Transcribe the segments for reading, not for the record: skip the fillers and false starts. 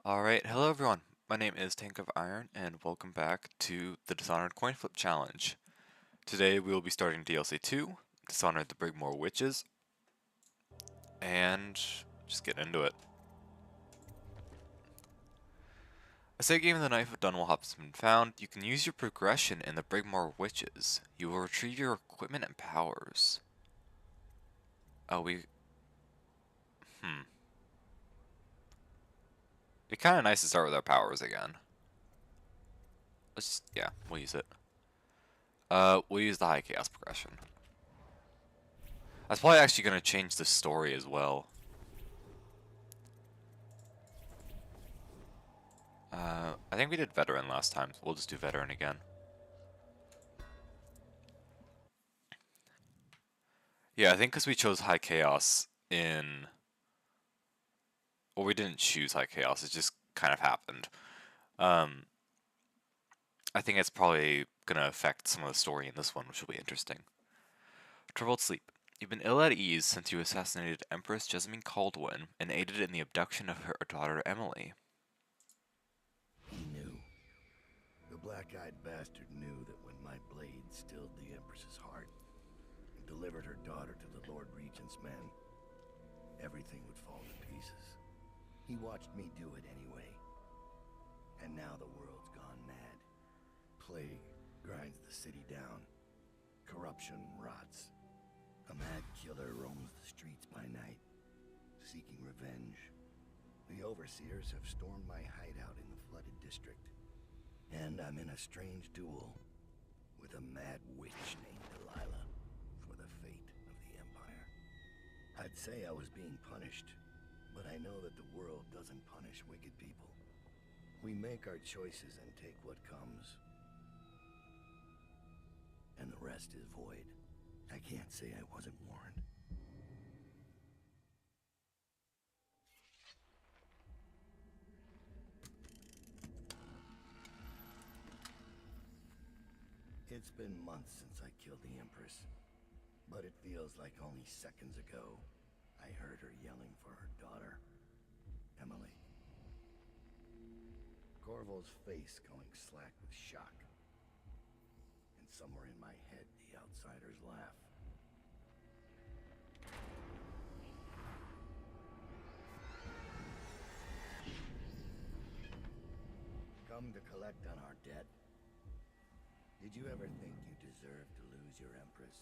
Alright, hello everyone. My name is Tank of Iron, and welcome back to the Dishonored Coin Flip Challenge. Today we will be starting DLC 2, Dishonored the Brigmore Witches, and just get into it. A save game of the Knife of Dunwall has been found. You can use your progression in the Brigmore Witches. You will retrieve your equipment and powers. Oh, It'd be kinda nice to start with our powers again. Yeah, we'll use it. We'll use the High Chaos progression. That's probably actually gonna change the story as well. I think we did Veteran last time, so we'll just do Veteran again. Yeah, I think because we chose High Chaos in... Well, we didn't choose High Chaos, it just kind of happened. I think it's probably going to affect some of the story in this one, which will be interesting. Troubled Sleep. You've been ill at ease since you assassinated Empress Jessamine Caldwin and aided in the abduction of her daughter Emily. He knew. The black-eyed bastard knew that when my blade stilled the Empress's heart and delivered her daughter to the Lord Regent's men, everything would fall to pieces. He watched me do it anyway. And now the world's gone mad. Plague grinds the city down. Corruption rots. A mad killer roams the streets by night, seeking revenge. The overseers have stormed my hideout in the flooded district. And I'm in a strange duel with a mad witch named Delilah for the fate of the Empire. I'd say I was being punished, but I know that the world doesn't punish wicked people. We make our choices and take what comes. And the rest is void. I can't say I wasn't warned. It's been months since I killed the Empress, but it feels like only seconds ago I heard her yelling for her daughter, Emily. Corvo's face going slack with shock, and somewhere in my head the outsiders laugh. Come to collect on our debt. Did you ever think you deserved to lose your Empress?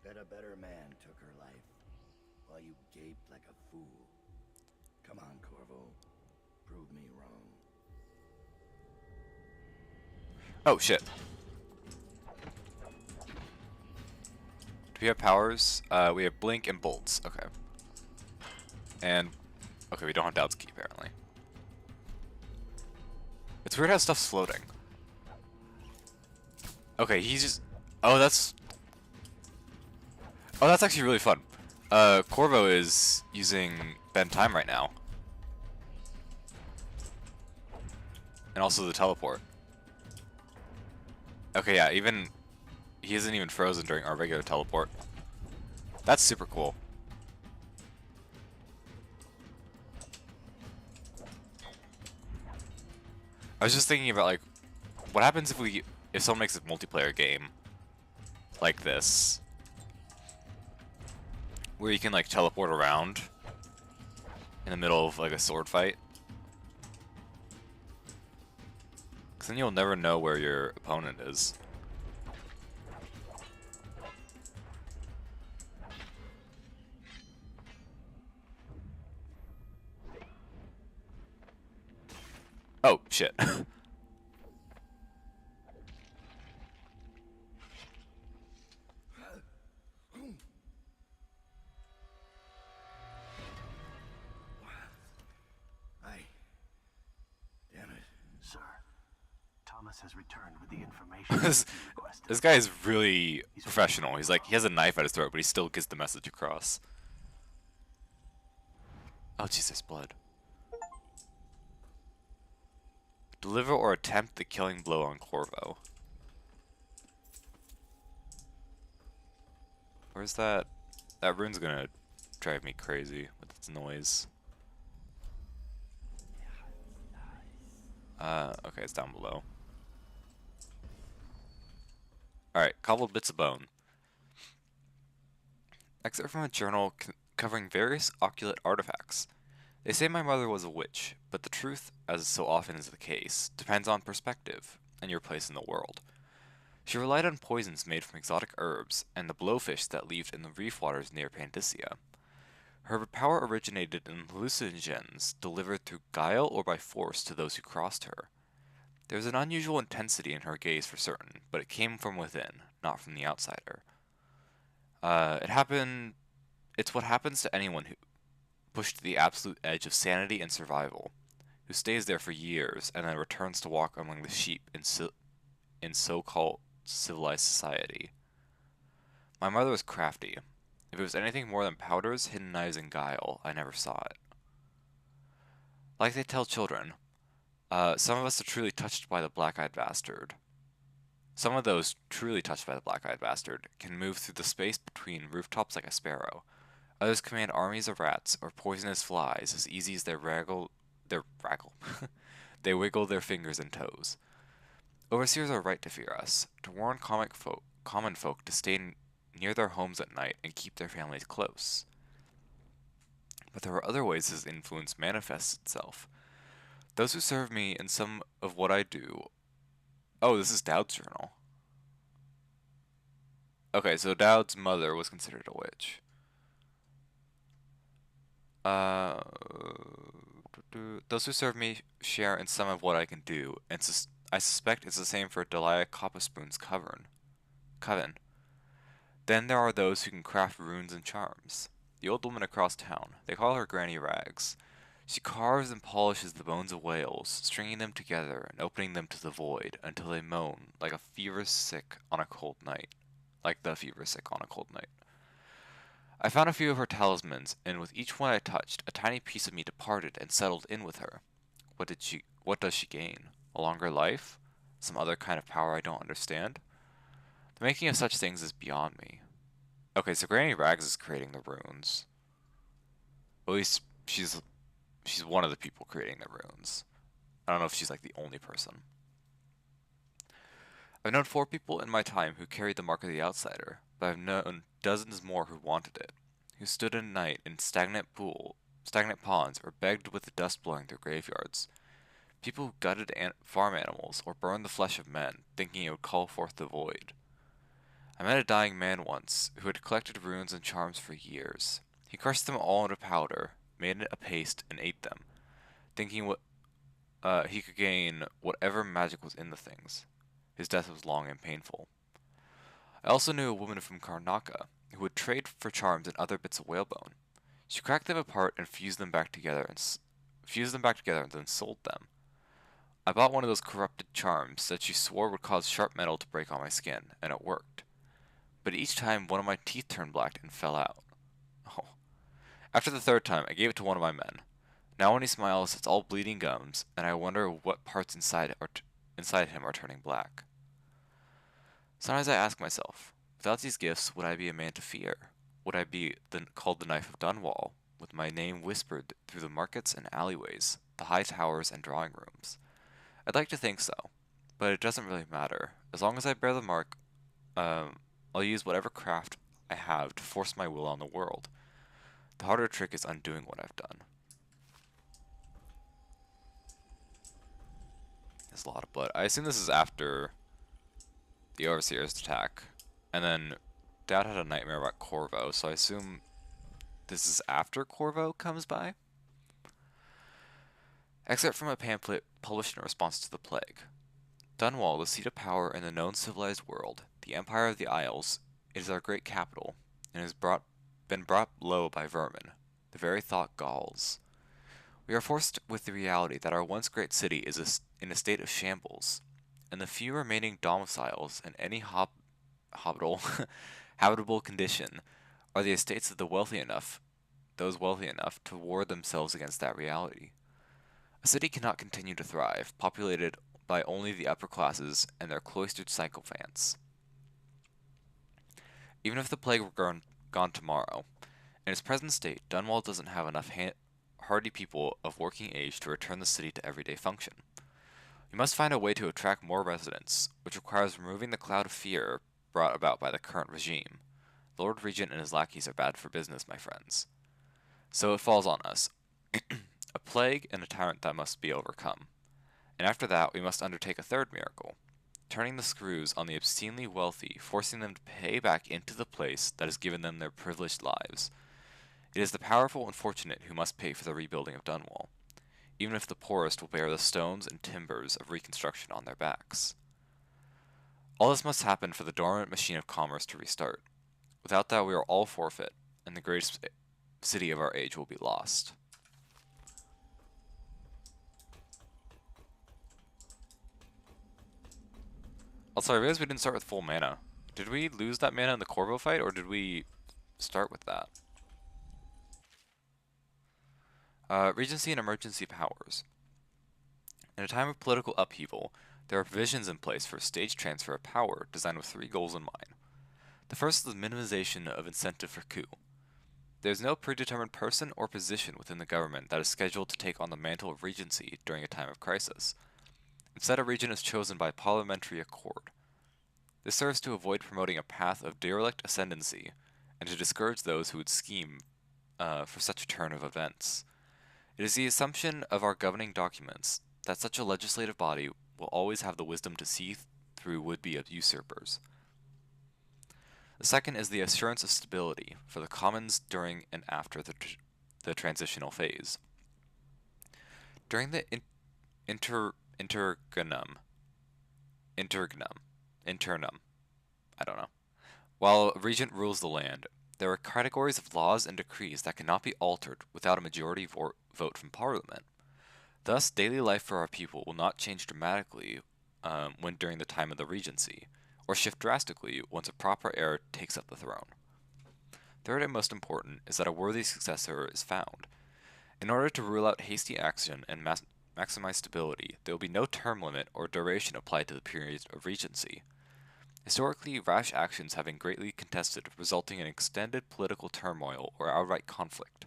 That a better man took her life, while you gaped like a fool? Come on, Corvo. Prove me wrong. Oh, shit. Do we have powers? We have Blink and Bolts. Okay. And... Okay, we don't have Doubt's Key, apparently. It's weird how stuff's floating. Okay, he's just... Oh, that's... Oh, that's actually really fun. Corvo is using Bend Time right now. And also the teleport. Okay, yeah, even... He isn't even frozen during our regular teleport. That's super cool. I was just thinking about, like, what happens if someone makes a multiplayer game like this, where you can, like, teleport around in the middle of, like, a sword fight? Because then you'll never know where your opponent is. Oh, shit. Damn it. Sir, Thomas has returned with the information this, you requested. this guy is really professional. He's like, he has a knife at his throat, but he still gets the message across. Oh, Jesus, blood. Deliver or attempt the killing blow on Corvo. Where's that? That rune's gonna drive me crazy with its noise. Okay, it's down below. Alright, cobbled bits of bone. Excerpt from a journal covering various occult artifacts. They say my mother was a witch, but the truth, as so often is the case, depends on perspective and your place in the world. She relied on poisons made from exotic herbs and the blowfish that lived in the reef waters near Pandysia. Her power originated in hallucinogens delivered through guile or by force to those who crossed her. There was an unusual intensity in her gaze for certain, but it came from within, not from the outsider. It happened. It's what happens to anyone who pushed to the absolute edge of sanity and survival, who stays there for years and then returns to walk among the sheep in so-called civilized society. My mother was crafty. If it was anything more than powders, hidden knives, and guile, I never saw it. Like they tell children, some of us are truly touched by the black-eyed bastard. Some of those truly touched by the black-eyed bastard can move through the space between rooftops like a sparrow. Others command armies of rats or poisonous flies as easy as they wiggle their fingers and toes. Overseers are right to fear us, to warn common folk to stay near their homes at night and keep their families close. But there are other ways this influence manifests itself. Those who serve me in some of what I do. Oh, this is Dowd's journal. Okay, so Dowd's mother was considered a witch. Uh, those who serve me share in some of what I can do, and I suspect it's the same for Delia Copperspoon's coven. Then there are those who can craft runes and charms. The old woman across town, they call her Granny Rags. She carves and polishes the bones of whales, stringing them together and opening them to the void until they moan like a fever sick on a cold night. Like the fever sick on a cold night. I found a few of her talismans, and with each one I touched, a tiny piece of me departed and settled in with her. What does she gain? A longer life? Some other kind of power I don't understand? The making of such things is beyond me. Okay, so Granny Rags is creating the runes. At least she's one of the people creating the runes. I don't know if she's like the only person. I've known 4 people in my time who carried the mark of the outsider, but I've known dozens more who wanted it, who stood at night in stagnant ponds, or begged with the dust blowing through graveyards. People who gutted farm animals or burned the flesh of men, thinking it would call forth the void. I met a dying man once who had collected runes and charms for years. He crushed them all into powder, made it a paste, and ate them, thinking he could gain whatever magic was in the things. His death was long and painful. I also knew a woman from Karnaka who would trade for charms and other bits of whalebone. She cracked them apart and fused them back together and then sold them. I bought one of those corrupted charms that she swore would cause sharp metal to break on my skin, and it worked. But each time one of my teeth turned black and fell out. Oh. After the 3rd time, I gave it to one of my men. Now when he smiles, it's all bleeding gums, and I wonder what parts inside him are turning black. Sometimes I ask myself, without these gifts, would I be a man to fear? Would I be called the Knife of Dunwall, with my name whispered through the markets and alleyways, the high towers and drawing rooms? I'd like to think so, but it doesn't really matter. As long as I bear the mark, I'll use whatever craft I have to force my will on the world. The harder trick is undoing what I've done. There's a lot of blood. I assume this is after the Overseer's attack. And then Dad had a nightmare about Corvo, so I assume this is after Corvo comes by? Excerpt from a pamphlet published in response to the plague. Dunwall, the seat of power in the known civilized world, the Empire of the Isles, it is our great capital, and has been brought low by vermin. The very thought galls. We are forced with the reality that our once great city is in a state of shambles, and the few remaining domiciles in any habitable habitable condition are the estates of those wealthy enough to ward themselves against that reality. A city cannot continue to thrive, populated by only the upper classes and their cloistered sycophants. Even if the plague were gone tomorrow, in its present state, Dunwall doesn't have enough hardy people of working age to return the city to everyday function. We must find a way to attract more residents, which requires removing the cloud of fear brought about by the current regime. The Lord Regent and his lackeys are bad for business, my friends. So it falls on us. A plague and a tyrant that must be overcome. And after that, we must undertake a third miracle, turning the screws on the obscenely wealthy, forcing them to pay back into the place that has given them their privileged lives. It is the powerful and fortunate who must pay for the rebuilding of Dunwall, even if the poorest will bear the stones and timbers of reconstruction on their backs. All this must happen for the dormant machine of commerce to restart. Without that, we are all forfeit, and the greatest city of our age will be lost. Also, I realized we didn't start with full mana. Did we lose that mana in the Corvo fight, or did we start with that? Regency and emergency powers. In a time of political upheaval, there are provisions in place for a stage transfer of power designed with 3 goals in mind. The first is the minimization of incentive for coup. There is no predetermined person or position within the government that is scheduled to take on the mantle of regency during a time of crisis. Instead, a regent is chosen by parliamentary accord. This serves to avoid promoting a path of derelict ascendancy and to discourage those who would scheme for such a turn of events. It is the assumption of our governing documents that such a legislative body will always have the wisdom to see through would-be usurpers. The second is the assurance of stability for the commons during and after the transitional phase. During the internum, I don't know. While a regent rules the land, there are categories of laws and decrees that cannot be altered without a majority vote from Parliament. Thus, daily life for our people will not change dramatically when during the time of the Regency, or shift drastically once a proper heir takes up the throne. Third and most important is that a worthy successor is found. In order to rule out hasty action and maximize stability, there will be no term limit or duration applied to the period of Regency. Historically, rash actions have been greatly contested, resulting in extended political turmoil or outright conflict.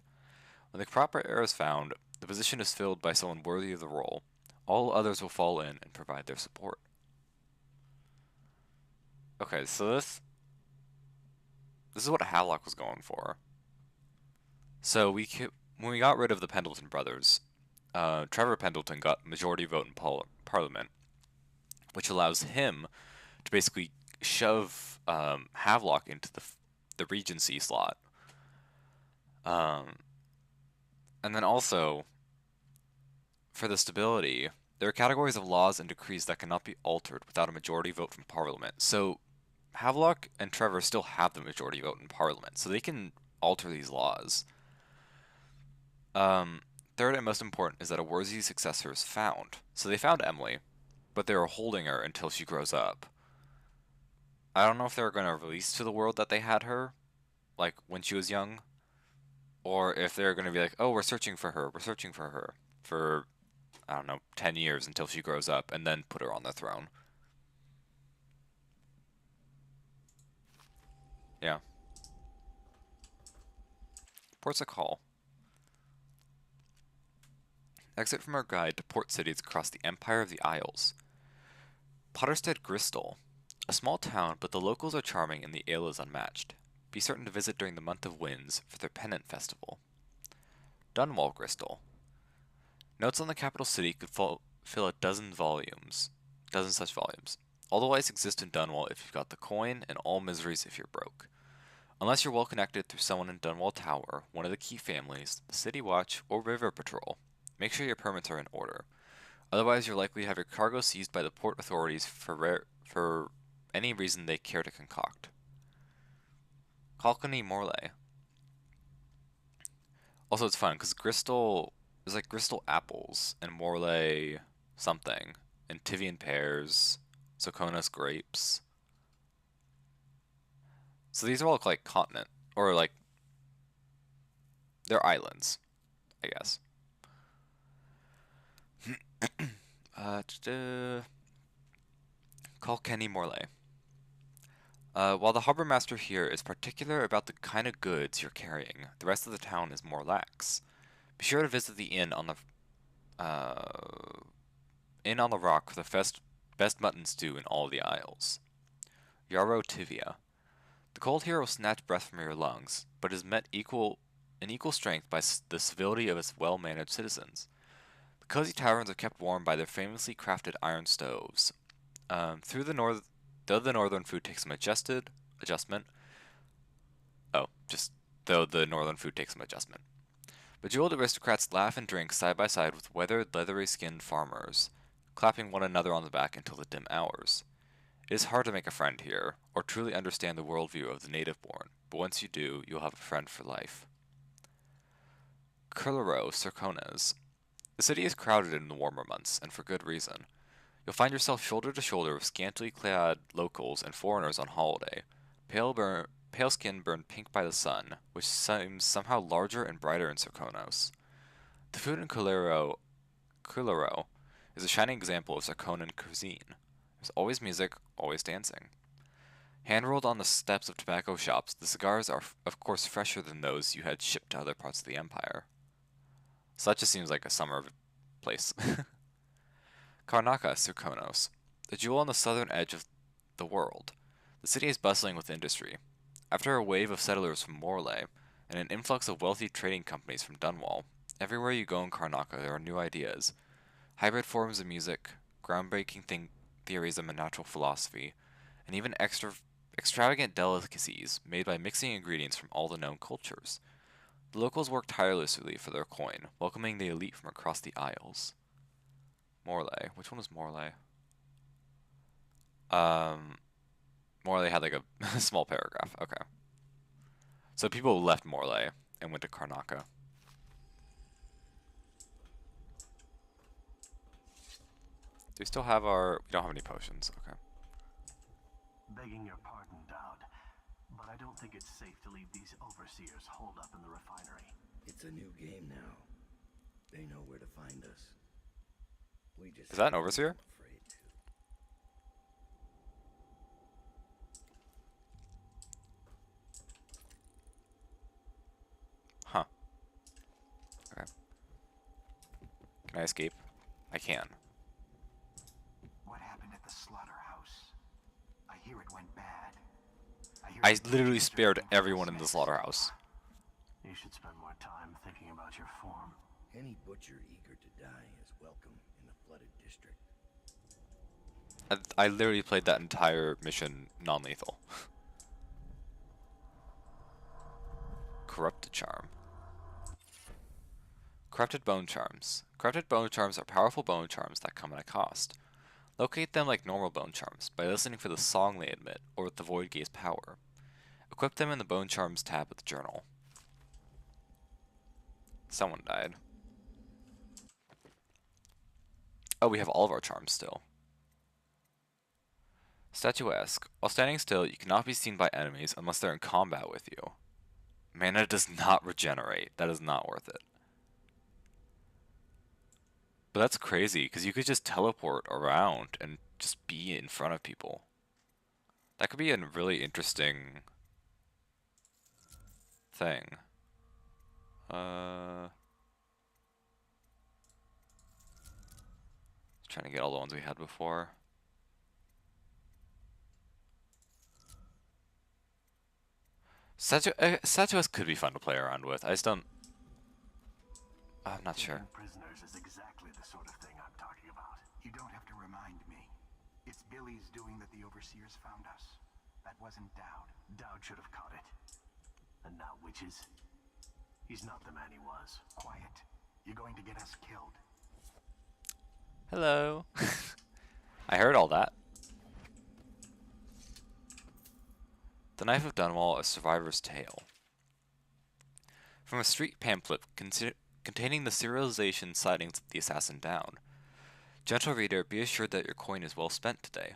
When the proper heir is found, the position is filled by someone worthy of the role. All others will fall in and provide their support. Okay, so this is what Havelock was going for. So when we got rid of the Pendleton brothers, Trevor Pendleton got majority vote in Parliament, which allows him to basically shove Havelock into the Regency slot. And then also, for the stability, there are categories of laws and decrees that cannot be altered without a majority vote from Parliament. So Havelock and Trevor still have the majority vote in Parliament, so they can alter these laws. Third and most important is that a worthy successor is found. So they found Emily, but they were holding her until she grows up. I don't know if they were going to release to the world that they had her, like when she was young, or if they're going to be like, oh, we're searching for her for, I don't know, 10 years until she grows up, and then put her on the throne. Yeah. Ports a call. Exit from our guide to port cities across the Empire of the Isles. Potterstead Gristol. A small town, but the locals are charming and the ale is unmatched. Be certain to visit during the month of winds for their pennant festival. Dunwall Gristol. Notes on the capital city could fill a dozen such volumes. All the lights exist in Dunwall if you've got the coin, and all miseries if you're broke. Unless you're well connected through someone in Dunwall Tower, one of the key families, the City Watch, or River Patrol, make sure your permits are in order. Otherwise, you're likely to have your cargo seized by the port authorities for any reason they care to concoct. Calcony Morley. Also, it's fun, because Gristol, there's like Gristol apples, and Morley something, and Tivian pears, Soconas grapes. So these are all like continent, or like, they're islands, I guess. Call Kenny Morley. While the harbor master here is particular about the kind of goods you're carrying, the rest of the town is more lax. Be sure to visit the inn on the in on the rock for the best mutton stew in all the Isles. Yarrow Tivia. The cold here will snatch breath from your lungs, but is met in equal strength by the civility of its well-managed citizens. The cozy taverns are kept warm by their famously crafted iron stoves. Though the northern food takes some adjustment. Oh, just though the northern food takes some adjustment. Bejeweled aristocrats laugh and drink side by side with weathered, leathery-skinned farmers, clapping one another on the back until the dim hours. It is hard to make a friend here, or truly understand the worldview of the native-born, but once you do, you'll have a friend for life. Curlero, Sercones. The city is crowded in the warmer months, and for good reason. You'll find yourself shoulder to shoulder with scantily clad locals and foreigners on holiday, pale skin burned pink by the sun, which seems somehow larger and brighter in Serconos. The food in Culero is a shining example of Serconan cuisine. There's always music, always dancing. Hand-rolled on the steps of tobacco shops, the cigars are, of course, fresher than those you had shipped to other parts of the Empire. So that just seems like a summer place. Karnaca, Serconos, the jewel on the southern edge of the world. The city is bustling with industry. After a wave of settlers from Morley, and an influx of wealthy trading companies from Dunwall, everywhere you go in Karnaca there are new ideas, hybrid forms of music, groundbreaking theories of natural philosophy, and even extravagant delicacies made by mixing ingredients from all the known cultures. The locals work tirelessly for their coin, welcoming the elite from across the Isles. Morley. Which one was Morley? Morley had like a small paragraph. Okay. So people left Morley and went to Karnaca. Do we still have our... We don't have any potions. Okay. Begging your pardon, Dowd, but I don't think it's safe to leave these overseers holed up in the refinery. It's a new game now. They know where to find us. We just Is that an overseer? afraid to. Huh. Okay. Can I escape? I can. What happened at the slaughterhouse? I hear it went bad. I literally spared everyone in the slaughterhouse. You should spend more time thinking about your form. Any butcher eager to die is welcome in the flooded district. I literally played that entire mission non-lethal. Corrupted Charm. Corrupted Bone Charms. Corrupted Bone Charms are powerful bone charms that come at a cost. Locate them like normal bone charms by listening for the song they emit or with the Void Gaze power. Equip them in the Bone Charms tab of the journal. Someone died. Oh, we have all of our charms still. Statuesque. While standing still, you cannot be seen by enemies unless they're in combat with you. Mana does not regenerate. That is not worth it. But that's crazy, because you could just teleport around and just be in front of people. That could be a really interesting thing. Trying to get all the ones we had before. Statuesque could be fun to play around with. I just don't... I'm not sure. Taking prisoners is exactly the sort of thing I'm talking about. You don't have to remind me. It's Billy's doing that the overseers found us. That wasn't Dowd. Dowd should have caught it. And now witches? He's not the man he was. Quiet. You're going to get us killed. Hello. I heard all that. The Knife of Dunwall, A Survivor's Tale. From a street pamphlet containing the serialization sightings of the assassin down. Gentle reader, be assured that your coin is well spent today.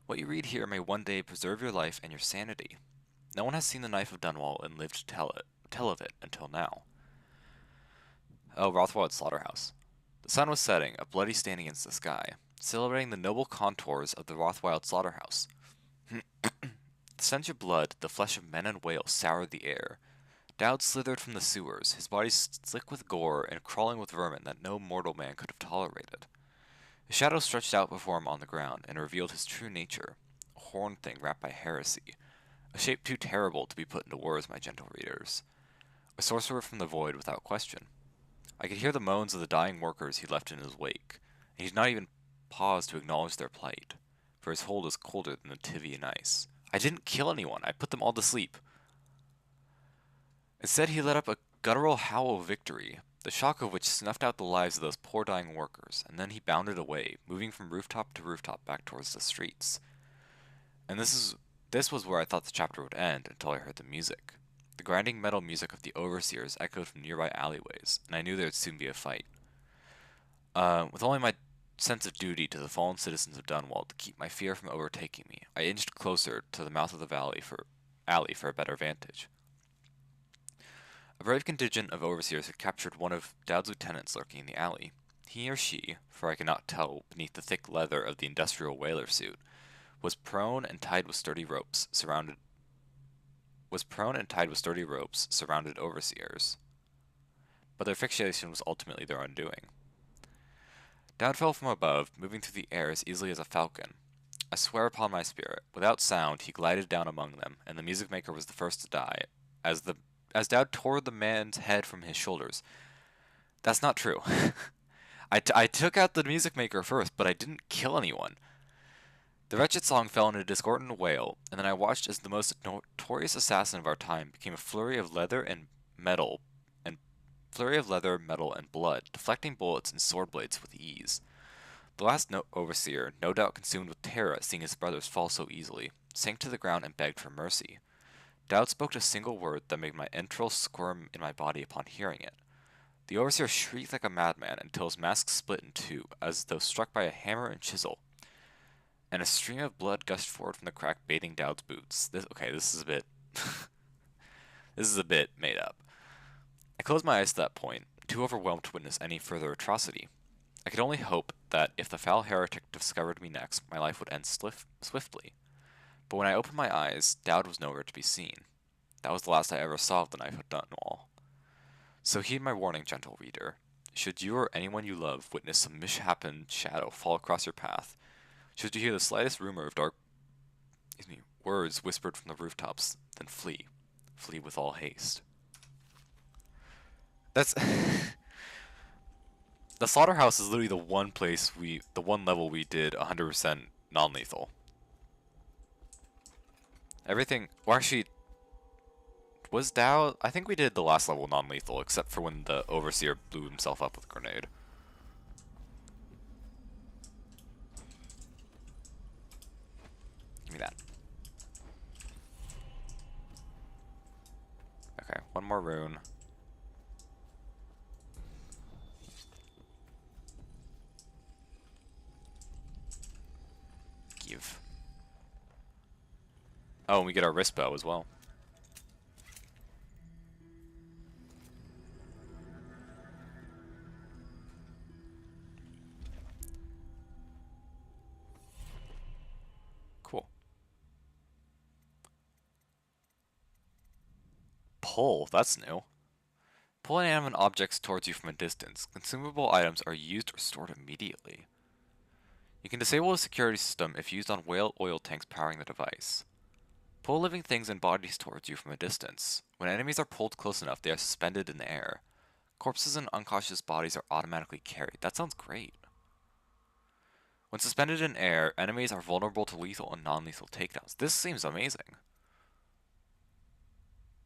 What you read here may one day preserve your life and your sanity. No one has seen the Knife of Dunwall and lived to tell of it until now. Oh, Rothwild's slaughterhouse. The sun was setting, a bloody stain against the sky, celebrating the noble contours of the Rothwild slaughterhouse. The stench of blood, the flesh of men and whales soured the air. Dowd slithered from the sewers, his body slick with gore and crawling with vermin that no mortal man could have tolerated. The shadow stretched out before him on the ground and revealed his true nature, a horned thing wrapped by heresy, a shape too terrible to be put into words, my gentle readers. A sorcerer from the void without question. I could hear the moans of the dying workers he left in his wake, and he did not even pause to acknowledge their plight, for his hold was colder than the Tivian ice. I didn't kill anyone, I put them all to sleep. Instead, he let up a guttural howl of victory, the shock of which snuffed out the lives of those poor dying workers, and then he bounded away, moving from rooftop to rooftop back towards the streets. And this was where I thought the chapter would end until I heard the music. The grinding metal music of the overseers echoed from nearby alleyways, and I knew there would soon be a fight. With only my sense of duty to the fallen citizens of Dunwall to keep my fear from overtaking me, I inched closer to the mouth of the alley for a better vantage. A brave contingent of overseers had captured one of Dowd's lieutenants lurking in the alley. He or she, for I could not tell beneath the thick leather of the industrial whaler suit, was prone and tied with sturdy ropes surrounded overseers. But their fixation was ultimately their undoing. Dowd fell from above, moving through the air as easily as a falcon. I swear upon my spirit, without sound he glided down among them, and the music maker was the first to die, as Dowd tore the man's head from his shoulders. That's not true. I took out the music maker first, but I didn't kill anyone. The wretched song fell in a discordant wail, and then I watched as the most notorious assassin of our time became a flurry of leather, metal, and blood, deflecting bullets and sword blades with ease. The last overseer, no doubt consumed with terror at seeing his brothers fall so easily, sank to the ground and begged for mercy. Dowd spoke a single word that made my entrails squirm in my body upon hearing it. The overseer shrieked like a madman until his mask split in two, as though struck by a hammer and chisel, and a stream of blood gushed forward from the crack bathing Dowd's boots. This is a bit... this is a bit made up. I closed my eyes at that point, too overwhelmed to witness any further atrocity. I could only hope that if the foul heretic discovered me next, my life would end swiftly. But when I opened my eyes, Dowd was nowhere to be seen. That was the last I ever saw of the Knight of Dunwall. So heed my warning, gentle reader. Should you or anyone you love witness some misshapen shadow fall across your path, should you hear the slightest rumor of words whispered from the rooftops, then flee. Flee with all haste. That's... The slaughterhouse is literally the one level we did 100% non-lethal. Everything, well actually, was Dow, I think we did the last level non-lethal, except for when the Overseer blew himself up with a grenade. Give me that. Okay, one more rune. Give. Oh, and we get our wrist bow as well. Cool. Pull, that's new. Pull inanimate objects towards you from a distance. Consumable items are used or stored immediately. You can disable the security system if used on whale oil tanks powering the device. Pull living things and bodies towards you from a distance. When enemies are pulled close enough, they are suspended in the air. Corpses and unconscious bodies are automatically carried. That sounds great. When suspended in air, enemies are vulnerable to lethal and non-lethal takedowns. This seems amazing.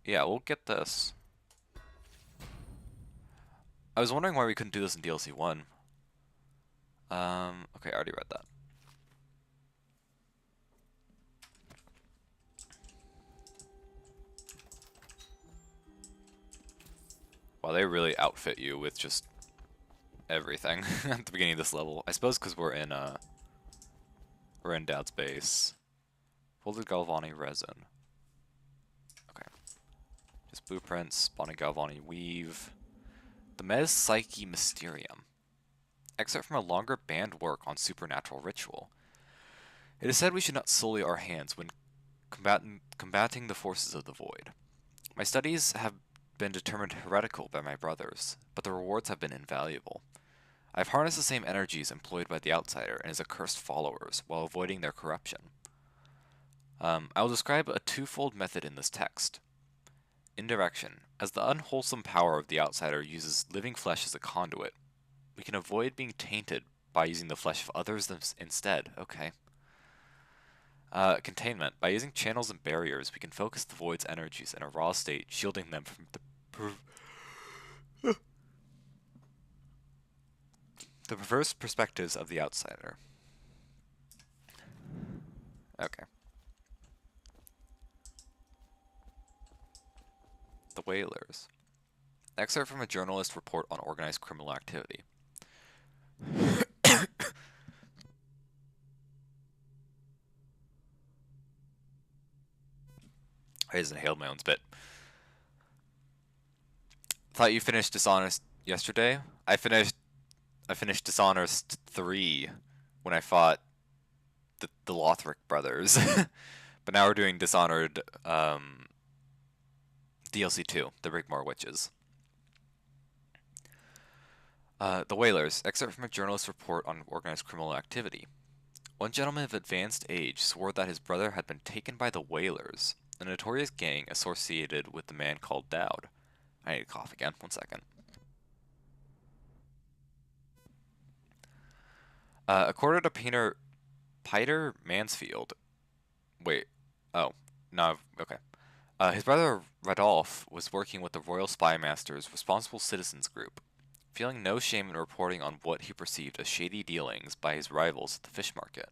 Yeah, we'll get this. I was wondering why we couldn't do this in DLC 1. Okay, I already read that. Wow, they really outfit you with just everything at the beginning of this level. I suppose because we're in Dad's base. Folded Galvani resin. Okay. Just blueprints, spawning Galvani weave. The Mes Psyche Mysterium. Excerpt from a longer banned work on supernatural ritual. It is said we should not sully our hands when combating the forces of the void. My studies have been determined heretical by my brothers, but the rewards have been invaluable. I've harnessed the same energies employed by the outsider and his accursed followers while avoiding their corruption. I will describe a twofold method in this text. Indirection. As the unwholesome power of the outsider uses living flesh as a conduit, we can avoid being tainted by using the flesh of others instead. Okay. Containment. By using channels and barriers, we can focus the void's energies in a raw state, shielding them from the perverse perspectives of the outsider. Okay. The Whalers. Excerpt from a journalist report on organized criminal activity. I just inhaled my own spit. Thought you finished Dishonored yesterday? I finished Dishonored 3 when I fought the Lothric brothers. But now we're doing Dishonored DLC 2, the Rigmore Witches. The Whalers. Excerpt from a journalist's report on organized criminal activity. One gentleman of advanced age swore that his brother had been taken by the Whalers, a notorious gang associated with the man called Dowd. I need to cough again. 1 second. According to Peter Mansfield. Wait. Oh. No. Okay. His brother Radolf was working with the Royal Spy Master's Responsible Citizens Group, feeling no shame in reporting on what he perceived as shady dealings by his rivals at the fish market.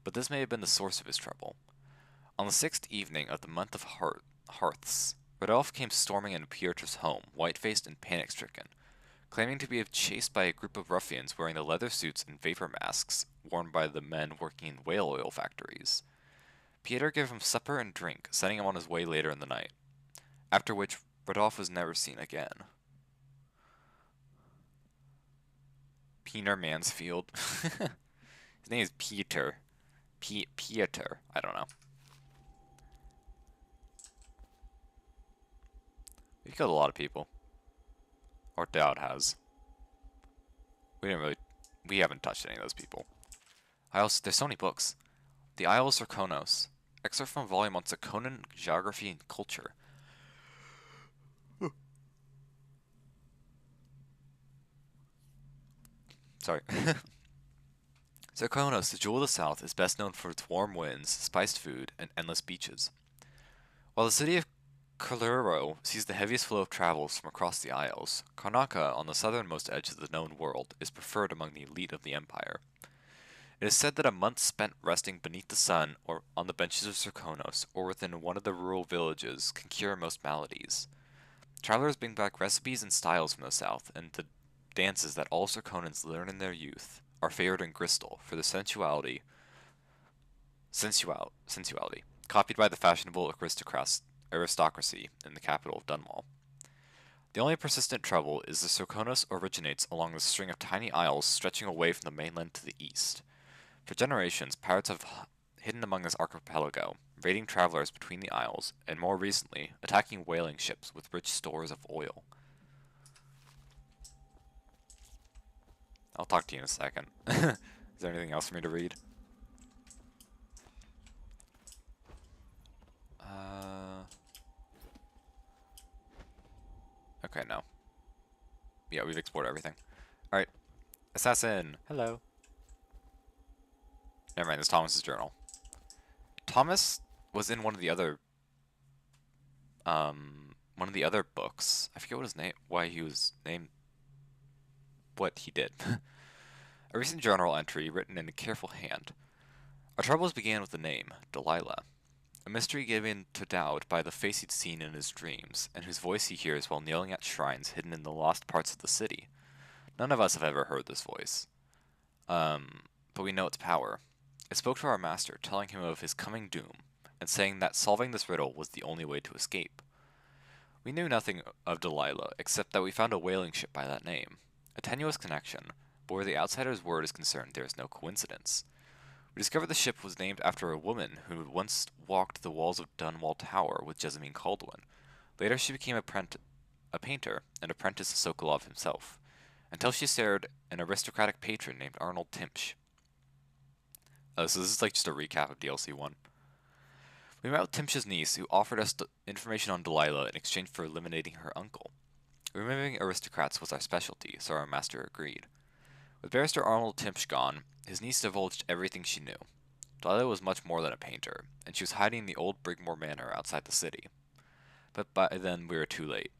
But this may have been the source of his trouble. On the 6th evening of the month of Hearths, Radolf came storming into Pietr's home, white-faced and panic-stricken, claiming to be chased by a group of ruffians wearing the leather suits and vapor masks worn by the men working in whale oil factories. Pieter gave him supper and drink, sending him on his way later in the night, after which Radolf was never seen again. Peter Mansfield. His name is Peter. Pieter. I don't know. We've killed a lot of people. Or Dowd has. We haven't touched any of those people. There's so many books. The Isle of Serkonos. Excerpt from a volume on Serkonan geography and culture. Sorry. Serkonos, the jewel of the south, is best known for its warm winds, spiced food, and endless beaches. While the city of Kaluro sees the heaviest flow of travels from across the Isles, Karnaca, on the southernmost edge of the known world, is preferred among the elite of the empire. It is said that a month spent resting beneath the sun or on the benches of Serkonos or within one of the rural villages can cure most maladies. Travelers bring back recipes and styles from the south, and the dances that all Serkonans learn in their youth are favored in Gristle for the sensuality, copied by the fashionable aristocracy in the capital of Dunwall. The only persistent trouble is the Serkonos originates along the string of tiny isles stretching away from the mainland to the east. For generations, pirates have hidden among this archipelago, raiding travelers between the isles, and more recently, attacking whaling ships with rich stores of oil. I'll talk to you in a second. Is there anything else for me to read? Okay, no. Yeah, we've explored everything. Alright. Assassin! Hello. Never mind, this is Thomas's journal. Thomas was in one of the other books. I forget what his name, why he was named, what he did. A recent journal entry written in a careful hand. Our troubles began with the name, Delilah. A mystery given to Dowd by the face he'd seen in his dreams, and whose voice he hears while kneeling at shrines hidden in the lost parts of the city. None of us have ever heard this voice. But we know its power. It spoke to our master, telling him of his coming doom, and saying that solving this riddle was the only way to escape. We knew nothing of Delilah, except that we found a whaling ship by that name. A tenuous connection, but where the outsider's word is concerned, there is no coincidence. We discovered the ship was named after a woman who had once walked the walls of Dunwall Tower with Jessamine Caldwin. Later she became a painter and apprentice to Sokolov himself, until she stared an aristocratic patron named Arnold Timsh. So this is like just a recap of DLC 1. We met with Timsh's niece, who offered us information on Delilah in exchange for eliminating her uncle. Removing aristocrats was our specialty, so our master agreed. With Barrister Arnold Timsh gone, his niece divulged everything she knew. Delilah was much more than a painter, and she was hiding in the old Brigmore Manor outside the city. But by then we were too late.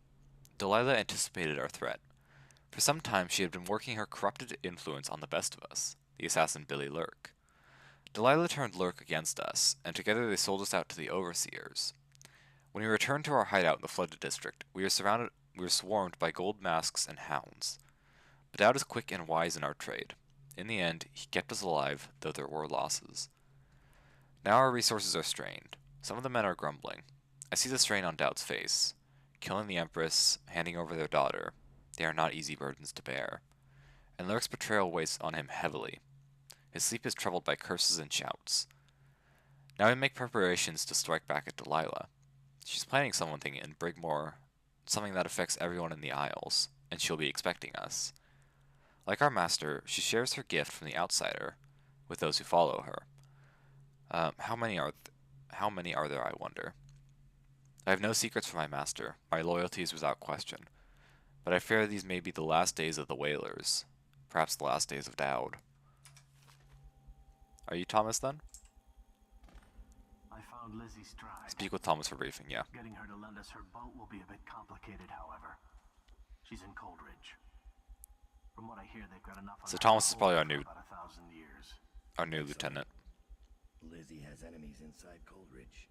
Delilah anticipated our threat. For some time she had been working her corrupted influence on the best of us, the assassin Billy Lurk. Delilah turned Lurk against us, and together they sold us out to the overseers. When we returned to our hideout in the flooded district, we were swarmed by gold masks and hounds. But Dowd is quick and wise in our trade. In the end, he kept us alive, though there were losses. Now our resources are strained. Some of the men are grumbling. I see the strain on Dowd's face. Killing the Empress, handing over their daughter. They are not easy burdens to bear. And Lurk's betrayal weighs on him heavily. His sleep is troubled by curses and shouts. Now we make preparations to strike back at Delilah. She's planning something in Brigmore, something that affects everyone in the Isles, and she'll be expecting us. Like our master, she shares her gift from the outsider with those who follow her. How many are there, I wonder? I have no secrets from my master. My loyalty is without question. But I fear these may be the last days of the Whalers. Perhaps the last days of Dowd. Are you Thomas, then? I found Lizzie Stride. Speak with Thomas for briefing, yeah. Getting her to lend us her boat will be a bit complicated, however. She's in Coldridge. From what I hear, they've got enough. So Thomas is probably our new about 1,000 years. lieutenant. Lizzie has enemies inside Coldridge.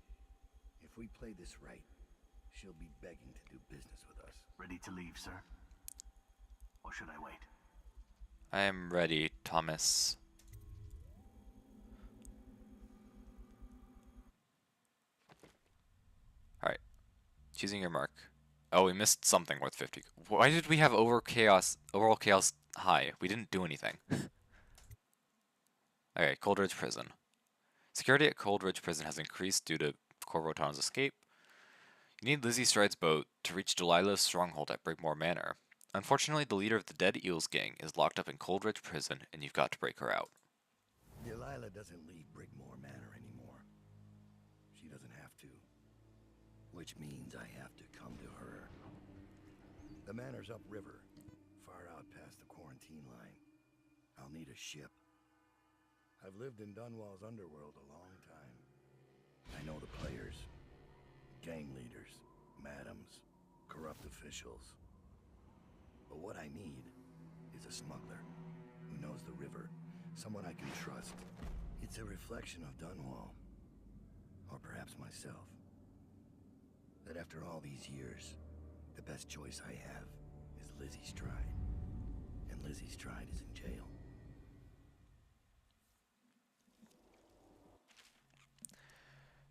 If we play this right, she'll be begging to do business with us. Ready to leave, sir? Or should I wait? I am ready, Thomas. Alright. Choosing your mark. Oh, we missed something worth 50. Why did we have overall chaos high? We didn't do anything. Okay, Coldridge Prison. Security at Coldridge Prison has increased due to Corvotan's escape. You need Lizzie Stride's boat to reach Delilah's stronghold at Brigmore Manor. Unfortunately, the leader of the Dead Eels gang is locked up in Coldridge Prison, and you've got to break her out. Delilah doesn't leave Brigmore Manor anymore. She doesn't have to. Which means I have to come to her. The manor's upriver, far out past the quarantine line. I'll need a ship. I've lived in Dunwall's underworld a long time. I know the players. Gang leaders, madams, corrupt officials. But what I need is a smuggler who knows the river, someone I can trust. It's a reflection of Dunwall, or perhaps myself. That after all these years, the best choice I have is Lizzie Stride. And Lizzie Stride is in jail.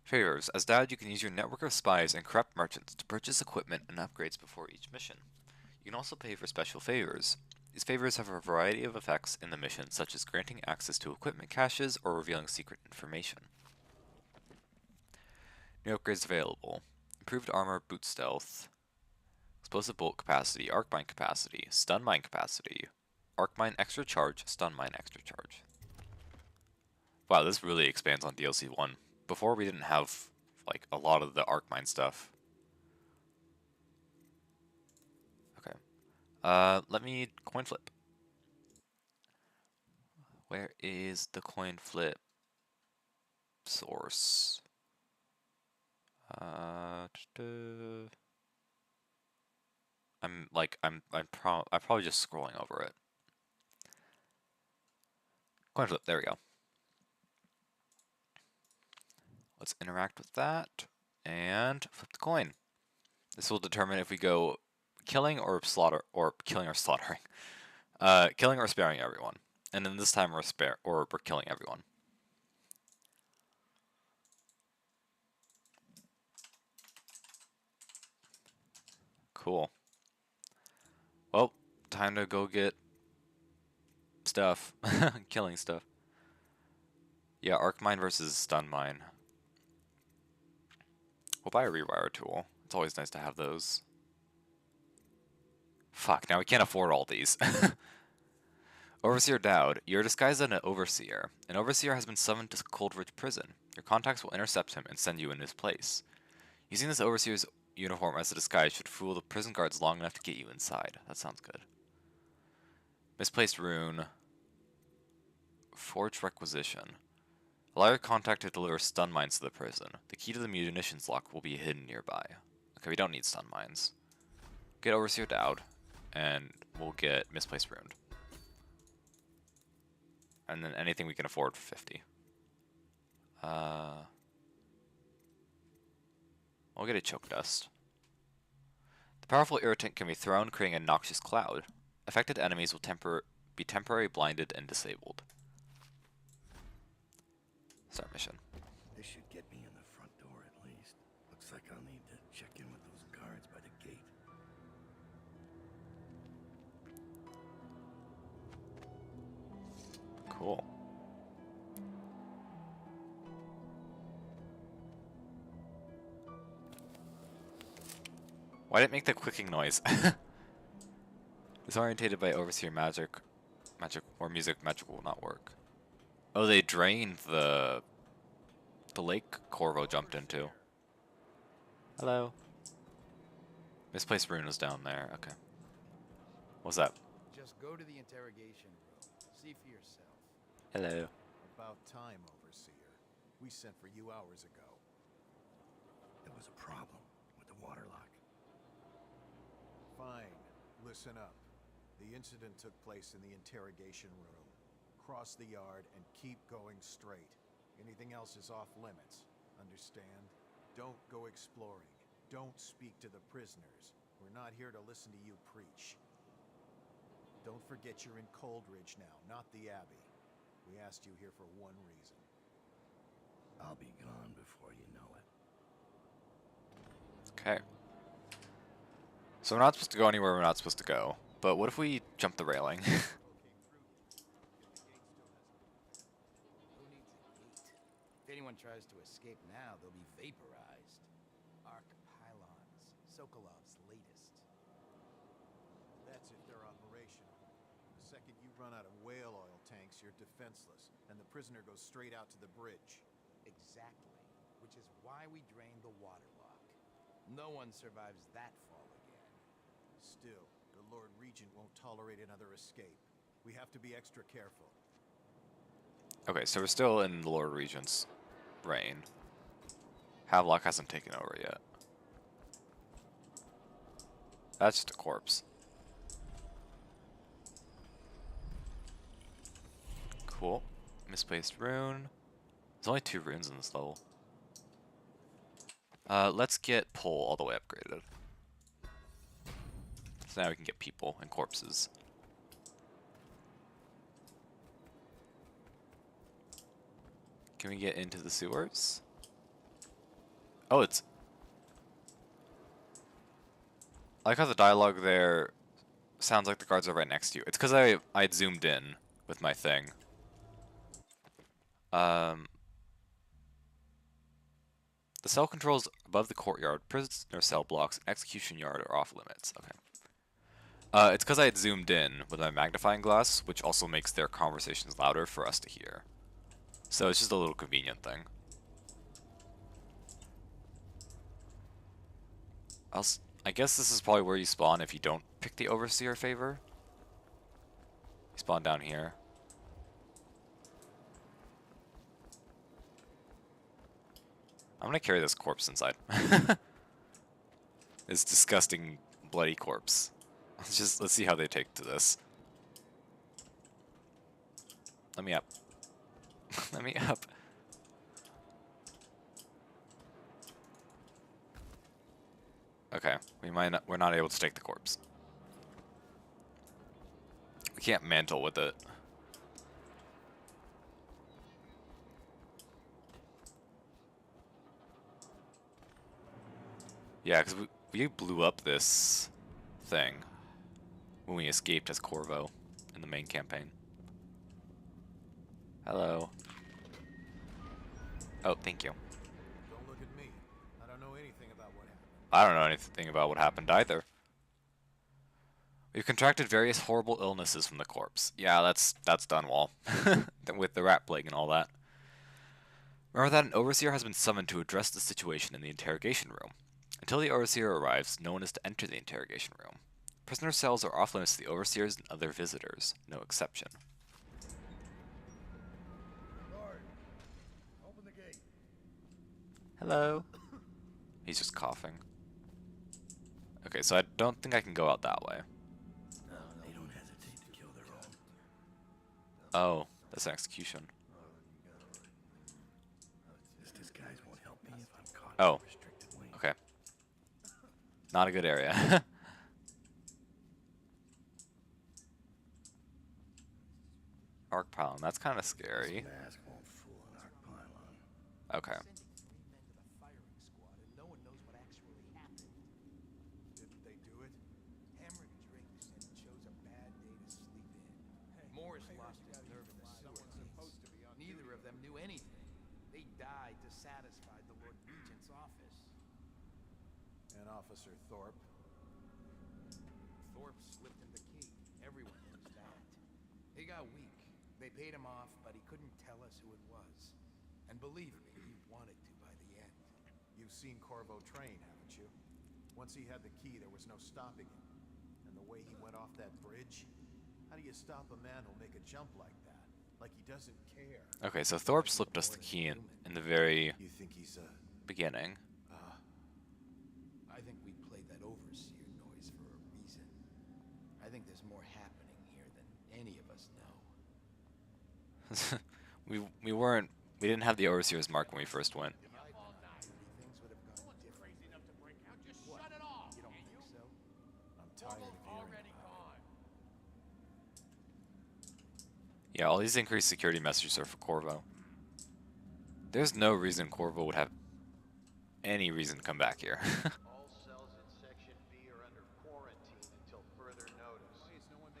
Favors. As Dowd, you can use your network of spies and corrupt merchants to purchase equipment and upgrades before each mission. You can also pay for special favors. These favors have a variety of effects in the mission, such as granting access to equipment caches or revealing secret information. New upgrades available. Improved armor, boot stealth, explosive bolt capacity, arc mine capacity, stun mine capacity, arc mine extra charge, stun mine extra charge. Wow, this really expands on DLC 1. Before we didn't have like a lot of the arc mine stuff. Okay. Let me coin flip. Where is the coin flip source? I'm probably just scrolling over it. Coin flip, there we go. Let's interact with that and flip the coin. This will determine if we go killing or slaughtering. Killing or sparing everyone. And then this time we're killing everyone. Cool. Well, time to go get stuff. Killing stuff. Yeah, arc mine versus stun mine. We'll buy a rewire tool. It's always nice to have those. Fuck, now we can't afford all these. Overseer Dowd, you're disguised as an overseer. An overseer has been summoned to Coldridge Prison. Your contacts will intercept him and send you in his place. Using this overseer's uniform as a disguise should fool the prison guards long enough to get you inside. That sounds good. Misplaced rune. Forged requisition. Allow your contact to deliver stun mines to the prison. The key to the munitions lock will be hidden nearby. Okay, we don't need stun mines. Get Overseer Dowd, and we'll get Misplaced Rune. And then anything we can afford for 50. We'll get a Choke Dust. The powerful irritant can be thrown, creating a noxious cloud. Affected enemies will be temporarily blinded and disabled. Start mission. This should get me in the front door at least. Looks like I'll need to check in with those guards by the gate. Cool. Why did it make the clicking noise? Disorientated by overseer magic or magic will not work. Oh, they drained the lake Corvo jumped into. Hello. Misplaced rune is down there. Okay. What's that? Just go to the interrogation room. See for yourself. Hello. About time, Overseer. We sent for you hours ago. There was a problem with the water lock. Fine. Listen up. The incident took place in the interrogation room. Cross the yard and keep going straight. Anything else is off limits. Understand? Don't go exploring. Don't speak to the prisoners. We're not here to listen to you preach. Don't forget you're in Coldridge now, not the Abbey. We asked you here for one reason. I'll be gone before you know it. Okay. So we're not supposed to go anywhere we're not supposed to go. But what if we jump the railing? Who needs a gate? If anyone tries to escape now, they'll be vaporized. Arc pylons, Sokolov's latest. That's if they're operational. The second you run out of whale oil tanks, you're defenseless, and the prisoner goes straight out to the bridge. Exactly. Which is why we drained the water lock. No one survives that fall again. Still, the Lord Regent won't tolerate another escape. We have to be extra careful. Okay, so we're still in the Lord Regent's reign. Havelock hasn't taken over yet. That's just a corpse. Cool. Misplaced rune. There's only 2 runes in this level. Let's get pull all the way upgraded. So now we can get people and corpses. Can we get into the sewers? Oh, it's... I like how the dialogue there sounds like the guards are right next to you. It's because I'd zoomed in with my thing. The cell controls above the courtyard, prisoner cell blocks, execution yard are off limits. Okay. It's because I had zoomed in with my magnifying glass, which also makes their conversations louder for us to hear. So it's just a little convenient thing. I guess this is probably where you spawn if you don't pick the Overseer favor. You spawn down here. I'm gonna carry this corpse inside. This disgusting, bloody corpse. Let's see how they take to this. Let me up. Let me up. Okay, we're not able to take the corpse. We can't mantle with it. Yeah, because we blew up this thing when we escaped as Corvo in the main campaign. Hello. Oh, thank you. Don't look at me. I don't know anything about what happened. I don't know anything about what happened either. We've contracted various horrible illnesses from the corpse. Yeah, that's done well. With the rat plague and all that. Remember that an overseer has been summoned to address the situation in the interrogation room. Until the overseer arrives, no one is to enter the interrogation room. Prisoner cells are off limits to the overseers and other visitors, no exception. Guard, open the gate. Hello. He's just coughing. Okay, so I don't think I can go out that way. They don't hesitate to kill their own. Oh, that's an execution. This disguise won't help me if I'm caught Oh. in a restricted wing. Okay. Not a good area. Arc pylon, that's kind of scary. This mask won't fool an arc pylon. Okay. Sending 3 men to the firing squad, and no one knows what actually happened. Didn't they do it? Hammered drinks and chose a bad day to sleep in. Morris lost his nerve in the sewer case. Neither of them knew anything. They died to satisfy the Lord Regent's office. And Officer Thorpe. Thorpe slipped him the key. Everyone knows that. He got weak. They paid him off, but he couldn't tell us who it was. And believe me, he wanted to by the end. You've seen Corvo train, haven't you? Once he had the key, there was no stopping him. And the way he went off that bridge, how do you stop a man who'll make a jump like that? Like he doesn't care. Okay, so Thorpe slipped us the key in the very You think he's beginning. I think we played that overseer noise for a reason. I think there's more happening here than any of us know. We didn't have the overseer's mark when we first went. Things would have gone differently. You don't think so? I'm tired of hearing about it. Yeah, all these increased security messages are for Corvo. There's no reason Corvo would have any reason to come back here. All cells in Section B are under quarantine until further notice.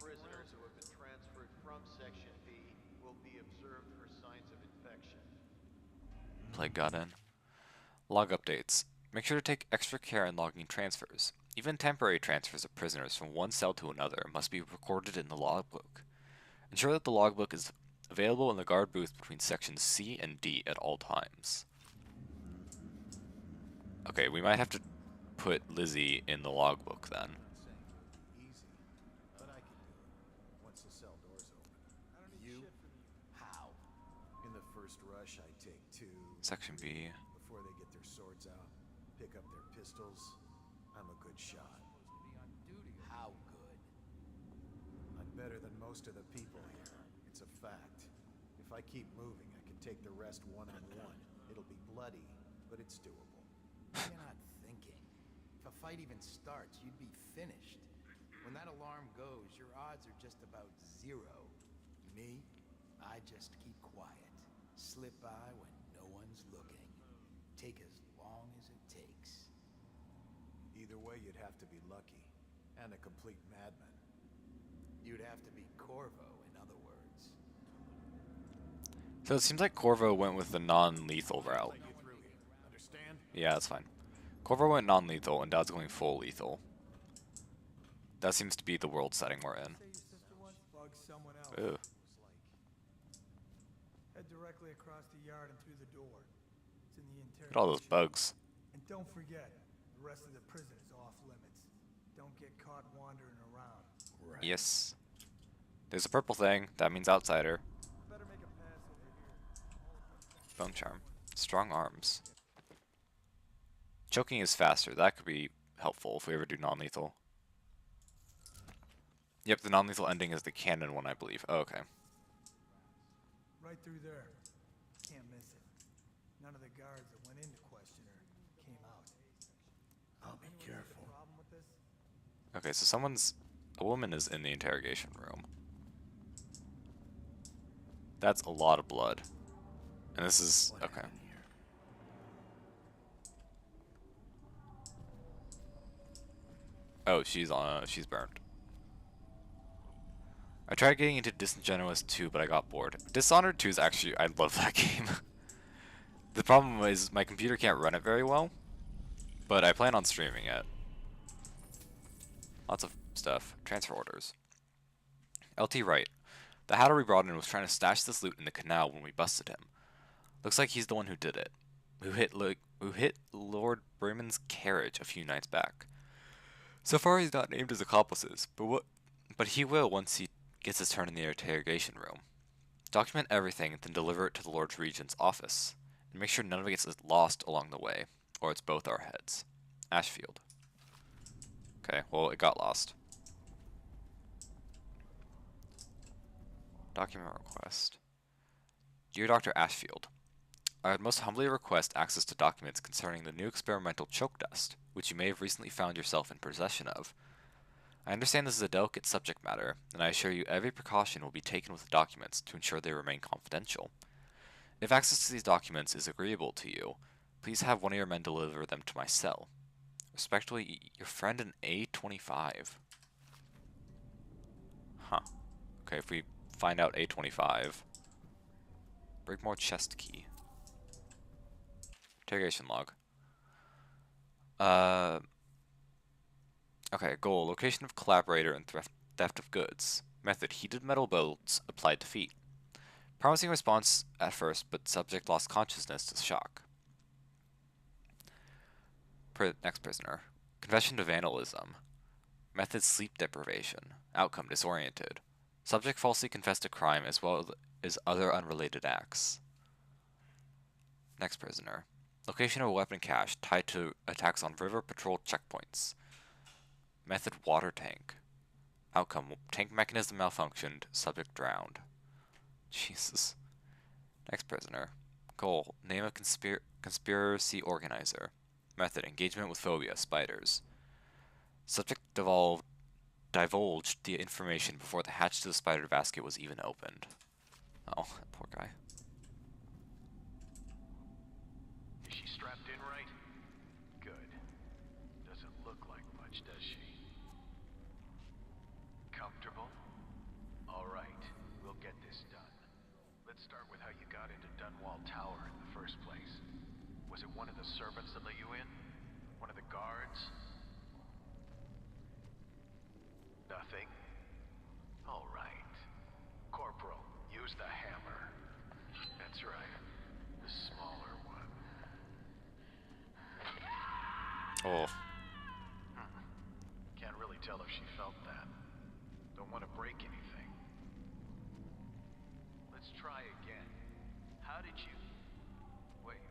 Prisoners who have been transferred from Section B will be observed for signs of infection. Plague got in. Log updates. Make sure to take extra care in logging transfers. Even temporary transfers of prisoners from one cell to another must be recorded in the logbook. Ensure that the logbook is available in the guard booth between sections C and D at all times. Okay, we might have to put Lizzie in the logbook then. Easy, but I can do it once the cell doors open. You? How? In the first rush, I take 2 Section B. before they get their swords out, pick up their pistols. I'm a good shot. How good? I'm better than most of the people here. It's a fact. If I keep moving, I can take the rest one-on-one. It'll be bloody, but it's doable. You're not thinking. If a fight even starts, you'd be finished. When that alarm goes, your odds are just about 0. Me, I just keep quiet. Slip by when no one's looking. Take as long as it takes. Either way, you'd have to be lucky. And a complete madman. You'd have to be Corvo, in other words. So it seems like Corvo went with the non-lethal route. Get through here. Understand? Yeah, that's fine. Corvo went non-lethal, and Dad's going full lethal. That seems to be the world setting we're in. Bug someone else. Ew. Head directly across the yard and through the door. It's in the Look at all those interrogation. bugs. And don't forget, the rest of the prison is off limits. Don't get caught wandering around. Right. Yes. There's a purple thing. That means outsider. Better make a pass over here. Bone charm. Strong arms. Choking is faster. That could be helpful if we ever do non-lethal. Yep, the non-lethal ending is the canon one, I believe. Oh, okay. Right through there. Can't miss it. None of the guards that went into Questioner came out. I'll be Anyone have careful. a problem with this? Okay, so a woman is in the interrogation room. That's a lot of blood. And this is, What okay. happened here? Oh, she's burned. I tried getting into Disingenuous 2, but I got bored. Dishonored 2 is actually, I love that game. The problem is my computer can't run it very well, but I plan on streaming it. Lots of stuff. Transfer orders. LT Wright. The hatter we brought in was trying to stash this loot in the canal when we busted him. Looks like he's the one who did it. Who hit Lord Bremen's carriage a few nights back. So far he's not named as accomplices, but he will once he gets his turn in the interrogation room. Document everything and then deliver it to the Lord Regent's office. And make sure none of it gets lost along the way, or it's both our heads. Ashfield. Okay, well, it got lost. Document request. Dear Dr. Ashfield, I would most humbly request access to documents concerning the new experimental choke dust, which you may have recently found yourself in possession of. I understand this is a delicate subject matter, and I assure you every precaution will be taken with the documents to ensure they remain confidential. If access to these documents is agreeable to you, please have one of your men deliver them to my cell. Respectfully, your friend in A25. Huh. Okay, if we find out A25. Brigmore chest key. Interrogation log. Okay, goal. Location of collaborator and theft of goods. Method. Heated metal bolts applied to feet. Promising response at first, but subject lost consciousness to shock. Next prisoner. Confession to vandalism. Method. Sleep deprivation. Outcome. Disoriented. Subject falsely confessed to crime as well as other unrelated acts. Next prisoner. Location of a weapon cache tied to attacks on river patrol checkpoints. Method. Water tank. Outcome. Tank mechanism malfunctioned. Subject drowned. Jesus. Next prisoner. Goal. Name a conspiracy organizer. Method. Engagement with phobia. Spiders. Subject divulged the information before the hatch to the spider basket was even opened. Oh, that poor guy. Is she strapped in right? Good. Doesn't look like much, does she? Comfortable? All right, we'll get this done. Let's start with how you got into Dunwall Tower in the first place. Was it one of the servants that let you in? One of the guards? Nothing? All right. Corporal, use the hammer. That's right. The smaller one. Oh. Can't really tell if she felt that. Don't want to break anything. Let's try again. How did you... Wait.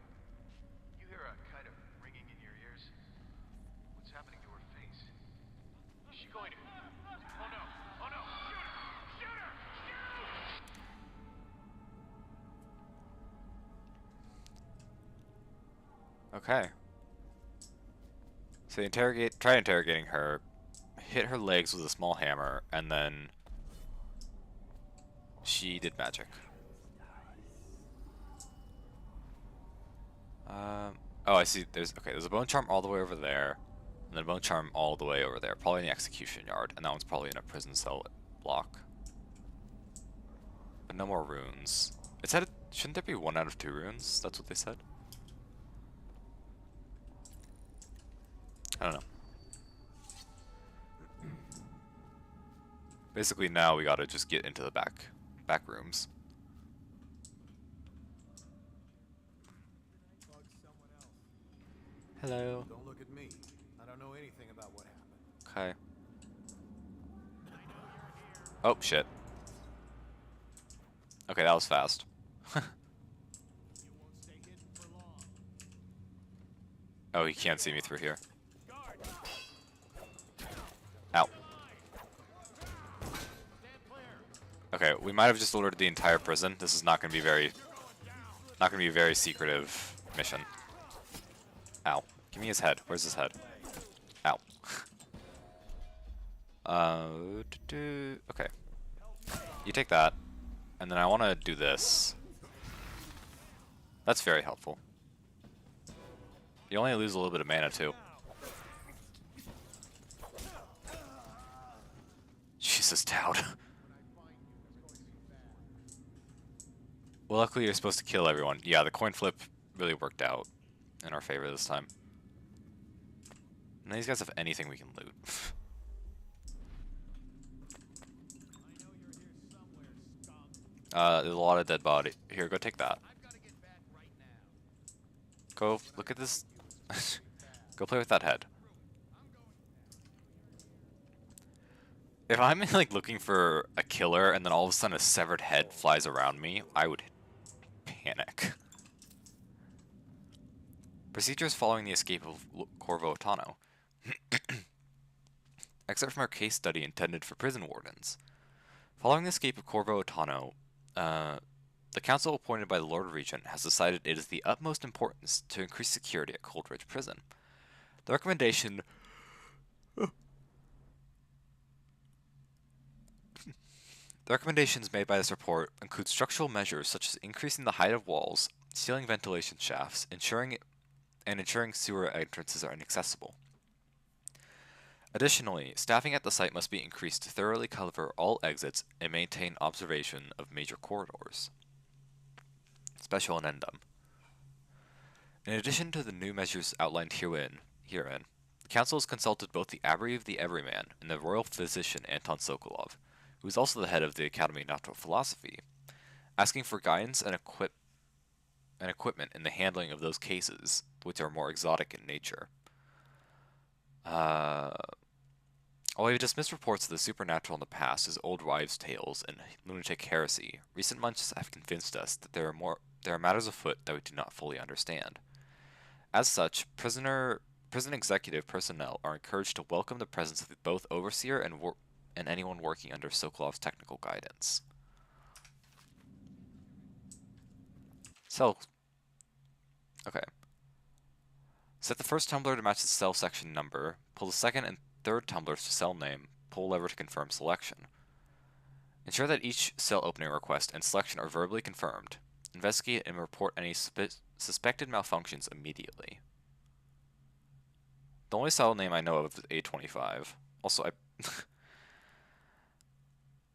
You hear a kind of ringing in your ears? What's happening to her face? Is she going to... Oh no! Oh no! Shoot her! Shoot her! Shoot! Okay. So try interrogating her, hit her legs with a small hammer, and then she did magic. Oh, I see. There's a bone charm all the way over there, and then a bone charm all the way over there, probably in the execution yard, and that one's probably in a prison cell block. But no more runes. It said shouldn't there be 1 out of 2 runes? That's what they said. I don't know. Basically now we gotta just get into the back rooms. Hello. Don't look at me. I don't know anything about what happened. Okay. Oh shit. Okay, that was fast. Oh, he can't see me through here. Ow. Okay, we might have just ordered the entire prison. This is not going to be a very secretive mission. Ow. Give me his head. Where's his head? Ow. Okay. You take that, and then I want to do this. That's very helpful. You only lose a little bit of mana too. Jesus, Dowd. Well, luckily you're supposed to kill everyone. Yeah, the coin flip really worked out in our favor this time. None of these guys have anything we can loot. There's a lot of dead body. Here, go take that. Go look at this. Go play with that head. If I'm like looking for a killer and then all of a sudden a severed head flies around me, I would panic. Procedures following the escape of Corvo Tano. Excerpt from our case study intended for prison wardens. Following the escape of Corvo Tano, the council appointed by the Lord Regent has decided it is the utmost importance to increase security at Coldridge Prison. The recommendation The recommendations made by this report include structural measures such as increasing the height of walls, sealing ventilation shafts, ensuring sewer entrances are inaccessible. Additionally, staffing at the site must be increased to thoroughly cover all exits and maintain observation of major corridors. Special addendum. In addition to the new measures outlined herein, the Council has consulted both the Abbey of the Everyman and the royal physician Anton Sokolov, who is also the head of the Academy of Natural Philosophy, asking for guidance and equipment in the handling of those cases which are more exotic in nature. While we've dismissed reports of the supernatural in the past as old wives' tales and lunatic heresy, recent months have convinced us that there are matters afoot that we do not fully understand. As such, prison executive personnel are encouraged to welcome the presence of both overseer and anyone working under Sokolov's technical guidance. Okay. Set the first tumbler to match the cell section number, pull the second and third tumblers to cell name, pull lever to confirm selection. Ensure that each cell opening request and selection are verbally confirmed. Investigate and report any suspected malfunctions immediately. The only cell name I know of is A25. Also,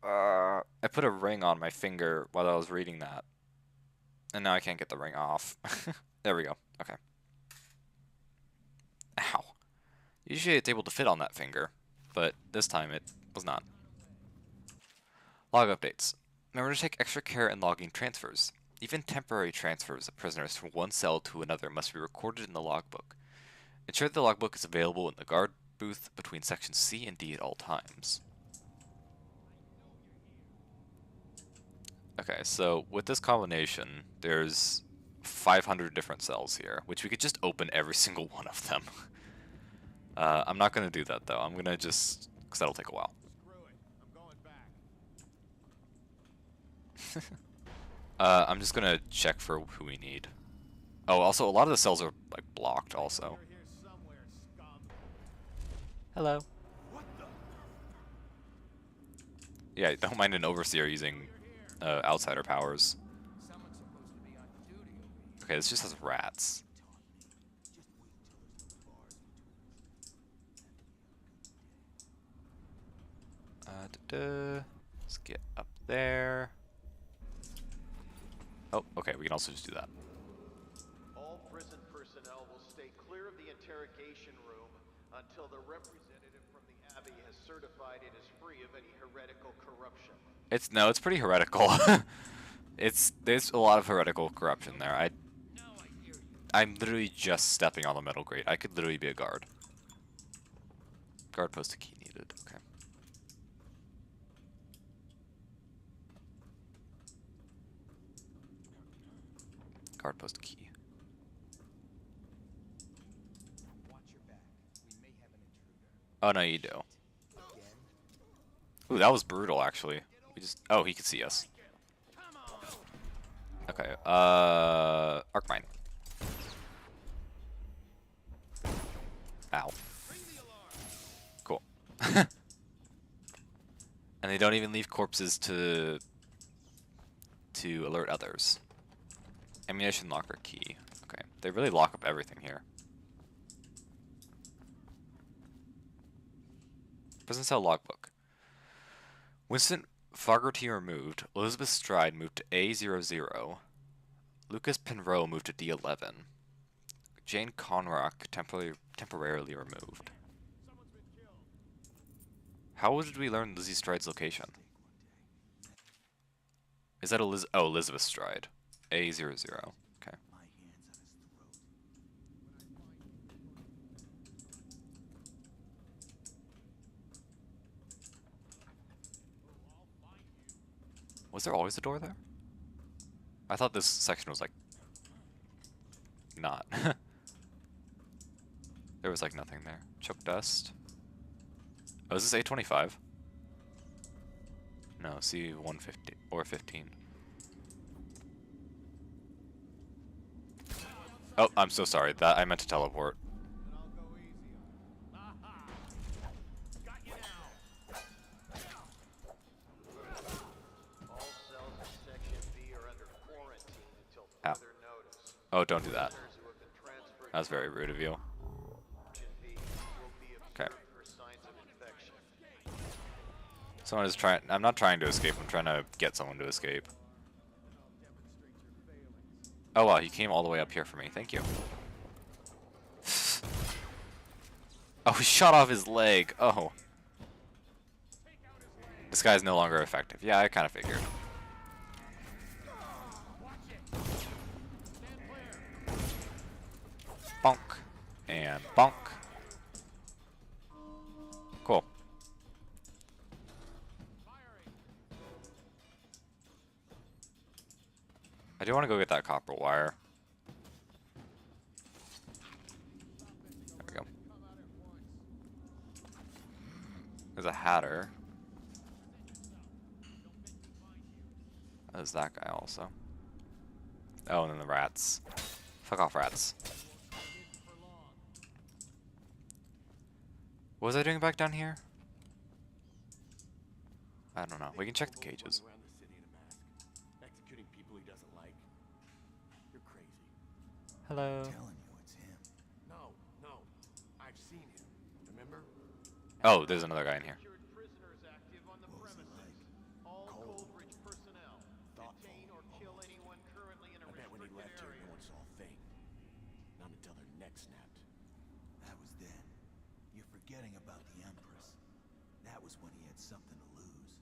I put a ring on my finger while I was reading that. And now I can't get the ring off. There we go. Okay. Ow. Usually it's able to fit on that finger, but this time it was not. Log updates. Remember to take extra care in logging transfers. Even temporary transfers of prisoners from one cell to another must be recorded in the logbook. Ensure the logbook is available in the guard booth between sections C and D at all times. Okay, so with this combination, there's 500 different cells here, which we could just open every single one of them. I'm not going to do that, though. I'm going to just... because that'll take a while. I'm just going to check for who we need. Oh, also, a lot of the cells are, like, blocked, also. Hello. Yeah, don't mind an overseer using outsider powers. Okay, this just has rats. Let's get up there. Oh, okay, we can also just do that. All prison personnel will stay clear of the interrogation room until the representative from the Abbey has certified it is free of any heretical corruption. It's pretty heretical. There's a lot of heretical corruption there. I'm literally just stepping on the metal grate. I could literally be a guard. Guard post a key needed. Okay. Guard post a key. Watch your back. We may have an intruder. Oh no, you do. Ooh, that was brutal, actually. Oh, he could see us. Okay. Arc mine. Ow. Cool. And they don't even leave corpses to alert others. Ammunition locker key. Okay. They really lock up everything here. Prison cell logbook. Winston Fogarty removed. Elizabeth Stride moved to A00. Lucas Penroe moved to D11. Jane Conrock temporarily removed. How did we learn Lizzie Stride's location? Is that oh, Elizabeth Stride. A00. Okay. My hands on his throat. Was there always a door there? I thought this section was like not. There was like nothing there. Choke dust. Oh, is this A25? No, C150 or 15. Oh, I'm so sorry. That I meant to teleport. All cells in Section B are under quarantine until Ow. further notice. Oh, don't do that. Prisoners who have been transferred That was very rude of you. to Section B will be Okay. observed for signs of infection. Someone is trying. I'm not trying to escape. I'm trying to get someone to escape. Oh wow, he came all the way up here for me. Thank you. Oh, he shot off his leg. Oh. This guy's no longer effective. Yeah, I kind of figured. Bonk. And bonk. Cool. I do want to go get that copper wire. There we go. There's a hatter. There's that guy also. Oh, and then the rats. Fuck off, rats. What was I doing back down here? I don't know. We can check the cages. Around the city in a mask, executing people he doesn't like. You're crazy. Hello. Telling you it's him. No, I've seen him. Remember? Oh, there's another guy in here. Secured prisoners active on the What was he premises. like? All Cold. Coldridge personnel. Thoughtful. Detain or kill anyone currently in a I bet when he restricted left here, area. no one saw a thing. Not until their neck snapped. That was then. You're forgetting about the Empress. That was when he had something to lose.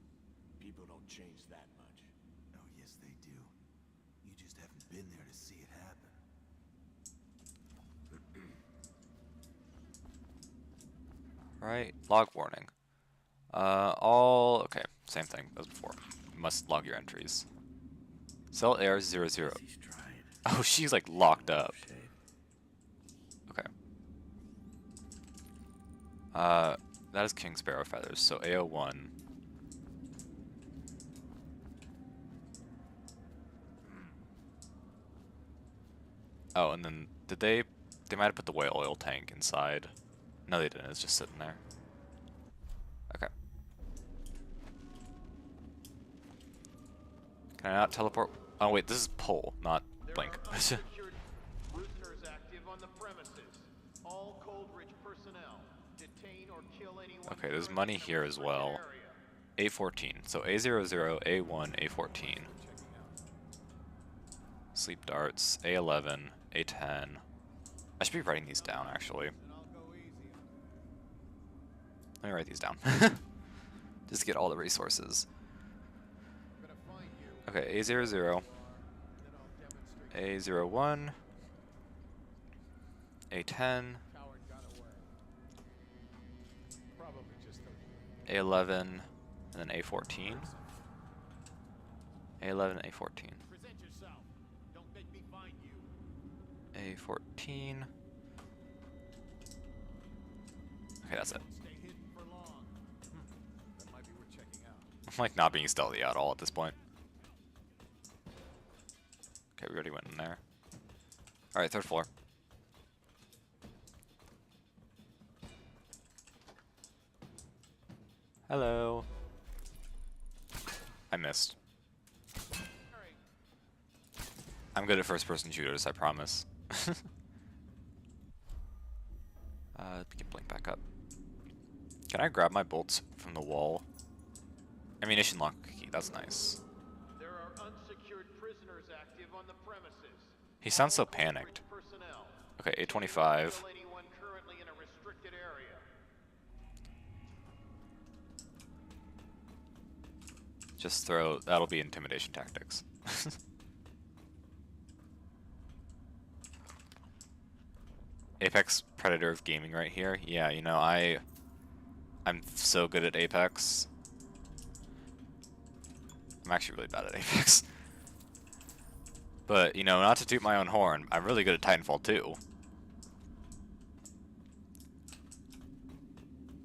People don't change that much. Oh, yes, they do. You just haven't been there to see it happen. Right. Log warning. Okay. Same thing as before. You must log your entries. Cell air 00. He's tried. Oh, she's like locked up. Shade. Okay. That is King Sparrow feathers. So AO1. Oh, and then did they might have put the whale oil tank inside. No, they didn't. It's just sitting there. Okay. Can I not teleport? Oh wait, this is pull, not blink. There are unsecured prisoners active on the premises. All Coldridge personnel. Detain or kill anyone. Okay, there's currently money in a here as well. area. A14. So A00, A1, A14. Sleep darts, A11, A10. I should be writing these down actually. Let me write these down. Just to get all the resources. Okay, A00, A01, A10, A11, and then A14. A11, A14. Present yourself. Don't make me find you. A14. Okay, that's it. Stay hidden for long. That might be worth checking out. I'm like not being stealthy at all at this point. Okay, we already went in there. Alright, third floor. Hello. I missed. I'm good at first person shooters, I promise. Get blink back up. Can I grab my bolts from the wall? Ammunition lock key, that's nice. There are unsecured prisoners active on the premises. He sounds so All Coldridge panicked. personnel. Okay, Detain or A25. kill anyone currently in a restricted area. Just throw... That'll be intimidation tactics. Apex Predator of gaming right here. Yeah, you know, I'm so good at Apex. I'm actually really bad at Apex. But, you know, not to toot my own horn, I'm really good at Titanfall 2.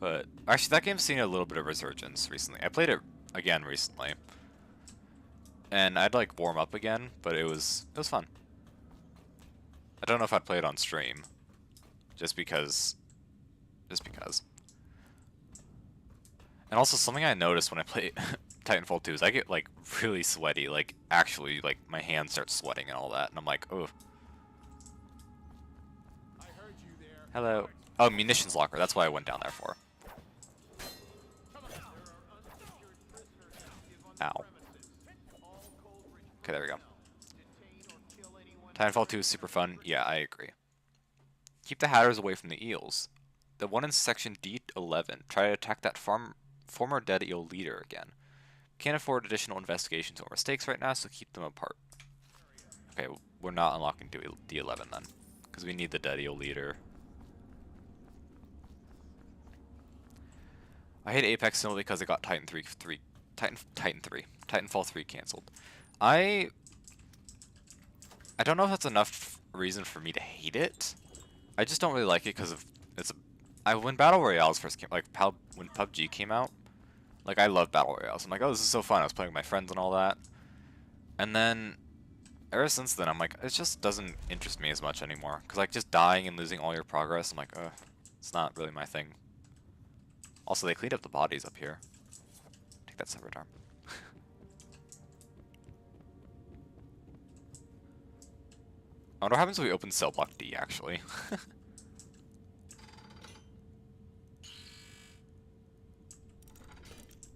But, actually, that game's seen a little bit of resurgence recently. I played it again recently. And I'd, like, warm up again, but it was fun. I don't know if I'd play it on stream. Just because. And also, something I noticed when I play Titanfall 2 is I get, like, really sweaty. Like, actually, like, my hands start sweating and all that. And I'm like, oh. Hello. Oh, munitions locker. That's what I went down there for. Ow. Okay, there we go. Titanfall 2 is super fun. Yeah, I agree. Keep the Hatters away from the eels. The one in section D11. Try to attack that former dead eel leader again. Can't afford additional investigations or mistakes right now, so keep them apart. Okay, we're not unlocking D11 then, because we need the dead eel leader. I hate Apex simply because it got Titanfall 3 canceled. I don't know if that's enough reason for me to hate it. I just don't really like it because of when Battle Royales first came, like when PUBG came out, like I love Battle Royales. I'm like, oh, this is so fun. I was playing with my friends and all that. And then ever since then, I'm like, it just doesn't interest me as much anymore. Cause like just dying and losing all your progress, I'm like, it's not really my thing. Also, they cleaned up the bodies up here. Take that severed arm. I wonder what happens when we open cell block D, actually.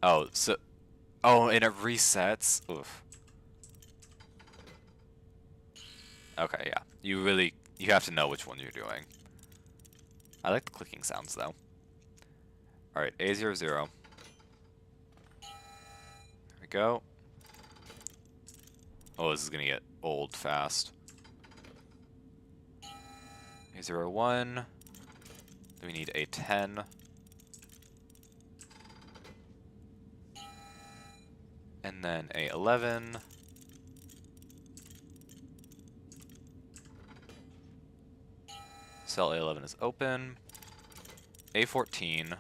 Oh, so... Oh, and it resets? Oof. Okay, yeah. You have to know which one you're doing. I like the clicking sounds, though. Alright, A00. There we go. Oh, this is gonna get old fast. A01. Then we need A10. And then A11. Cell A11 is open. A14.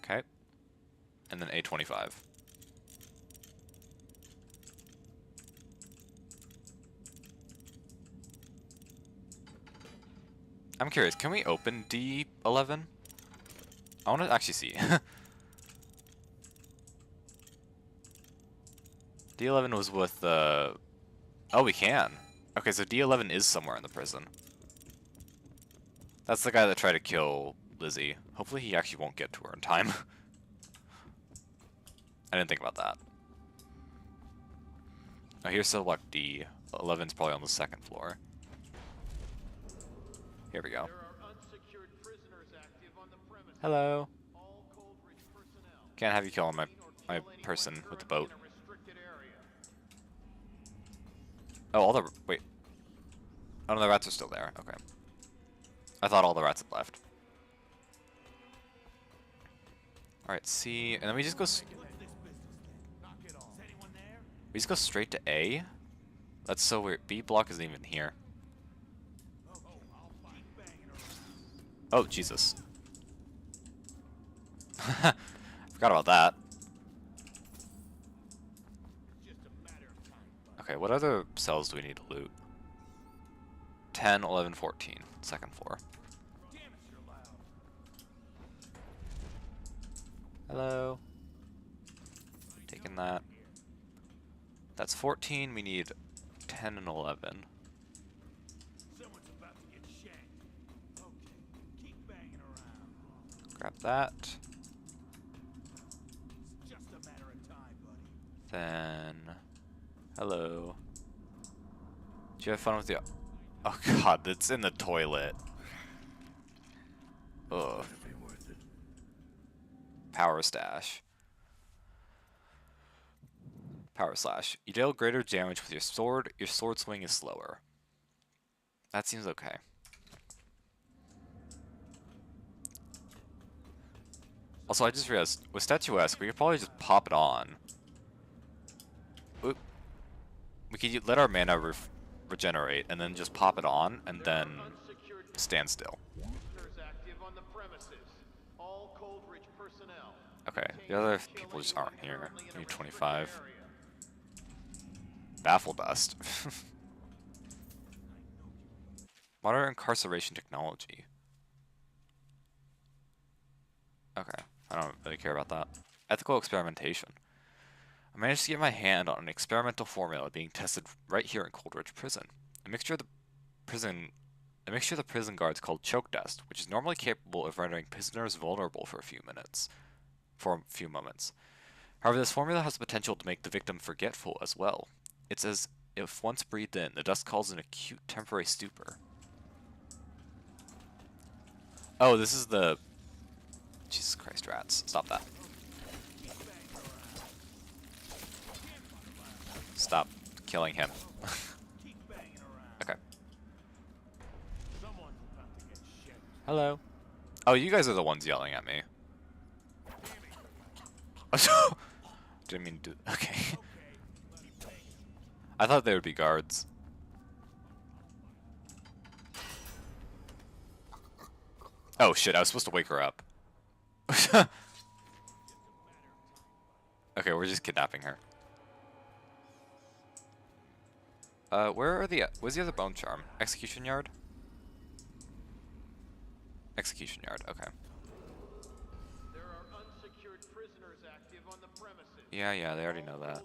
Okay. And then A25. I'm curious, can we open D11? I want to actually see. D11 was with the... Oh, we can. Okay, so D11 is somewhere in the prison. That's the guy that tried to kill Lizzie. Hopefully he actually won't get to her in time. I didn't think about that. Oh, here's cell block D. 11's probably on the second floor. Here we go. Hello. Can't have you killing my person with the boat. Oh, all the... Wait. Oh, no, the rats are still there. Okay. I thought all the rats had left. Alright, C. And then we just go... We just go straight to A? That's so weird. B block isn't even here. Oh, Jesus. Forgot about that. Okay, what other cells do we need to loot? 10, 11, 14. Second floor. Hello. Taking that. That's 14. We need 10 and 11. Grab that. Then, hello. Did you have fun with the... Oh god, it's in the toilet. Ugh. It'll be worth it. Power stash. Power slash. You deal greater damage with your sword. Your sword swing is slower. That seems okay. Also, I just realized, with Statuesque, we could probably just pop it on. Oop. We could let our mana regenerate, and then just pop it on, and then stand still. Okay, the other people just aren't here. We need 25. Baffle dust. Modern incarceration technology. Okay, I don't really care about that. Ethical experimentation. I managed to get my hand on an experimental formula being tested right here in Coldridge Prison. A mixture the prison guards called choke dust, which is normally capable of rendering prisoners vulnerable for a few moments. However, this formula has the potential to make the victim forgetful as well. It's as if once breathed in, the dust causes an acute temporary stupor. Oh, this is the... Jesus Christ, rats. Stop that. Stop killing him. Okay. Hello. Oh, you guys are the ones yelling at me. Didn't mean to do... Okay. I thought they would be guards. Oh shit, I was supposed to wake her up. Okay, we're just kidnapping her. Where's the other bone charm? Execution yard? Execution yard, okay. There are unsecured prisoners active on the premises. Yeah, they already know that.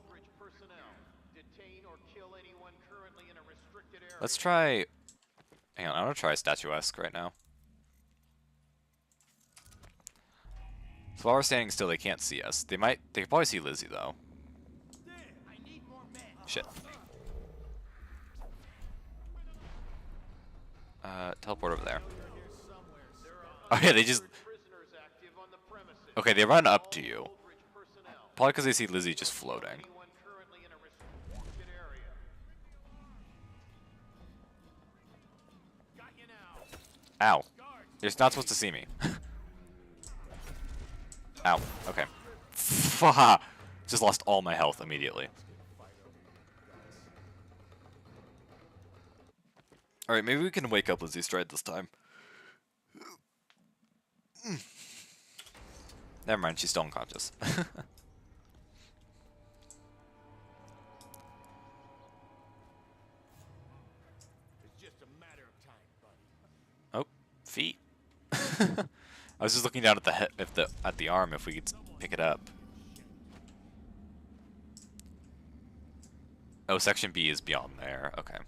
Detain or kill anyone currently in a restricted area. Let's try... Hang on, I want to try Statuesque right now. So while we're standing still, they can't see us. They could probably see Lizzie, though. Shit. Teleport over there. Oh yeah, they just... Okay, they run up to you. Probably because they see Lizzie just floating. Ow. You're not supposed to see me. Ow. Okay. Just lost all my health immediately. Alright, maybe we can wake up Lizzie Stride this time. Never mind, she's still unconscious. Oh, feet. I was just looking down at the head, at the arm, if we could pick it up. Oh, section B is beyond there. Okay.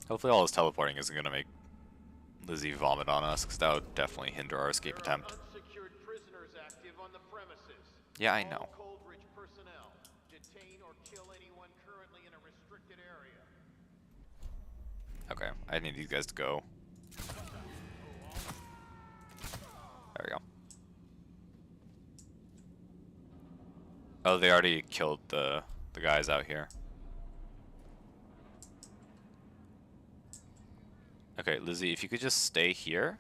Hopefully all this teleporting isn't gonna make Lizzie vomit on us, because that would definitely hinder our escape attempt. Yeah, I know. Okay, I need these guys to go. There we go. Oh, they already killed the guys out here. Okay, Lizzie, if you could just stay here.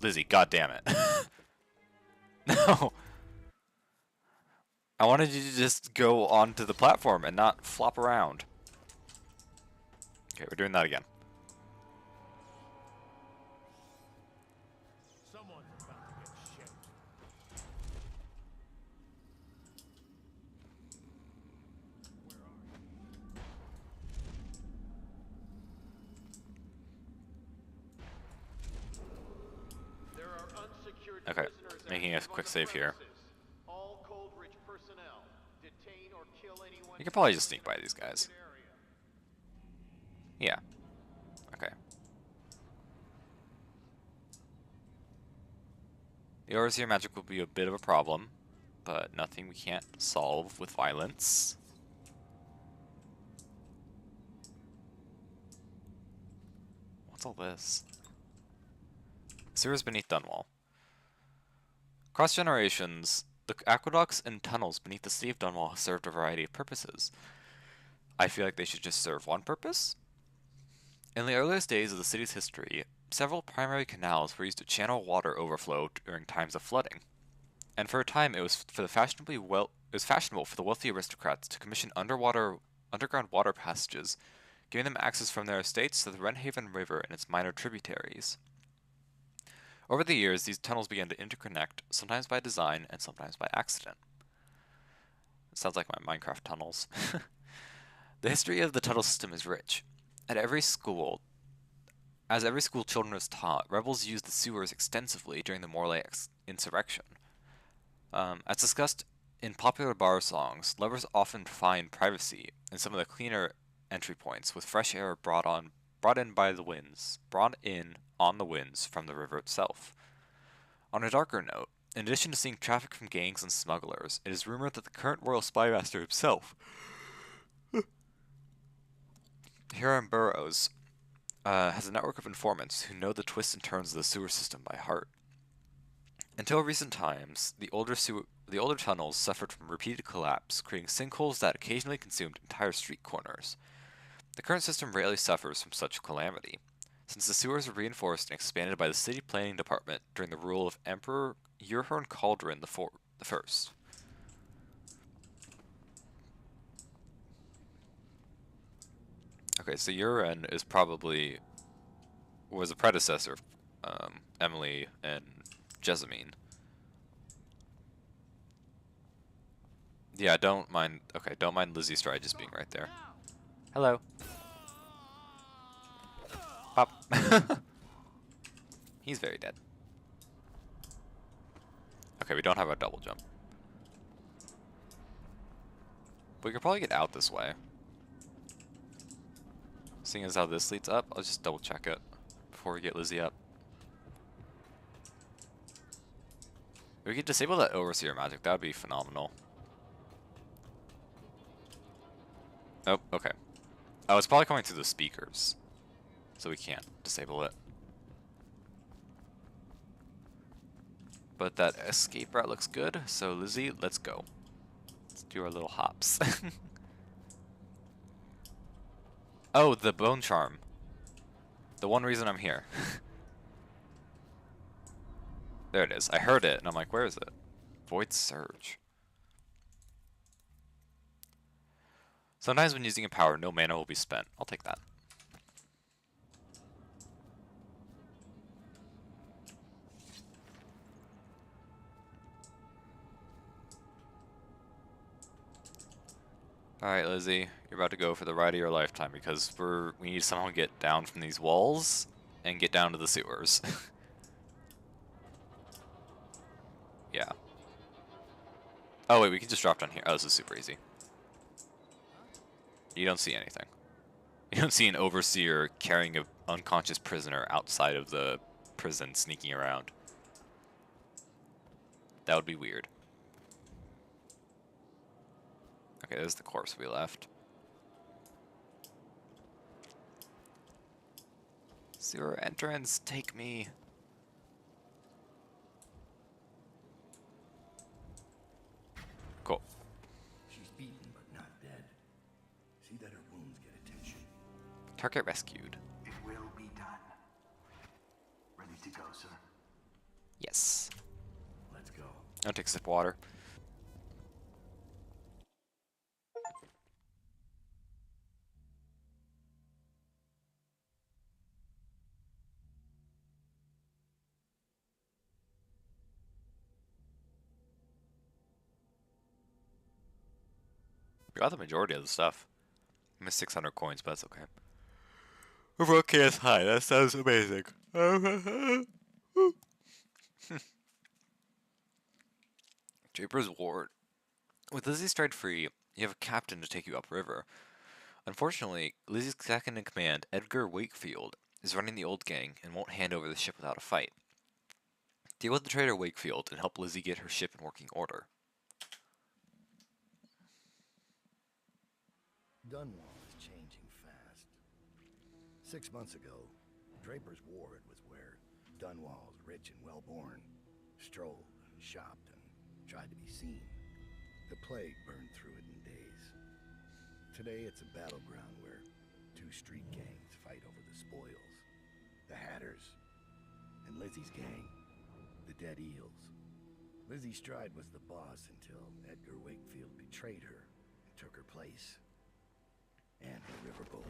Lizzie, goddammit. No! I wanted you to just go onto the platform and not flop around. Okay, we're doing that again. Okay, making a quick save here. You could probably just sneak by these guys. Yeah. Okay. The overseer magic will be a bit of a problem, but nothing we can't solve with violence. What's all this? Sewers beneath Dunwall. Across generations, the aqueducts and tunnels beneath the city of Dunwall have served a variety of purposes. I feel like they should just serve one purpose? In the earliest days of the city's history, several primary canals were used to channel water overflow during times of flooding. And for a time it was fashionable for the wealthy aristocrats to commission underground water passages, giving them access from their estates to the Wrenhaven River and its minor tributaries. Over the years, these tunnels began to interconnect, sometimes by design and sometimes by accident. It sounds like my Minecraft tunnels. The history of the tunnel system is rich. As every school children was taught, rebels used the sewers extensively during the Morley insurrection. As discussed in popular bar songs, lovers often find privacy in some of the cleaner entry points, with fresh air brought in on the winds from the river itself. On a darker note, in addition to seeing traffic from gangs and smugglers, it is rumored that the current royal spymaster himself, Hiram Burrows, has a network of informants who know the twists and turns of the sewer system by heart. Until recent times, the older tunnels suffered from repeated collapse, creating sinkholes that occasionally consumed entire street corners. The current system rarely suffers from such calamity, since the sewers were reinforced and expanded by the city planning department during the rule of Emperor Urhorn Cauldron the First. Okay, so Urhorn was a predecessor of Emily and Jessamine. Yeah, don't mind Lizzie Stride just being right there. Hello. Pop. He's very dead. Okay, we don't have a double jump. We could probably get out this way. Seeing as how this leads up, I'll just double check it before we get Lizzie up. If we could disable that overseer magic, that would be phenomenal. Oh, okay. Oh, it's probably coming through the speakers, so we can't disable it. But that escape route looks good, so Lizzie, let's go. Let's do our little hops. Oh, the bone charm. The one reason I'm here. There it is. I heard it, and I'm like, where is it? Void Surge. Sometimes when using a power, no mana will be spent. I'll take that. Alright, Lizzie. You're about to go for the ride of your lifetime because we need to somehow get down from these walls and get down to the sewers. Yeah. Oh wait, we can just drop down here. Oh, this is super easy. You don't see anything. You don't see an overseer carrying an unconscious prisoner outside of the prison sneaking around. That would be weird. Okay, there's the corpse we left. Sewer entrance, take me. Cool. She's beaten but not dead. See that her wounds get attention. Target rescued. It will be done. Ready to go, sir? Yes. Let's go. I'll take a sip of water. We got the majority of the stuff. I missed 600 coins, but that's okay. Overall chaos high, that sounds amazing. Draper's Ward. With Lizzie Stride free, you have a captain to take you upriver. Unfortunately, Lizzie's second in command, Edgar Wakefield, is running the old gang and won't hand over the ship without a fight. Deal with the traitor Wakefield and help Lizzie get her ship in working order. Dunwall is changing fast. 6 months ago, Draper's Ward was where Dunwall's rich and well-born strolled and shopped and tried to be seen. The plague burned through it in days. Today it's a battleground where two street gangs fight over the spoils. The Hatters and Lizzie's gang, the Dead Eels. Lizzie Stride was the boss until Edgar Wakefield betrayed her and took her place. And the riverboat.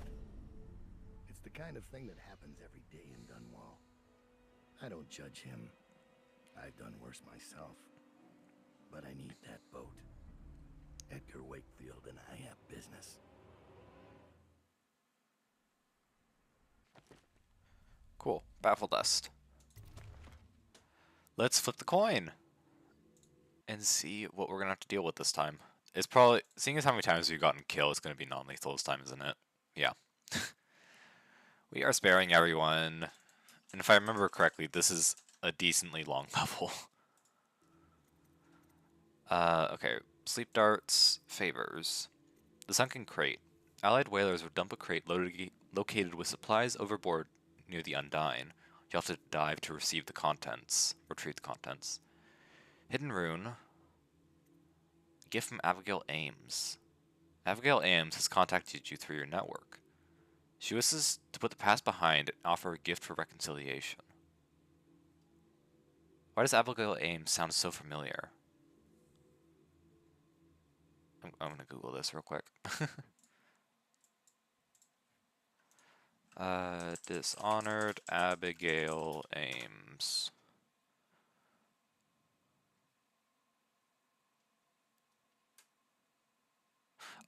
It's the kind of thing that happens every day in Dunwall. I don't judge him. I've done worse myself. But I need that boat. Edgar Wakefield and I have business. Cool. Baffle dust. Let's flip the coin and see what we're gonna have to deal with this time. It's probably, seeing as how many times we've gotten kill, it's gonna be non-lethal this time, isn't it? Yeah. We are sparing everyone. And if I remember correctly, this is a decently long level. Okay. Sleep darts, favors. The sunken crate. Allied whalers would dump a crate located with supplies overboard near the Undyne. You'll have to dive to receive the contents. Retrieve the contents. Hidden rune. Gift from Abigail Ames. Abigail Ames has contacted you through your network. She wishes to put the past behind and offer a gift for reconciliation. Why does Abigail Ames sound so familiar? I'm gonna Google this real quick. Dishonored Abigail Ames.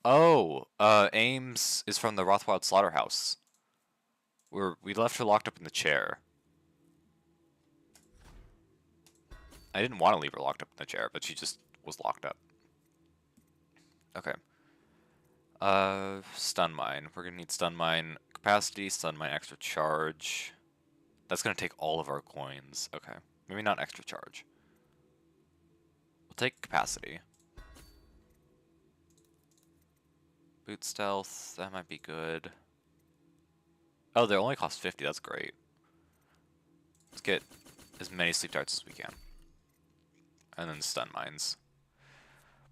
Oh, Ames is from the Rothwild Slaughterhouse. We left her locked up in the chair. I didn't want to leave her locked up in the chair, but she just was locked up. Okay. Stun mine. We're gonna need stun mine capacity, stun mine extra charge. That's gonna take all of our coins. Okay. Maybe not extra charge. We'll take capacity. Boot stealth, that might be good. Oh, they only cost 50, that's great. Let's get as many sleep darts as we can. And then stun mines.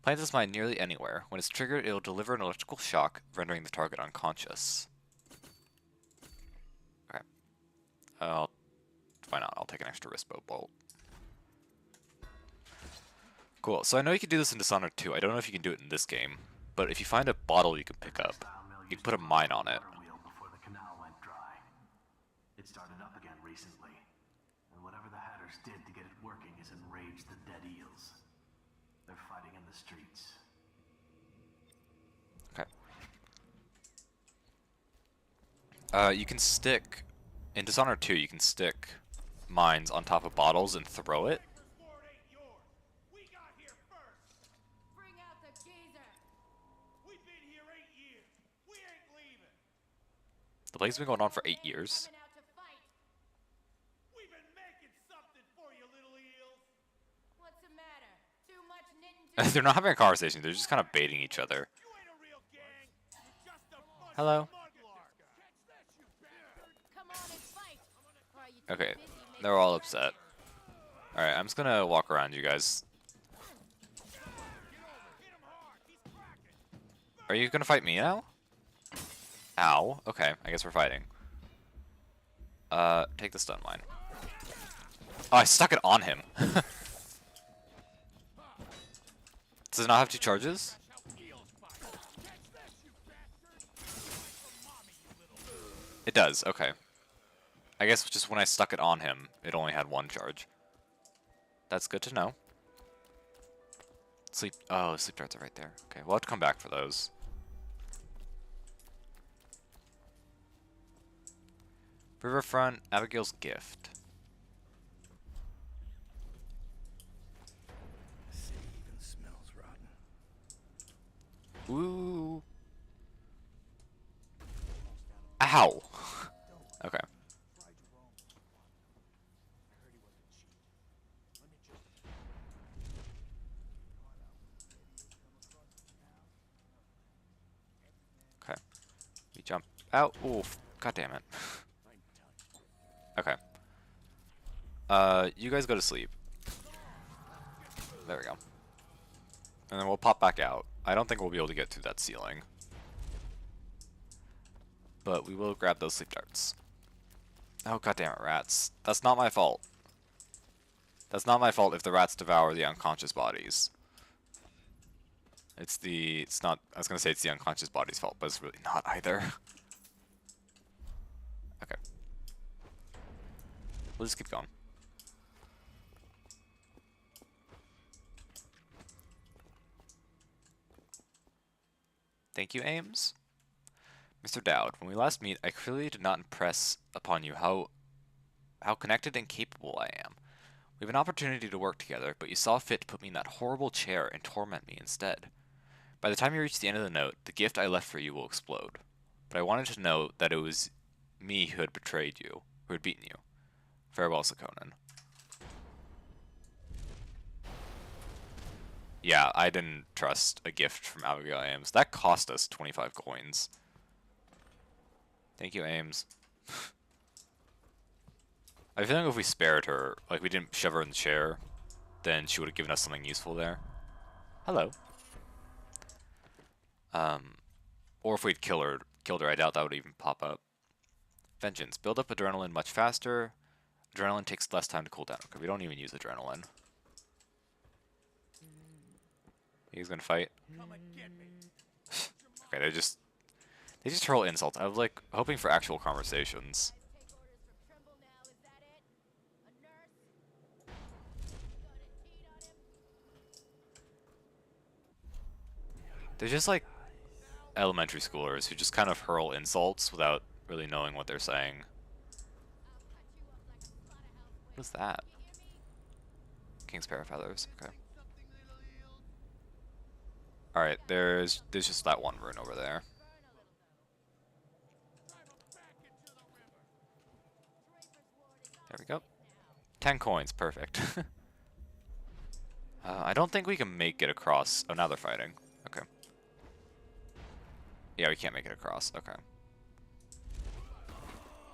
Plant this mine nearly anywhere. When it's triggered, it will deliver an electrical shock, rendering the target unconscious. Okay. Why not? I'll take an extra wristbow bolt. Cool. So I know you can do this in Dishonored 2. I don't know if you can do it in this game, but if you find a bottle you can pick up, you can put a mine on it. Before the canal went dry. It started up again recently, and whatever the Hatters did to get it working has enraged the Dead Eels. They're fighting in the streets. Okay. You can stick in Dishonored 2. You can stick mines on top of bottles and throw it. The plague's been going on for 8 years. They're not having a conversation, they're just kind of baiting each other. Hello? Okay, they're all upset. Alright, I'm just gonna walk around you guys. Are you gonna fight me now? Ow. Okay, I guess we're fighting. Take the stun mine. Oh, I stuck it on him. Does it not have 2 charges? It does, okay. I guess just when I stuck it on him, it only had 1 charge. That's good to know. Sleep darts are right there. Okay, we'll have to come back for those. Riverfront, Abigail's gift. The city even smells rotten. Ooh. Ow. Okay. Okay. We jump out. Oof. God damn it. Okay. You guys go to sleep. There we go. And then we'll pop back out. I don't think we'll be able to get through that ceiling. But we will grab those sleep darts. Oh, goddammit, rats. That's not my fault. That's not my fault if the rats devour the unconscious bodies. It's not, I was gonna say it's the unconscious body's fault, but it's really not either. Okay. We'll just keep going. Thank you, Ames. Mr. Dowd, when we last meet, I clearly did not impress upon you how connected and capable I am. We have an opportunity to work together, but you saw fit to put me in that horrible chair and torment me instead. By the time you reach the end of the note, the gift I left for you will explode. But I wanted to know that it was me who had betrayed you, who had beaten you. Farewell, Sakonin. Yeah, I didn't trust a gift from Abigail Ames. That cost us 25 coins. Thank you, Ames. I feel like if we spared her, like we didn't shove her in the chair, then she would have given us something useful there. Hello. Or if we'd killed her, I doubt that would even pop up. Vengeance. Build up adrenaline much faster. Adrenaline takes less time to cool down. Okay, we don't even use adrenaline. He's gonna fight. Okay, they just hurl insults. I was like hoping for actual conversations. They're just like elementary schoolers who just kind of hurl insults without really knowing what they're saying. What's that? King's pair of feathers. Okay. All right, there's just that one rune over there. There we go. 10 coins, perfect. I don't think we can make it across. Oh, now they're fighting. Okay. Yeah, we can't make it across. Okay.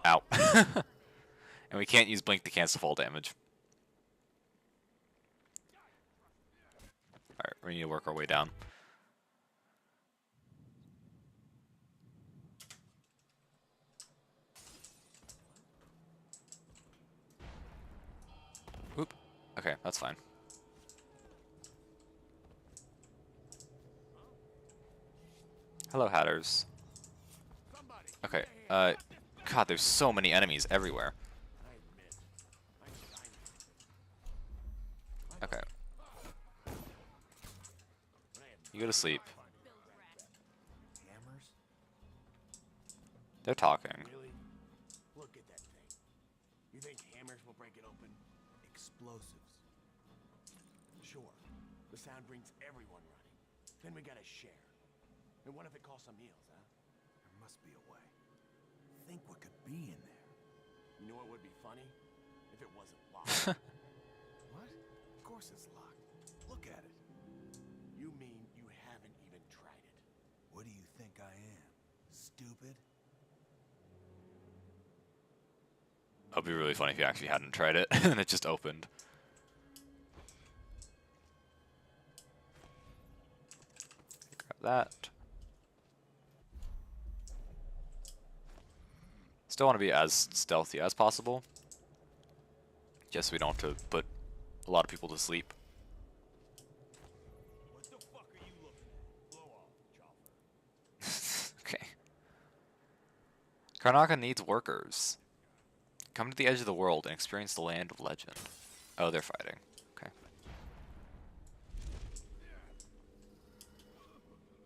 Ow. And we can't use blink to cancel fall damage. Alright, we need to work our way down. Oop. Okay, that's fine. Hello, Hatters. Okay, God, there's so many enemies everywhere. Okay. You go to sleep. Hammers? They're talking. Really? Look at that thing. You think hammers will break it open? Explosives. Sure. The sound brings everyone running. Then we gotta share. And what if it costs some meals, huh? There must be a way. Think what could be in there. You know what would be funny? If it wasn't locked. What? Of course it's locked. Look at it. You mean you haven't even tried it? What do you think I am? Stupid? That would be really funny if you actually hadn't tried it and it just opened. Grab that. Still want to be as stealthy as possible. Just so we don't have to put a lot of people to sleep. What the fuck are you looking at? Blow off, Chopper. Okay. Karnaca needs workers. Come to the edge of the world and experience the land of legend. Oh, they're fighting. Okay.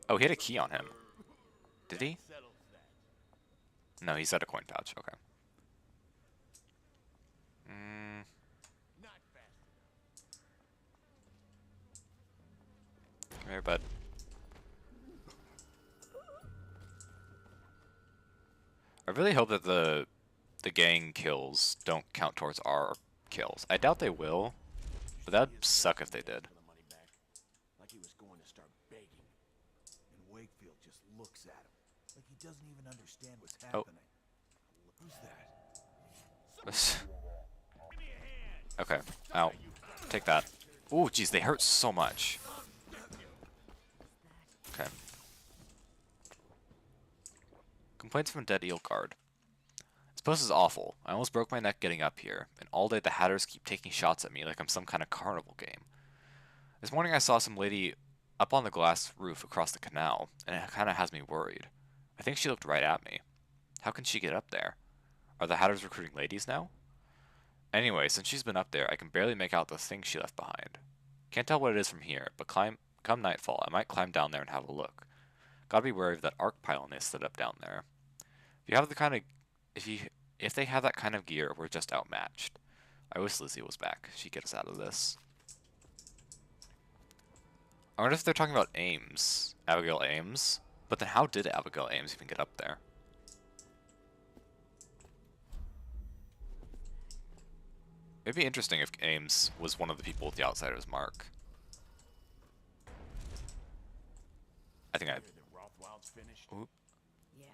Oh, he had a key on him. Did he? Settles that. No, he's at a coin pouch. Okay. Not fast enough. Come here, bud. I really hope that the gang kills don't count towards our kills. I doubt they will, but that'd suck if they did. For the money back. Like he was going to start begging. And Wakefield just looks at him like he doesn't even understand what's Oh. happening. Who's that? Okay. Ow. Take that. Ooh, jeez, they hurt so much. Okay. Complaints from Dead Eel Guard. This place is awful. I almost broke my neck getting up here, and all day the Hatters keep taking shots at me like I'm some kind of carnival game. This morning I saw some lady up on the glass roof across the canal, and it kinda has me worried. I think she looked right at me. How can she get up there? Are the Hatters recruiting ladies now? Anyway, since she's been up there, I can barely make out the thing she left behind. Can't tell what it is from here, but come nightfall, I might climb down there and have a look. Gotta be wary of that arc pylon they set up down there. If you have the kind of if they have that kind of gear, we're just outmatched. I wish Lizzie was back. She'd get us out of this. I wonder if they're talking about Ames. Abigail Ames? But then how did Abigail Ames even get up there? It'd be interesting if Ames was one of the people with the Outsider's mark. I think I... Oop. Yeah.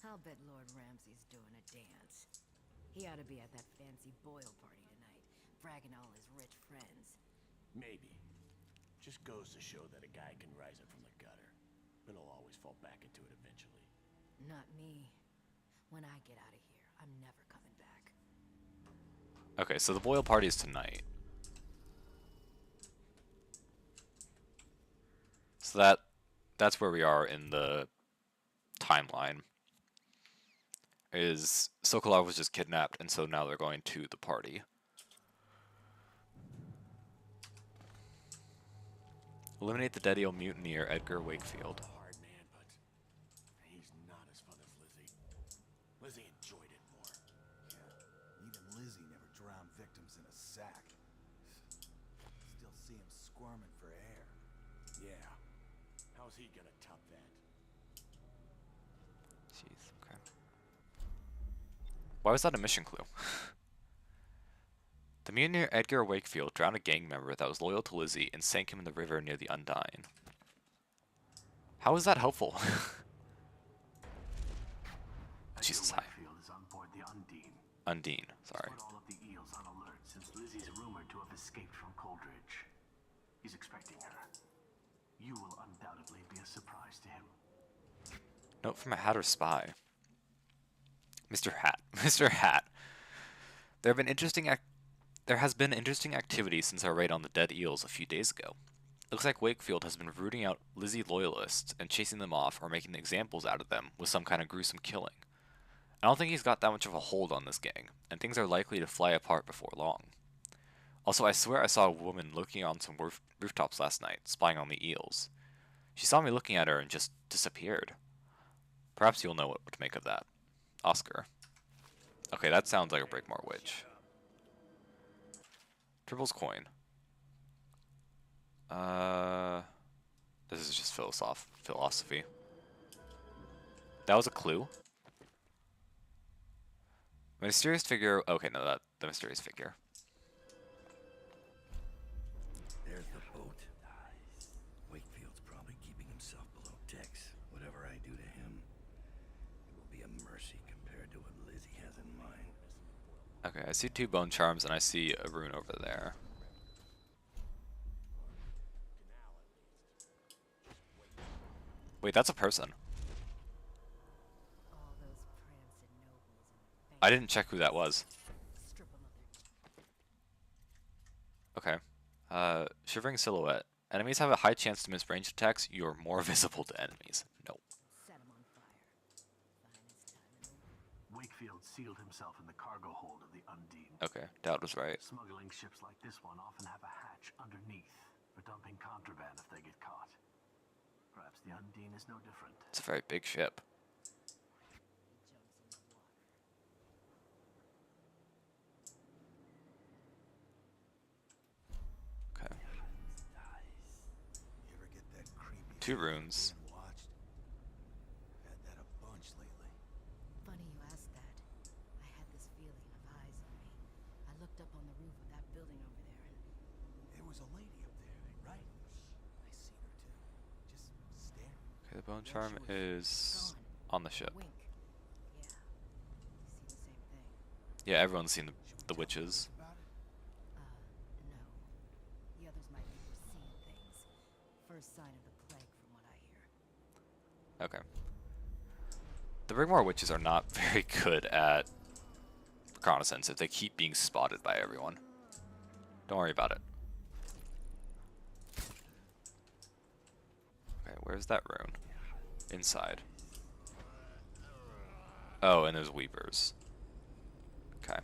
I'll bet Lord Ramsay's doing a dance. He ought to be at that fancy Boyle party tonight, bragging all his rich friends. Maybe. Just goes to show that a guy can rise up from the gutter, but he'll always fall back into it eventually. Not me. When I get out of here, I'm never coming back. Okay, so the Boyle party is tonight. So that's where we are in the timeline. Is Sokolov was just kidnapped, and so now they're going to the party. Eliminate the Dead Eel mutineer Edgar Wakefield. Hard man, but he's not as fun as Lizzie. Lizzie enjoyed it more. Yeah, even Lizzie never drowned victims in a sack. Still see him squirming for air. Yeah. How's he gonna top that? Jeez, okay. Why was that a mission clue? The mutineer Edgar Wakefield drowned a gang member that was loyal to Lizzie and sank him in the river near the Undying. How is that helpful? Jesus, hi. Wakefield is on board the Undine. Undine, sorry. Put all of the eels on alert since Lizzie's rumored to have escaped from Coldridge. He's expecting her. You will undoubtedly be a surprise to him. Note from a Hatter spy. Mr. Hat. Mr. Hat. There has been interesting activity since our raid on the dead eels a few days ago. Looks like Wakefield has been rooting out Lizzie loyalists and chasing them off or making examples out of them with some kind of gruesome killing. I don't think he's got that much of a hold on this gang, and things are likely to fly apart before long. Also, I swear I saw a woman looking on some rooftops last night, spying on the eels. She saw me looking at her and just disappeared. Perhaps you'll know what to make of that. Oscar. Okay, that sounds like a Breakmore Witch. Tripple's coin. This is just philosophy. That was a clue. Mysterious figure. Okay, no, the mysterious figure. There's the boat. Wakefield's probably keeping himself below decks. Whatever I do to him, it will be a mercy compared to what Lizzie has in mind. Okay, I see 2 bone charms and I see a rune over there. Wait, that's a person. All those prancing nobles and I didn't check who that was. strip 'em of their Okay. Shivering silhouette. Enemies have a high chance to miss ranged attacks. You're more visible to enemies. No. set 'em on fire. Finest time in the world. Wakefield sealed himself in the cargo hold of the Undine. Okay, Dowd was right. Smuggling ships like this one often have a hatch underneath for dumping contraband if they get caught. Perhaps the Undine is no different. It's a very big ship. He jumps in the water. Okay. You ever get that creepy 2 runes. being watched? Had that a bunch lately. Funny you asked that. I had this feeling of eyes on me. I looked up on the roof of that building over there and There was a lady up there, right? I seen her too. Just staring. Okay, the bone charm is gone. on the ship. Wink. Yeah. You see the same thing. Yeah, everyone's seen the witches. About it? No. The others might be foreseeing things. First sign of the plague, from what I hear. Okay. The Rigmore witches are not very good at reconnaissance if they keep being spotted by everyone. Don't worry about it. Okay, where's that rune? Inside. Oh, and there's weepers. Okay.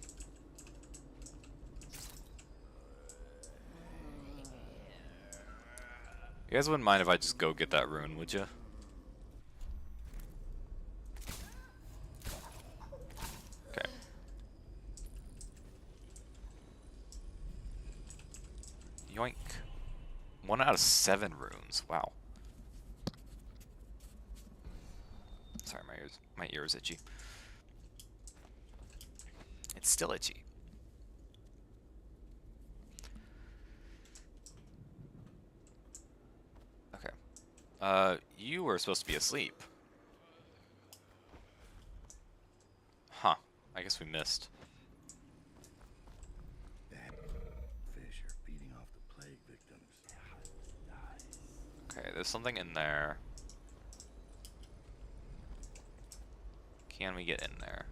You guys wouldn't mind if I just go get that rune, would you? Okay. Yoink. 1 out of 7 runes. Wow. Sorry, my ears itchy. It's still itchy. Okay. You were supposed to be asleep. Huh. I guess we missed. That fish are feeding off the plague victims. Okay, there's something in there. Can we get in there?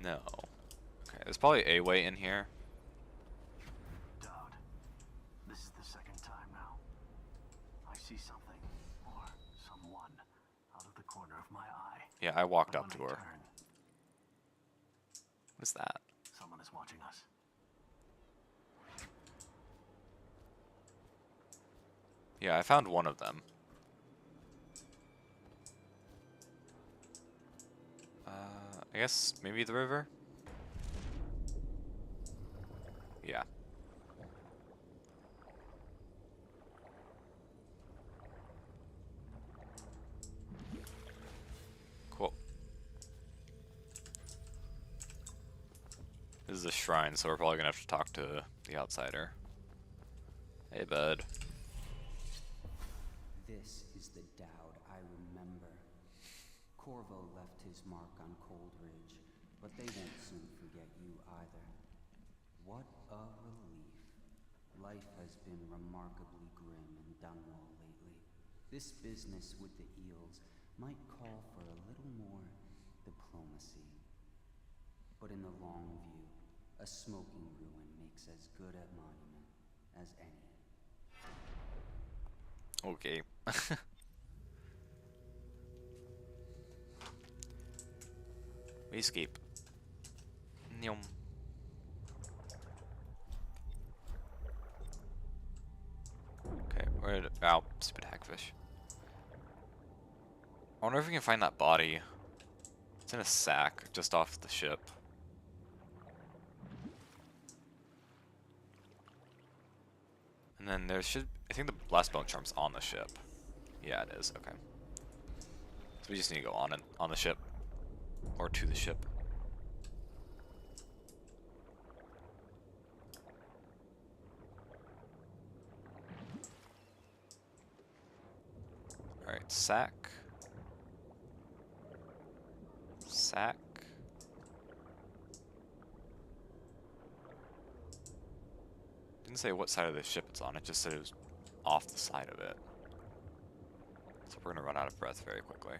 No. Okay, there's probably a way in here. Dowd, this is the second time now. I see something, or someone, out of the corner of my eye. Yeah, I walked But up when to I her. turn, What's that? someone is watching us. Yeah, I found one of them. I guess maybe the river? Yeah. Cool. This is a shrine, so we're probably gonna have to talk to the outsider. Hey, bud. This is the Dowd I remember. Corvo left his mark on Cold Ridge, but they won't soon forget you either. What a relief. Life has been remarkably grim in Dunwall lately. This business with the eels might call for a little more diplomacy. But in the long view, a smoking ruin makes as good a monument as any. Okay. We escape. Nyum. Okay, where did... Ow, stupid hagfish. I wonder if we can find that body. It's in a sack just off the ship. And then there should... I think the last bone charm's on the ship. Yeah, it is. Okay. So we just need to go on the ship. Or to the ship. Alright, sack. Sack. Didn't say what side of the ship it's on, it just said it was off the side of it. So we're gonna run out of breath very quickly.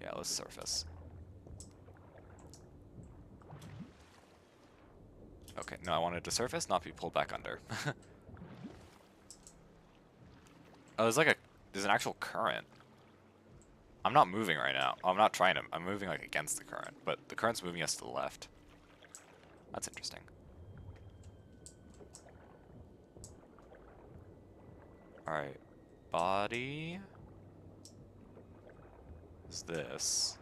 Yeah, let's surface. Okay, no, I wanted to surface, not be pulled back under. Oh, there's an actual current. I'm not moving right now. I'm not trying to, I'm moving like against the current, but the current's moving us to the left. That's interesting. Alright, body is this.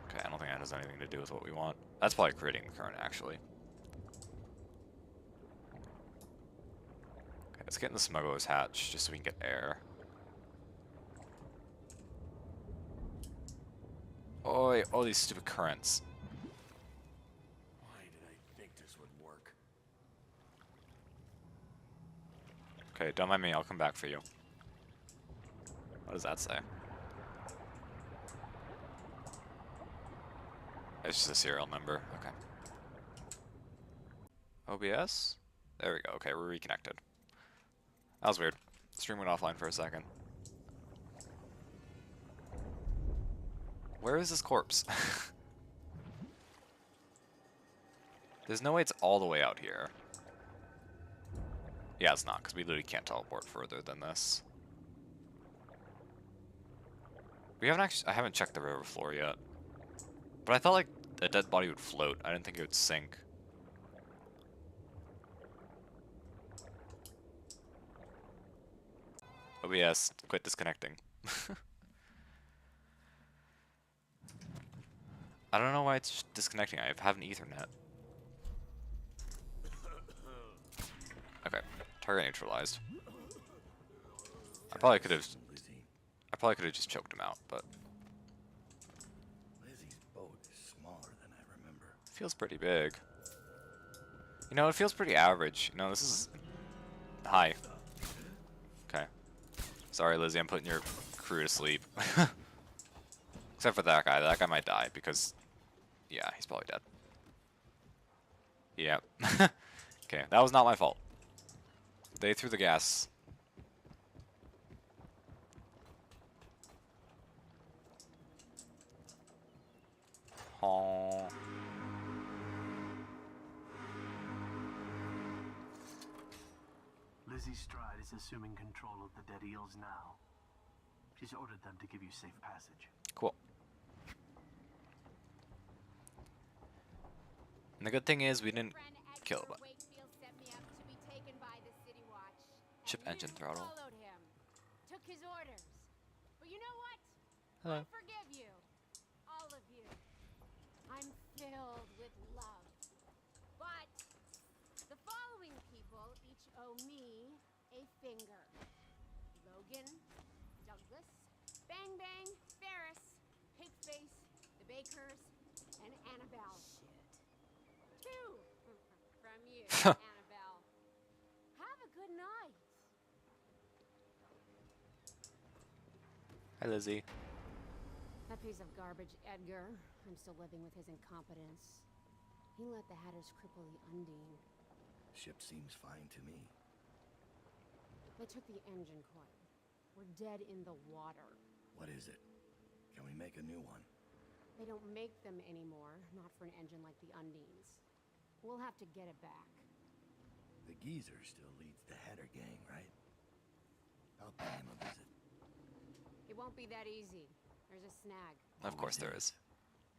Okay, I don't think that has anything to do with what we want. That's probably creating the current, actually. Okay, let's get in the smuggler's hatch, just so we can get air. Oh, these stupid currents. Okay, don't mind me, I'll come back for you. What does that say? It's just a serial number. Okay. OBS? There we go. Okay, we're reconnected. That was weird. Stream went offline for a second. Where is this corpse? There's no way it's all the way out here. Yeah, it's not, because we literally can't teleport further than this. We haven't actually, I haven't checked the river floor yet. But I thought like a dead body would float. I didn't think it would sink. OBS, quit disconnecting. I don't know why it's just disconnecting. I have an Ethernet. Okay, target neutralized. I probably could have just choked him out, but Lizzie's boat is smaller than I remember. it feels pretty big. You know, it feels pretty average. You know, this is hi. Okay. Sorry, Lizzie, I'm putting your crew to sleep. Except for that guy. That guy might die because, yeah, he's probably dead. Yeah. Okay, that was not my fault. They threw the gas. Oh. Lizzie Stride is assuming control of the dead eels now. She's ordered them to give you safe passage. Cool. And the good thing is we didn't kill it. Chip engine throttle. Took his orders. But you know what? Hello. I forgive you. All of you. I'm filled with love. But the following people each owe me a finger. Logan, Douglas, Bang Bang, Ferris, Pigface, the Bakers, and Annabelle. Shit. Two from you, Annabelle. Have a good night. Hi, Lizzie. That piece of garbage, Edgar. I'm still living with his incompetence. He let the Hatters cripple the Undine. Ship seems fine to me. They took the engine coil. We're dead in the water. What is it? Can we make a new one? They don't make them anymore, not for an engine like the Undine's. We'll have to get it back. The geezer still leads the Hatter gang, right? I'll pay him a visit. It won't be that easy. There's a snag. Of course there is.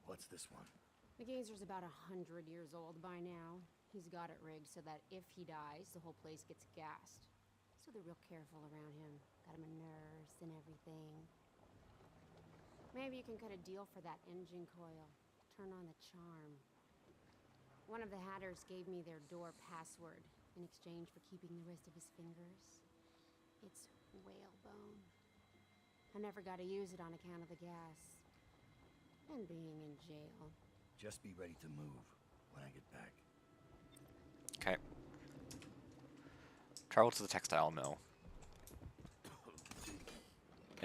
What's this one? The geezer's about 100 years old by now. He's got it rigged so that if he dies, the whole place gets gassed. So they're real careful around him. Got him a nurse and everything. Maybe you can cut a deal for that engine coil. Turn on the charm. One of the Hatters gave me their door password in exchange for keeping the rest of his fingers. It's whalebone. I never got to use it on account of the gas. And being in jail. Just be ready to move when I get back. Okay. Travel to the textile mill.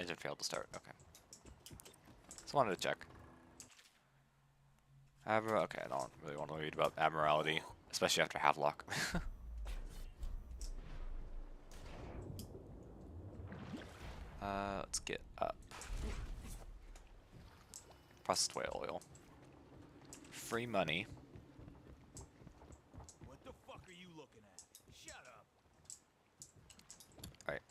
Engine failed to start. Okay. Just wanted to check. Okay, I don't really want to read about Admiralty, especially after Havelock. Let's get up. Processed whale oil. Free money. What the fuck are you looking at? Shut up. Alright.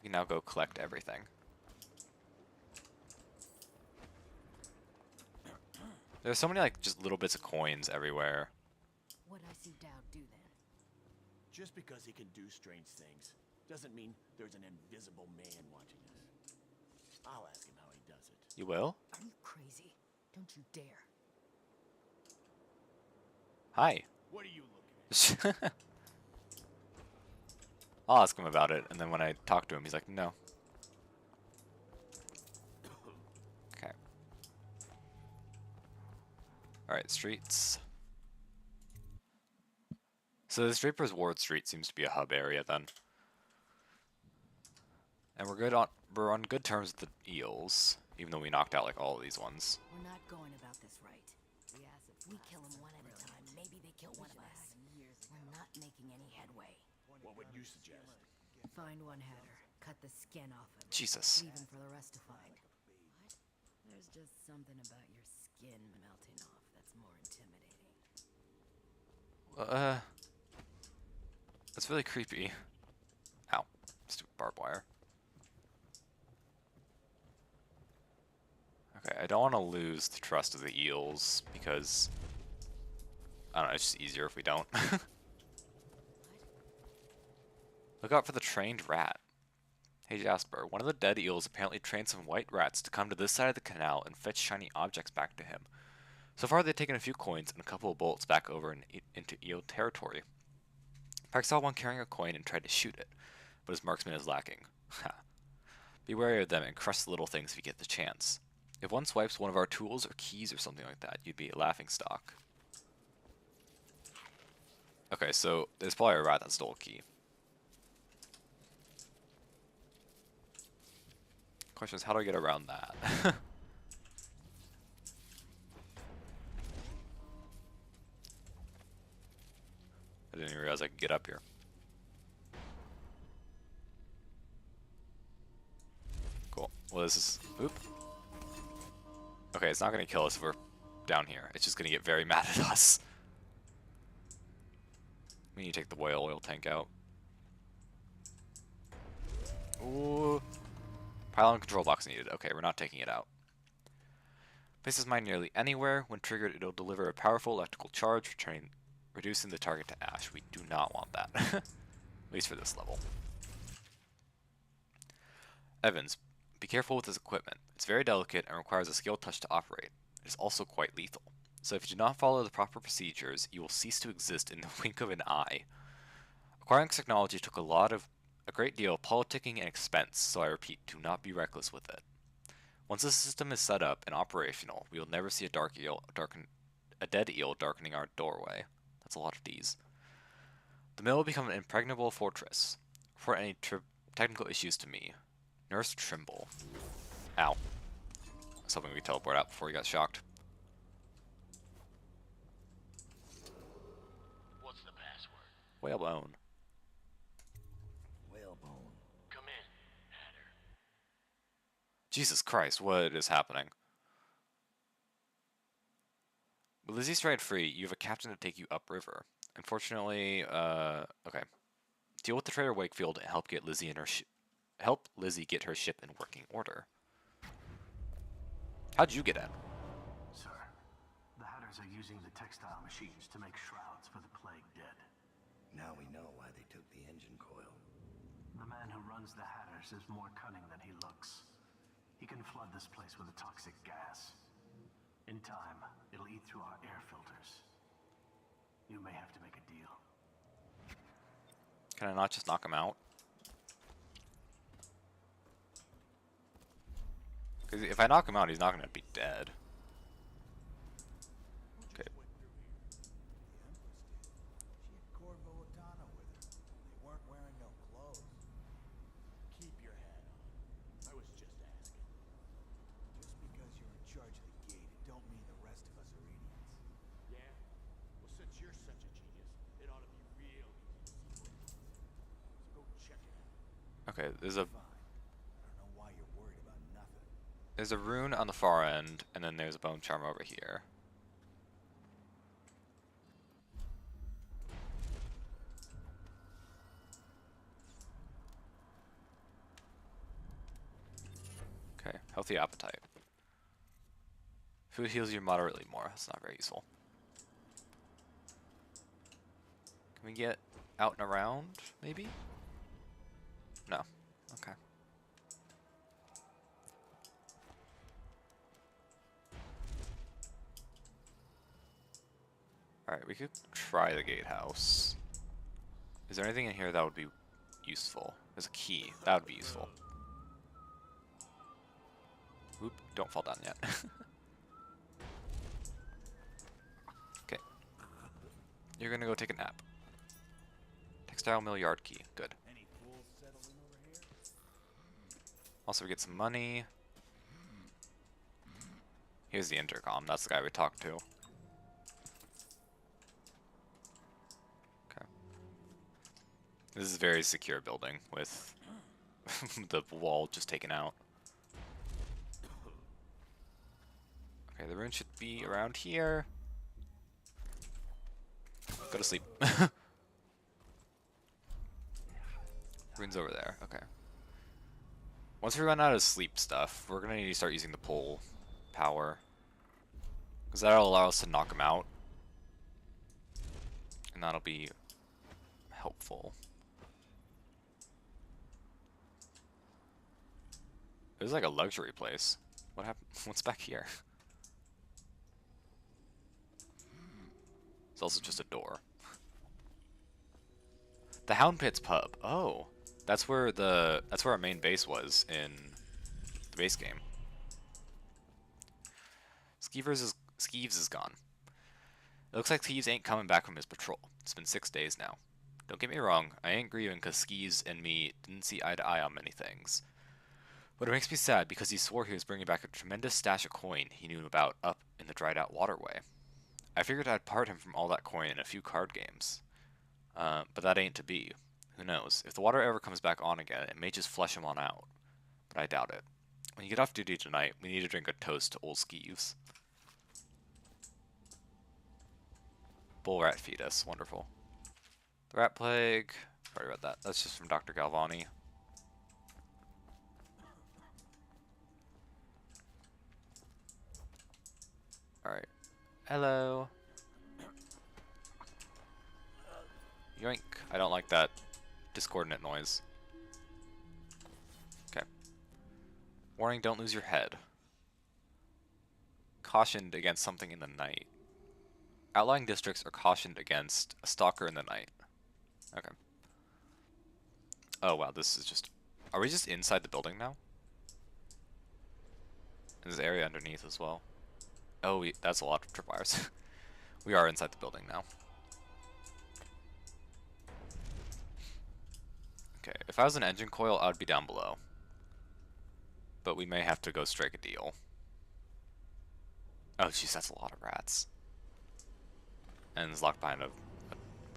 We can now go collect everything. There's so many like just little bits of coins everywhere. What'd I see Dowd do then? Just because he can do strange things doesn't mean there's an invisible man watching us. I'll ask him how he does it. You will? Are you crazy? Don't you dare. Hi. What are you looking at? I'll ask him about it, and then when I talk to him, he's like, no. Okay. Alright, streets. So this Draper's Ward Street seems to be a hub area then. And we're on good terms with the eels, even though we knocked out like all of these ones. We're not going about this right. We kill them one at a time. Maybe they kill one of us. We're not making any headway. What would you suggest? Find one hatter, cut the skin off him. Jesus. Leave him for the rest to find. What? There's just something about your skin melting off that's more intimidating. That's really creepy. Ow. Stupid barbed wire. Okay, I don't want to lose the trust of the eels because I don't know, it's just easier if we don't. Look out for the trained rat. Hey Jasper, one of the dead eels apparently trained some white rats to come to this side of the canal and fetch shiny objects back to him. So far they've taken a few coins and a couple of bullets back over into eel territory. Pike saw one carrying a coin and tried to shoot it, but his marksman is lacking. Ha. Be wary of them and crush the little things if you get the chance. If one swipes one of our tools or keys or something like that, you'd be a laughingstock. Okay, so there's probably a rat that stole a key. Question is, how do I get around that? I didn't even realize I could get up here. Cool. Well, this is... Oop. Okay, it's not going to kill us if we're down here. It's just going to get very mad at us. We need to take the oil tank out. Ooh. Pylon control box needed. Okay, we're not taking it out. Places mine nearly anywhere. When triggered, it'll deliver a powerful electrical charge, reducing the target to ash. We do not want that. At least for this level. Evans, be careful with this equipment. It's very delicate and requires a skilled touch to operate. It is also quite lethal. So if you do not follow the proper procedures, you will cease to exist in the wink of an eye. Acquiring this technology took a great deal of politicking and expense, so I repeat, do not be reckless with it. Once the system is set up and operational, we will never see a dead eel darkening our doorway. That's a lot of D's. The mill will become an impregnable fortress. Report any technical issues to me. Nurse Trimble. Ow. I was hoping we could teleport out before he got shocked. What's the password? Whalebone. Whalebone. Come in, Hatter. Jesus Christ, what is happening? With Lizzie strayed free, you have a captain to take you upriver. Unfortunately, okay. Deal with the traitor Wakefield and help Lizzie get her ship in working order. How'd you get in? Sir, the Hatters are using the textile machines to make shrouds for the plague dead. Now we know why they took the engine coil. The man who runs the Hatters is more cunning than he looks. He can flood this place with a toxic gas. In time, it'll eat through our air filters. You may have to make a deal. Can I not just knock him out? Because if I knock him out, he's not going to be dead. Okay. She had Corvo O'Donnell with her. They weren't wearing no clothes. Keep your hat on. I was just asking. Just because you're in charge of the gate, it don't mean the rest of us are idiots. Yeah? Well, since you're such a genius, it ought to be real easy to see. So go check it out. Okay, there's a Fine. I don't know why you're worried about nothing. There's a rune on the far end, and then there's a bone charm over here. Okay, healthy appetite. Food heals you moderately more. That's not very useful. Can we get out and around, maybe? No. Okay. Alright, we could try the gatehouse. Is there anything in here that would be useful? There's a key. That would be useful. Oop, don't fall down yet. Okay. You're gonna go take a nap. Textile mill yard key. Good. Any fools settling over here? Also, we get some money. Here's the intercom. That's the guy we talked to. Okay. This is a very secure building with the wall just taken out. Okay, the rune should be around here. Go to sleep. Rune's over there. Okay. Once we run out of sleep stuff, we're gonna need to start using the pole power, because that'll allow us to knock him out, and that'll be helpful. It was like a luxury place. What happened? What's back here? It's also just a door. The Hound Pit's pub. Oh, that's where our main base was in the base game. Skeeves is gone. It looks like Skeeves ain't coming back from his patrol. It's been 6 days now. Don't get me wrong, I ain't grieving because Skeeves and me didn't see eye to eye on many things. But it makes me sad because he swore he was bringing back a tremendous stash of coin he knew about up in the dried out waterway. I figured I'd part him from all that coin in a few card games. But that ain't to be. Who knows? If the water ever comes back on again, it may just flush him on out. But I doubt it. When you get off duty tonight, we need to drink a toast to old Skeeves. Bull rat fetus. Wonderful. The rat plague. Sorry about that. That's just from Dr. Galvani. Alright. Hello. Yoink. I don't like that discordant noise. Okay. Warning, don't lose your head. Cautioned against something in the night. Outlying districts are cautioned against a stalker in the night. Okay. Oh wow, this is just... Are we just inside the building now? There's an area underneath as well. Oh, that's a lot of tripwires. We are inside the building now. Okay, if I was an engine coil, I would be down below. But we may have to go strike a deal. Oh jeez, that's a lot of rats. And it's locked behind a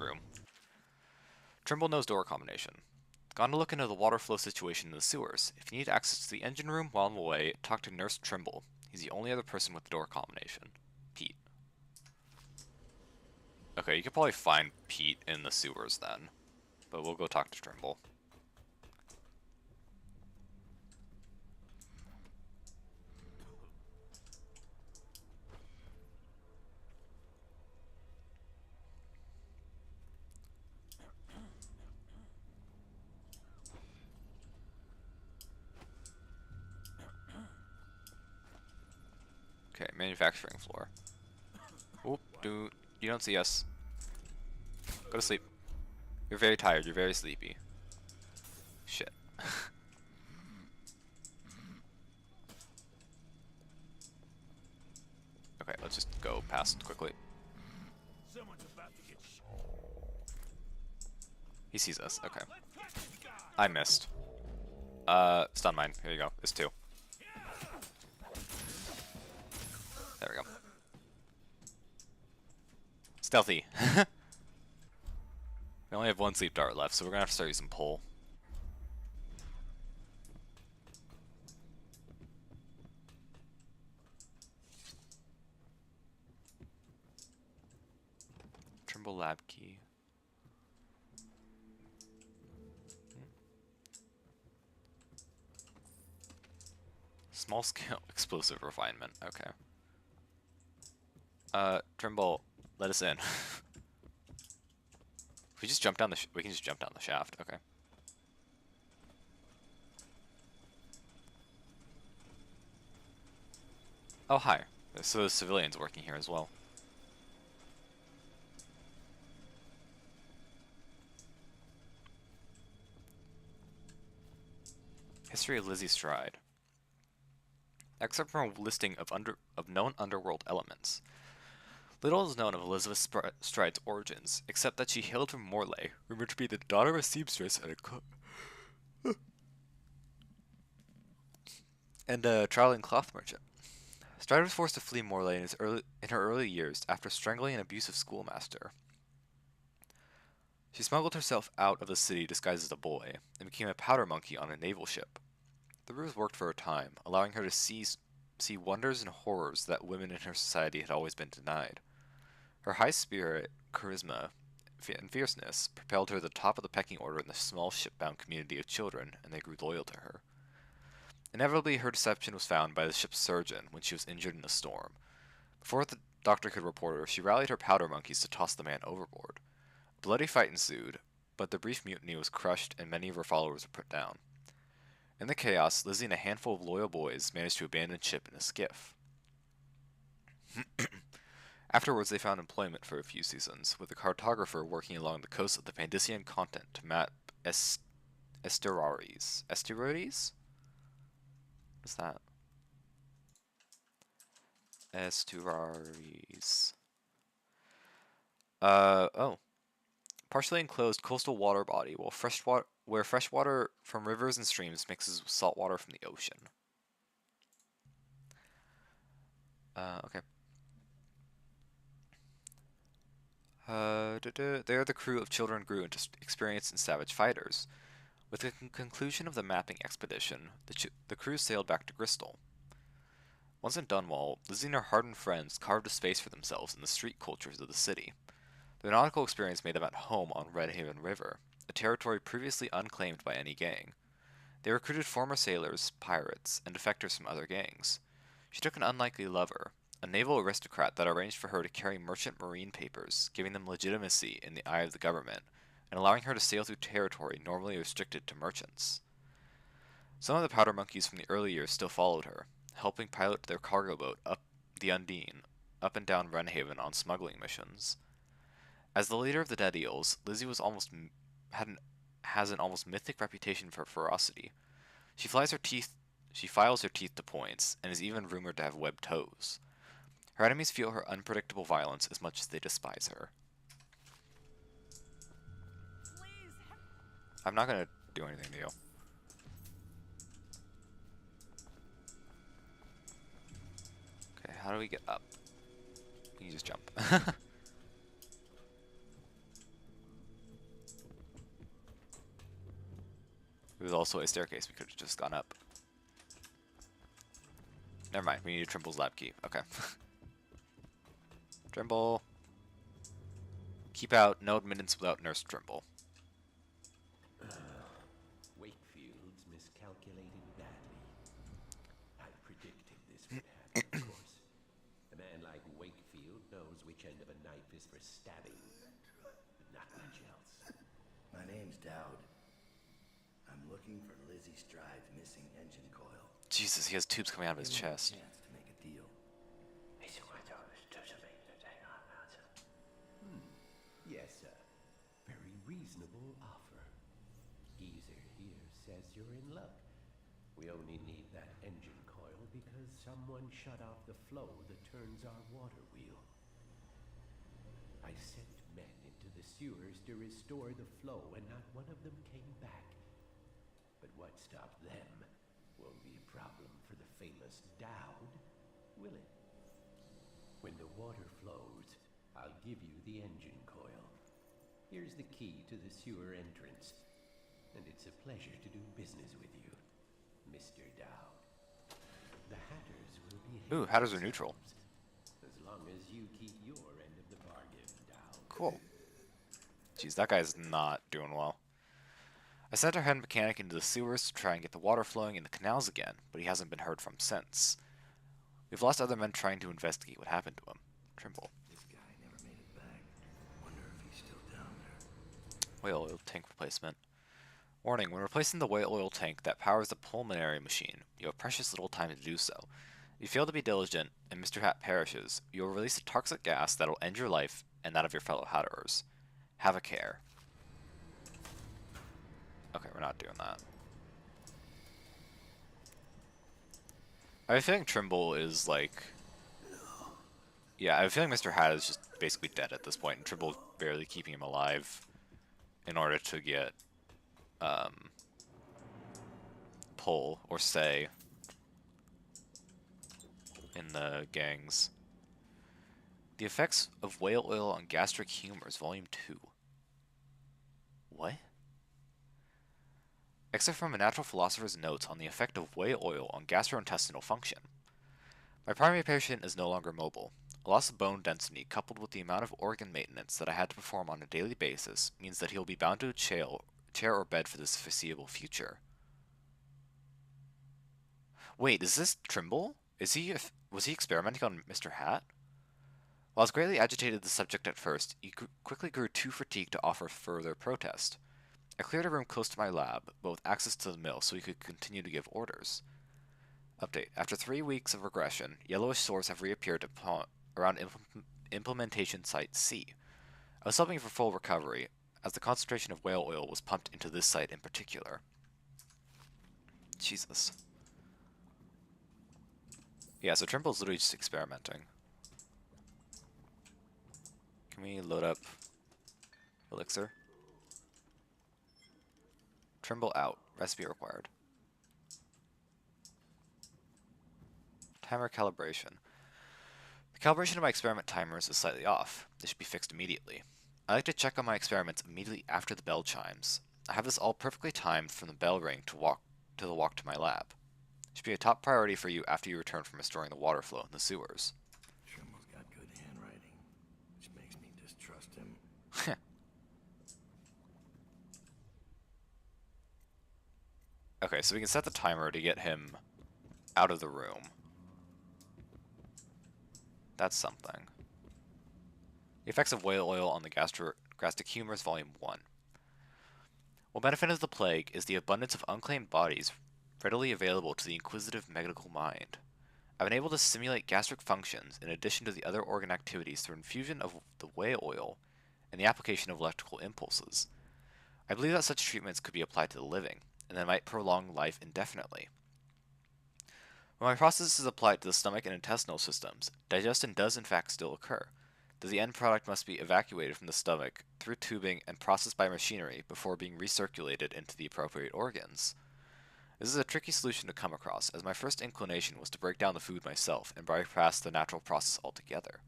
room. Trimble knows door combination. Gone to look into the water flow situation in the sewers. If you need access to the engine room while on the way, talk to Nurse Trimble. He's the only other person with the door combination. Pete. Okay, you could probably find Pete in the sewers then. But we'll go talk to Trimble. Okay, manufacturing floor. Oop, dude, you don't see us. Go to sleep. You're very tired, you're very sleepy. Shit. Okay, let's just go past quickly. Someone's about to get He sees us, okay. I missed. Stun mine, here you go, it's 2. There we go. Stealthy. We only have 1 sleep dart left, so we're gonna have to start using pole. Trimble lab key. Small scale explosive refinement, okay. Trimble, let us in. If we just jump down we can just jump down the shaft, okay. Oh, hi. So there's civilians working here as well. History of Lizzie Stride. Except from a listing of known underworld elements. Little is known of Elizabeth Stride's origins, except that she hailed from Morlaix, rumored to be the daughter of a seamstress and a traveling cloth merchant. Stride was forced to flee Morlaix in her early years after strangling an abusive schoolmaster. She smuggled herself out of the city disguised as a boy, and became a powder monkey on a naval ship. The ruse worked for a time, allowing her to see wonders and horrors that women in her society had always been denied. Her high spirit, charisma, and fierceness propelled her to the top of the pecking order in the small shipbound community of children, and they grew loyal to her. Inevitably, her deception was found by the ship's surgeon when she was injured in a storm. Before the doctor could report her, she rallied her powder monkeys to toss the man overboard. A bloody fight ensued, but the brief mutiny was crushed and many of her followers were put down. In the chaos, Lizzie and a handful of loyal boys managed to abandon ship in a skiff. Afterwards, they found employment for a few seasons, with a cartographer working along the coast of the Pandician continent to map estuaries. Estuaries? What's that? Estuaries. Oh. Partially enclosed coastal water body, where freshwater from rivers and streams mixes with saltwater from the ocean. Okay. There the crew of children grew into experienced and savage fighters. With the conclusion of the mapping expedition, the crew sailed back to Bristol. Once in Dunwall, Lizzie and her hardened friends carved a space for themselves in the street cultures of the city. Their nautical experience made them at home on Red Haven River, a territory previously unclaimed by any gang. They recruited former sailors, pirates, and defectors from other gangs. She took an unlikely lover, a naval aristocrat that arranged for her to carry merchant marine papers, giving them legitimacy in the eye of the government, and allowing her to sail through territory normally restricted to merchants. Some of the powder monkeys from the early years still followed her, helping pilot their cargo boat the Undine, up and down Runhaven on smuggling missions. As the leader of the Dead Eels, Lizzie has an almost mythic reputation for ferocity. She files her teeth to points, and is even rumored to have webbed toes. Her enemies feel her unpredictable violence as much as they despise her. I'm not gonna do anything to you. Okay, how do we get up? We can just jump. There was also a staircase we could have just gone up. Never mind, we need Trimble's lab key. Okay. Trimble. Keep out, no admittance without Nurse Trimble. Wakefield's miscalculated badly. I predicted this would happen, of course. A man like Wakefield knows which end of a knife is for stabbing, but not much else. My name's Dowd. I'm looking for Lizzie Stride's missing engine coil. Jesus, he has tubes coming out of his chest. Chance to make a deal. Yes, sir. Very reasonable offer. Geezer here says you're in luck. We only need that engine coil because someone shut off the flow that turns our water wheel. I sent men into the sewers to restore the flow, and not one of them came back. But what stopped them won't be a problem for the famous Dowd, will it? When the water flows, I'll give you the engine coil. Here's the key to the sewer entrance, and it's a pleasure to do business with you, Mr. Dowd. The Hatters will be Ooh, Hatters are neutral. as long as you keep your end of the bargain, Dowd. Cool. Jeez, that guy's not doing well. I sent our head mechanic into the sewers to try and get the water flowing in the canals again, but he hasn't been heard from since. We've lost other men trying to investigate what happened to him. Trimble. This guy never made it back. Wonder if he's still down there. Whale oil tank replacement. Warning, when replacing the whale oil tank that powers the pulmonary machine, you have precious little time to do so. If you fail to be diligent, and Mr. Hat perishes, you will release a toxic gas that will end your life and that of your fellow Hatterers. Have a care. Okay, we're not doing that. I have a feeling Trimble is like... Yeah, I have a feeling Mr. Hat is just basically dead at this point, and Trimble's barely keeping him alive in order to get pull or say in the gangs. The effects of whale oil on gastric humors, Volume 2. What? Except from a natural philosopher's notes on the effect of whale oil on gastrointestinal function. My primary patient is no longer mobile. A loss of bone density coupled with the amount of organ maintenance that I had to perform on a daily basis means that he'll be bound to a chair or bed for this foreseeable future. Wait, is this Trimble? Was he experimenting on Mr. Hat? While I was greatly agitated at the subject at first, he quickly grew too fatigued to offer further protest. I cleared a room close to my lab, but with access to the mill so he could continue to give orders. Update. After 3 weeks of regression, yellowish sores have reappeared around implementation site C. I was hoping for full recovery, as the concentration of whale oil was pumped into this site in particular. Jesus. Yeah, so Trimble's literally just experimenting. Can we load up Elixir? Trimble out. Recipe required. Timer calibration. The calibration of my experiment timers is slightly off. This should be fixed immediately. I like to check on my experiments immediately after the bell chimes. I have this all perfectly timed from the bell ring to the walk to my lab. It should be a top priority for you after you return from restoring the water flow in the sewers. Trimble's got good handwriting, which makes me distrust him. Okay, so we can set the timer to get him out of the room. That's something. The effects of whale oil on the gastric humors, Volume 1. One benefit of the plague is the abundance of unclaimed bodies readily available to the inquisitive medical mind. I've been able to simulate gastric functions in addition to the other organ activities through infusion of the whale oil and the application of electrical impulses. I believe that such treatments could be applied to the living, and that might prolong life indefinitely. When my process is applied to the stomach and intestinal systems, digestion does in fact still occur, though the end product must be evacuated from the stomach through tubing and processed by machinery before being recirculated into the appropriate organs. This is a tricky solution to come across, as my first inclination was to break down the food myself and bypass the natural process altogether.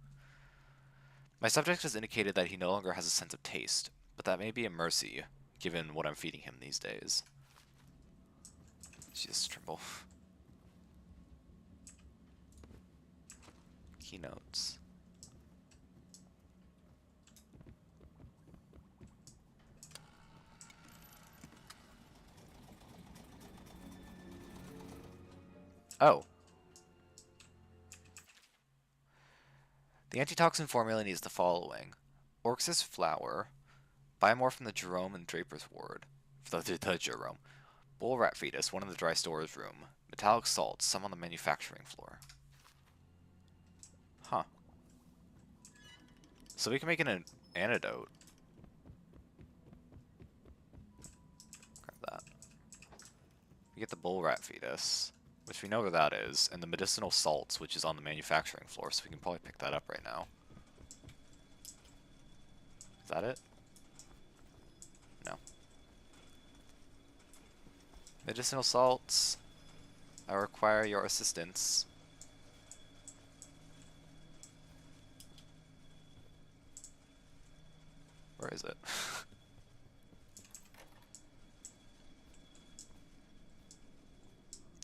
My subject has indicated that he no longer has a sense of taste, but that may be a mercy, given what I'm feeding him these days. Jesus, Trimble. Keynotes. Oh. The antitoxin formula needs the following. Orxis flour. Buy more from the Jerome and Draper's ward. The Jerome. Bull rat fetus, one in the dry storage room. Metallic salts, some on the manufacturing floor. Huh. So we can make an antidote. Grab that. We get the bull rat fetus, which we know where that is, and the medicinal salts, which is on the manufacturing floor, so we can probably pick that up right now. Is that it? No. Medicinal salts. I require your assistance. Where is it?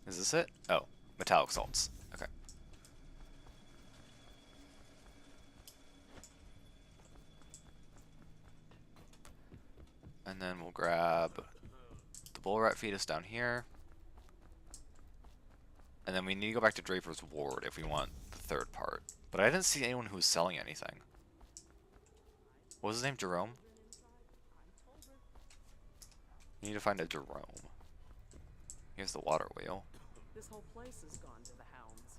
Is this it? Oh, metallic salts. Okay. And then we'll grab the bull rat fetus down here. And then we need to go back to Draper's ward if we want the third part. But I didn't see anyone who was selling anything. What was his name? Jerome? We need to find a Jerome. Here's the water wheel. This whole place has gone to the hounds.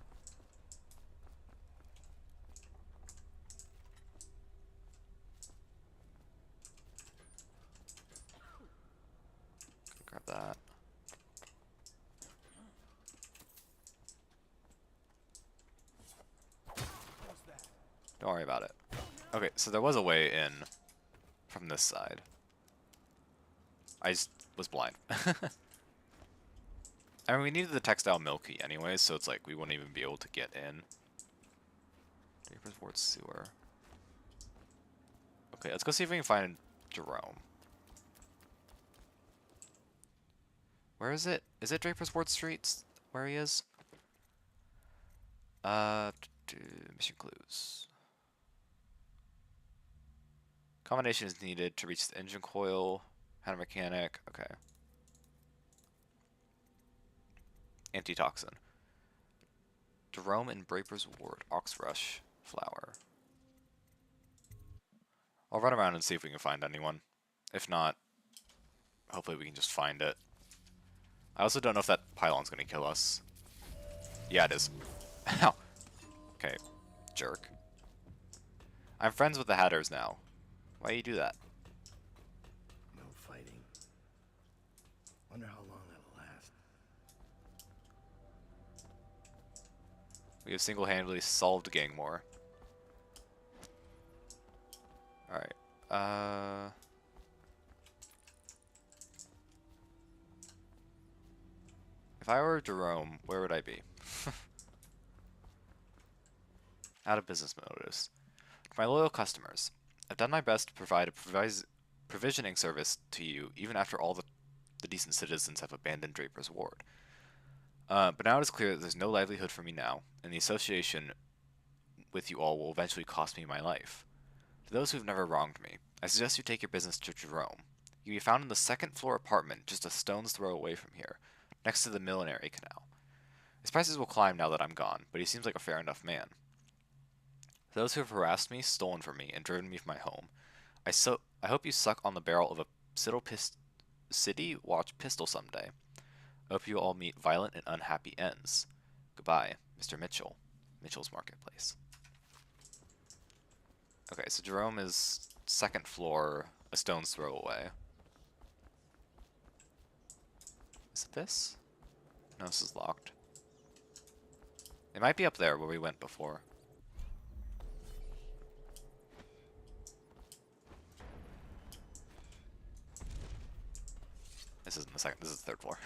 Grab that. Don't worry about it. Okay, so there was a way in from this side. I just was blind. I mean, we needed the textile mill key anyway, so it's like we wouldn't even be able to get in. Draper's Ward sewer. Okay, let's go see if we can find Jerome. Where is it? Is it Draper's Ward Streets where he is? Mission clues. Combination is needed to reach the engine coil. Had a mechanic. Okay. Antitoxin. Jerome and Draper's Ward. Oxrush. Flower. I'll run around and see if we can find anyone. If not, hopefully we can just find it. I also don't know if that pylon's gonna kill us. Yeah, it is. Ow. Okay, jerk. I'm friends with the Hatters now. Why do you do that? No fighting. Wonder how long that'll last. We have single-handedly solved gang war. Alright, if I were Jerome, where would I be? Out of business notice. To my loyal customers, I've done my best to provide a provisioning service to you, even after all the decent citizens have abandoned Draper's Ward. But now it is clear that there's no livelihood for me now, and the association with you all will eventually cost me my life. To those who have never wronged me, I suggest you take your business to Jerome. He can be found in the second-floor apartment just a stone's throw away from here, next to the Millinery Canal. His prices will climb now that I'm gone, but he seems like a fair enough man. To those who have harassed me, stolen from me, and driven me from my home, I hope you suck on the barrel of a city watch pistol someday. I hope you all meet violent and unhappy ends. Goodbye, Mr. Mitchell. Mitchell's Marketplace. Okay, so Jerome is second floor, a stone's throw away. Is it this? No, this is locked. It might be up there where we went before. This isn't the second, this is the third floor.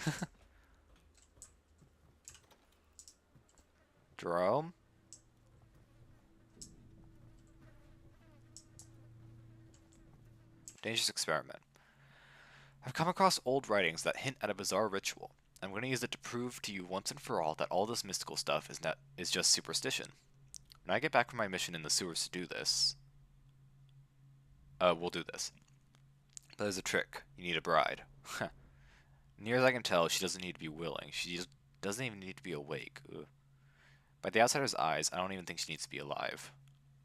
Jerome? Dangerous experiment. I've come across old writings that hint at a bizarre ritual. I'm going to use it to prove to you once and for all that all this mystical stuff is just superstition. When I get back from my mission in the sewers to do this, we'll do this. But there's a trick. You need a bride. Near as I can tell, she doesn't need to be willing. She just doesn't even need to be awake. Ugh. By the outsider's eyes, I don't even think she needs to be alive.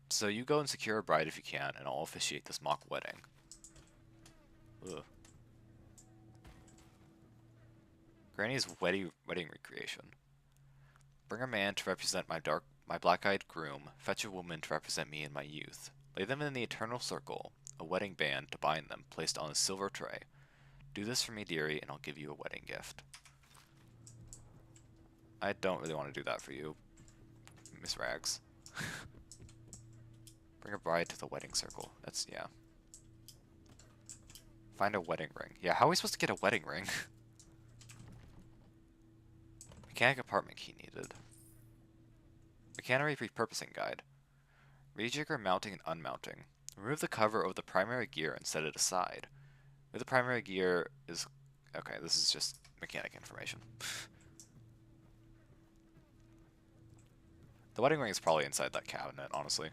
So you go and secure a bride if you can, and I'll officiate this mock wedding. Ugh. Granny's wedding recreation. Bring a man to represent my black-eyed groom. Fetch a woman to represent me in my youth. Lay them in the eternal circle. A wedding band to bind them, placed on a silver tray. Do this for me, dearie, and I'll give you a wedding gift. I don't really want to do that for you, Miss Rags. Bring a bride to the wedding circle. That's, yeah. Find a wedding ring. Yeah, how are we supposed to get a wedding ring? Mechanic apartment key needed. Mechanery repurposing guide. Rejigger mounting and unmounting. Remove the cover of the primary gear and set it aside. Where the primary gear is... Okay, this is just mechanic information. The wedding ring is probably inside that cabinet, honestly.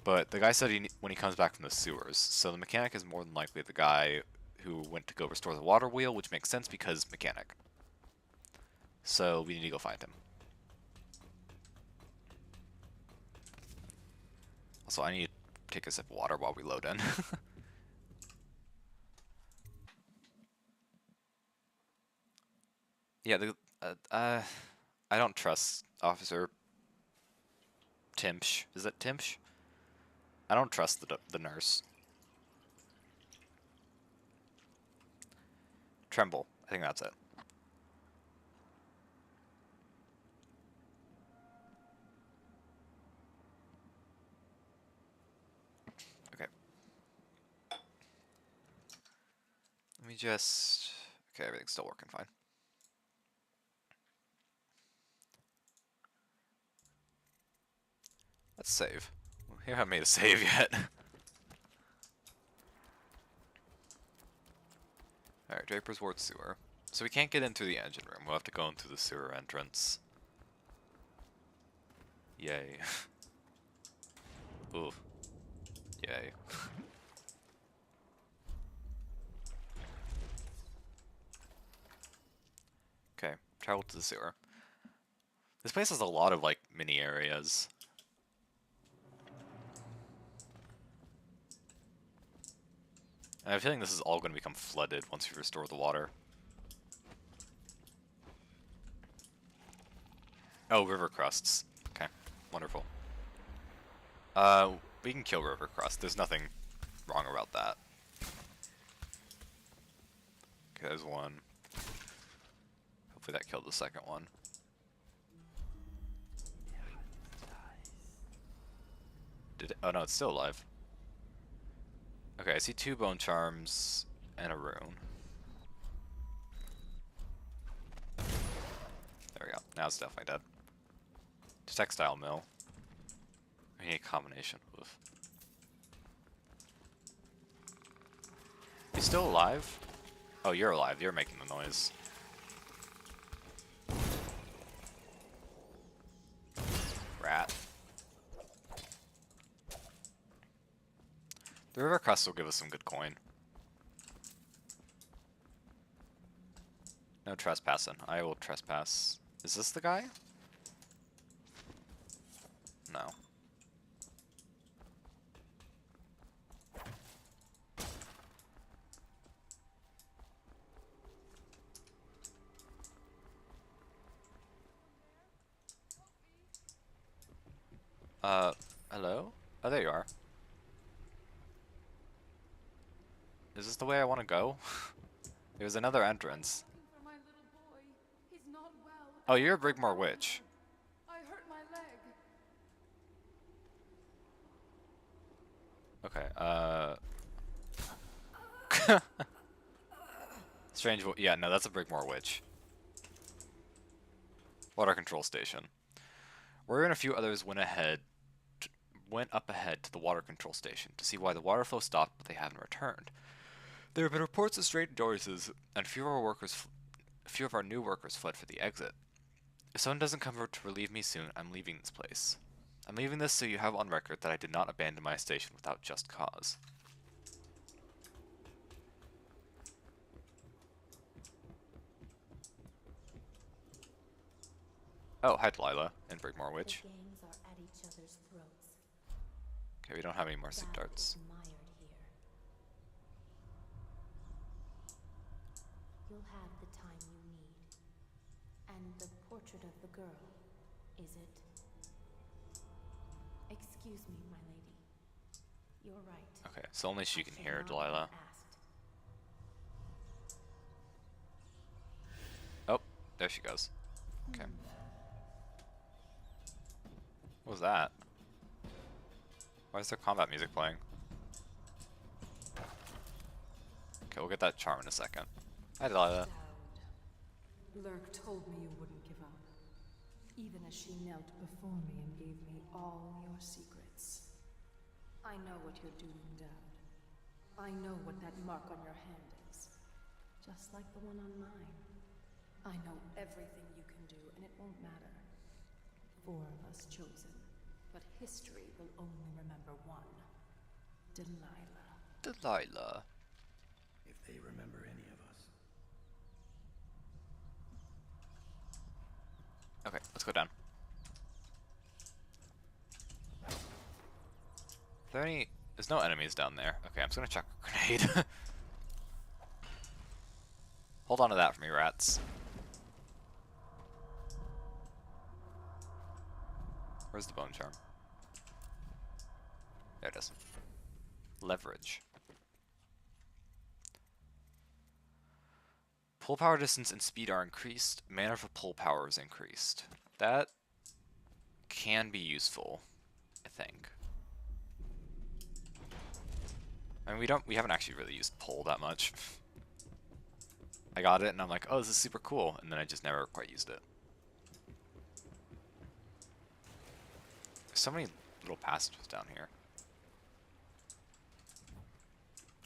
But the guy said when he comes back from the sewers, so the mechanic is more than likely the guy who went to go restore the water wheel, which makes sense because mechanic. So we need to go find him. Also, I need to take a sip of water while we load in. Yeah, I don't trust Officer Timsh. Is it Timsh? I don't trust the nurse. Tremble. I think that's it. just... Okay, everything's still working fine. Let's save. We haven't made a save yet. Alright, Draper's Ward sewer. So we can't get in through the engine room. We'll have to go in through the sewer entrance. Yay. Ooh. Yay. Okay, travel to the sewer. This place has a lot of, like, mini areas. And I have a feeling this is all going to become flooded once we restore the water. Oh, river crusts. Okay, wonderful. We can kill river crust. There's nothing wrong about that. Okay, there's one. Hopefully that killed the second one. Did it? Oh no, it's still alive. Okay, I see 2 bone charms and a rune. There we go. Now it's definitely dead. Textile mill. I need a combination of. He's still alive? Oh, you're alive. You're making the noise. Rat. The river crust will give us some good coin. No trespassing. I will trespass. Is this the guy? No. Hello? Oh, there you are. Is this the way I want to go? There's another entrance. Oh, you're a Brigmore witch. I hurt my leg. Okay, Strange, yeah, no, that's a Brigmore witch. Water control station. Warrior and a few others went up ahead to the water control station to see why the water flow stopped, but they haven't returned. There have been reports of strange noises, and a few of our new workers fled for the exit. If someone doesn't come to relieve me soon, I'm leaving this place. I'm leaving this so you have on record that I did not abandon my station without just cause. Oh, hi Delilah, and Brigmore Witch. Okay, we don't have any more sleep darts. You'll have the time you need. And the portrait of the girl, is it? Excuse me, my lady. You're right. Okay, so only she can hear Delilah. Oh, there she goes. Okay. What was that? Why is there combat music playing? Okay, we'll get that charm in a second. Hi, Delilah. Lurk told me you wouldn't give up, even as she knelt before me and gave me all your secrets. I know what you're doing, Dowd. I know what that mark on your hand is, just like the one on mine. I know everything you can do, and it won't matter. 4 of us chosen, but history will only remember one. Delilah. Delilah. If they remember any of us. Okay, let's go down. Are there any... There's no enemies down there. Okay, I'm just gonna chuck a grenade. Hold on to that for me, rats. Where's the bone charm? There it is. Leverage. Pull power distance and speed are increased. Mana for pull power is increased. That can be useful, I think. I mean, we haven't actually really used pull that much. I got it and I'm like, oh, this is super cool, and then I just never quite used it. There's so many little passages down here.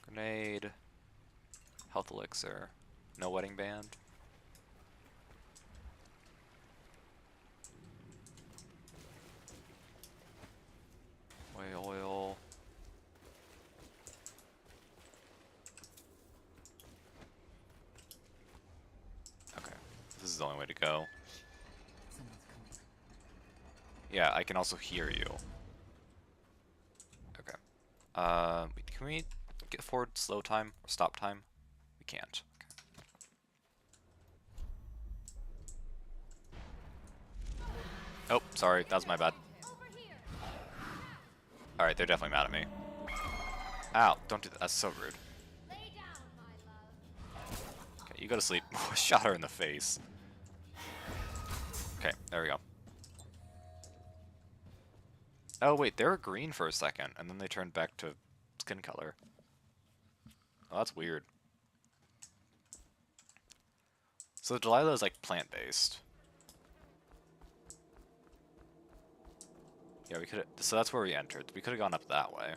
Grenade. Health elixir. No wedding band. Oil. Okay. This is the only way to go. Yeah, I can also hear you. Okay. Can we get forward slow time or stop time? We can't. Okay. Oh, sorry, that was my bad. Alright, they're definitely mad at me. Ow, don't do that. That's so rude. Okay, you go to sleep. Shot her in the face. Okay, there we go. Oh wait, they were green for a second, and then they turned back to skin color. Oh, that's weird. So Delilah is like plant-based. Yeah, we could. So that's where we entered. We could have gone up that way.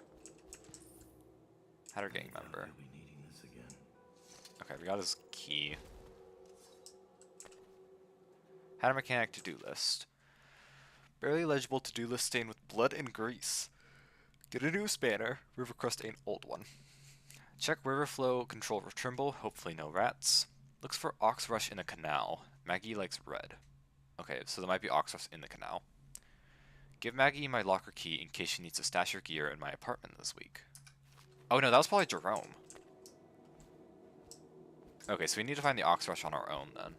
Had our gang member. Okay, we got his key. Had a mechanic to-do list. Barely legible to-do list stained with blood and grease. Get a new spanner. River crust ain't old one. Check river flow control for Trimble. Hopefully no rats. Looks for ox rush in the canal. Maggie likes red. Okay, so there might be ox rush in the canal. Give Maggie my locker key in case she needs to stash her gear in my apartment this week. Oh no, that was probably Jerome. Okay, so we need to find the ox rush on our own then.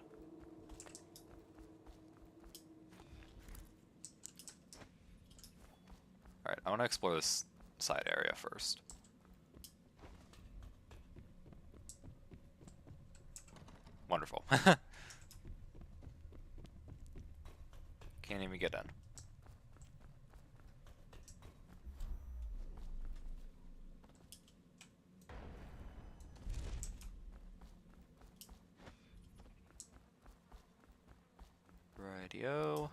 Alright, I want to explore this side area first. Wonderful. Can't even get in. Radio.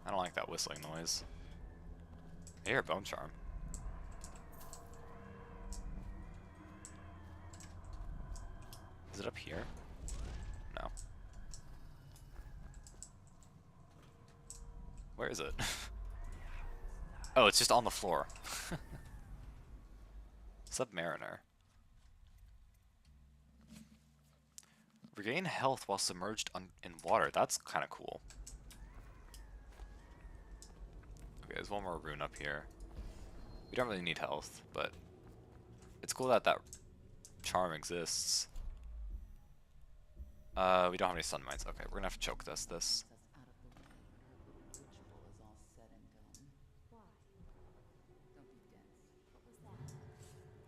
I don't like that whistling noise. I hear a bone charm. Is it up here? No. Where is it? Oh, it's just on the floor. Submariner. Regain health while submerged in water. That's kind of cool. Okay, there's one more rune up here. We don't really need health, but it's cool that that charm exists. We don't have any sun mines. Okay, we're gonna have to choke this.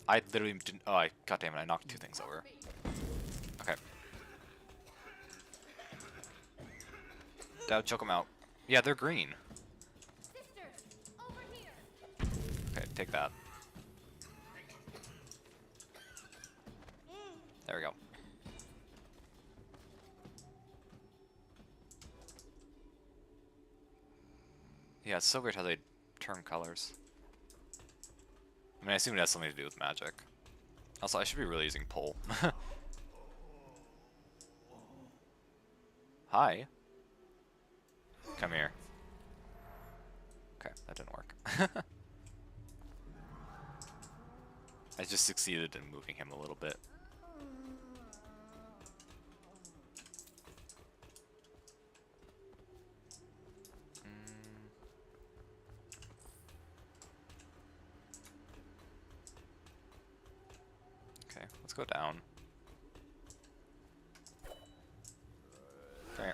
I literally didn't. Oh, goddamn it! I knocked two things over. Okay. Choke them out. Yeah, they're green. Okay, take that. There we go. Yeah, it's so weird how they turn colors. I mean, I assume it has something to do with magic. Also, I should be really using pull. Hi. Come here. Okay, that didn't work. I just succeeded in moving him a little bit. Okay, let's go down. Okay.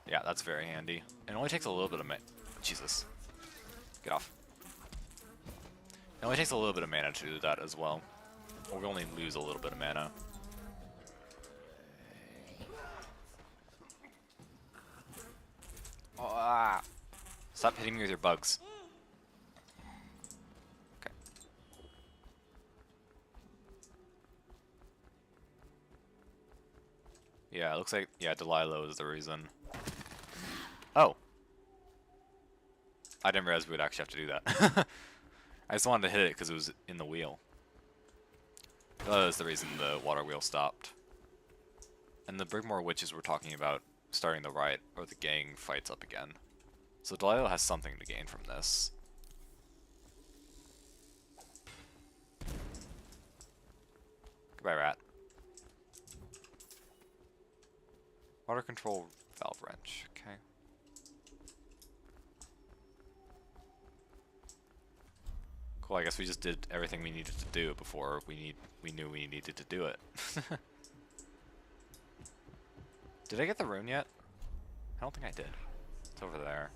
Yeah, that's very handy. It only takes a little bit of Jesus. Get off. It only takes a little bit of mana to do that as well. Or we only lose a little bit of mana. Ah! Stop hitting me with your bugs. Okay. Yeah, it looks like, yeah, Delilah is the reason. Oh! I didn't realize we'd actually have to do that. I just wanted to hit it because it was in the wheel. That is the reason the water wheel stopped. And the Brigmore witches were talking about starting the riot, or the gang fights up again. So Delilah has something to gain from this. Goodbye, rat. Water control valve wrench, okay. Cool, I guess we just did everything we needed to do before we knew we needed to do it. Did I get the rune yet? I don't think I did. It's over there.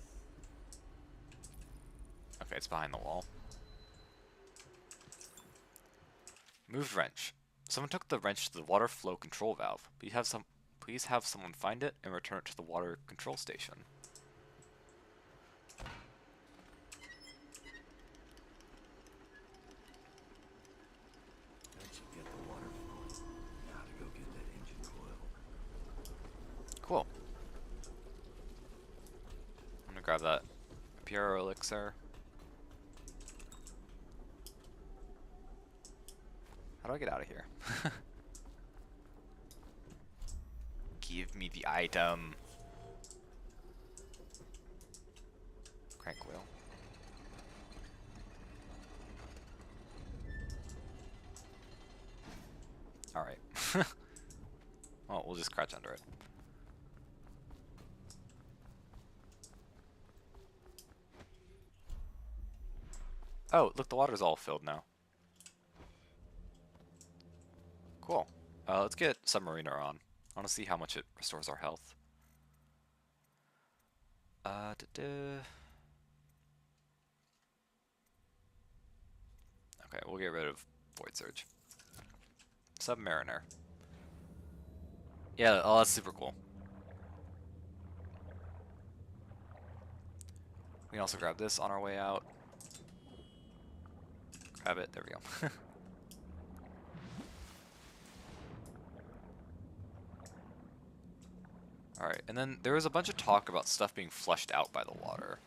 Okay, it's behind the wall. Moved wrench. Someone took the wrench to the water flow control valve. Please have someone find it and return it to the water control station. That should get the water flowing. Now to go get that engine coil. Cool. I'm gonna grab that pure elixir. How do I get out of here? Give me the item. Crank wheel. Alright. Well, we'll just crouch under it. Oh, look, the water's all filled now. Cool. Let's get Submariner on. I want to see how much it restores our health. Okay, we'll get rid of Void Surge. Submariner. Yeah, oh, that's super cool. We can also grab this on our way out. Grab it, there we go. Alright, and then there was a bunch of talk about stuff being flushed out by the water.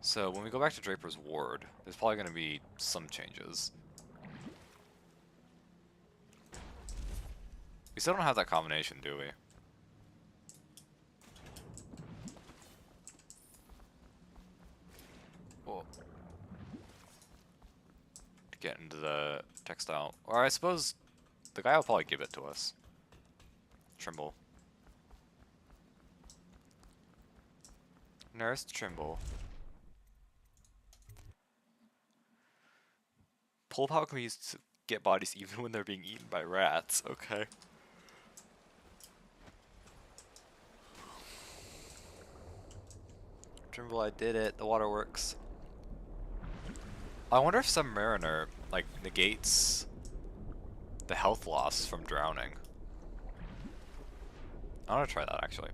So when we go back to Draper's Ward, there's probably going to be some changes. We still don't have that combination, do we? Whoa. To get into the textile. Or I suppose the guy will probably give it to us. Trimble. Nurse Trimble. Pull power can be used to get bodies even when they're being eaten by rats. Okay. Trimble, I did it. The water works. I wonder if Submariner, like, negates the health loss from drowning. I want to try that, actually.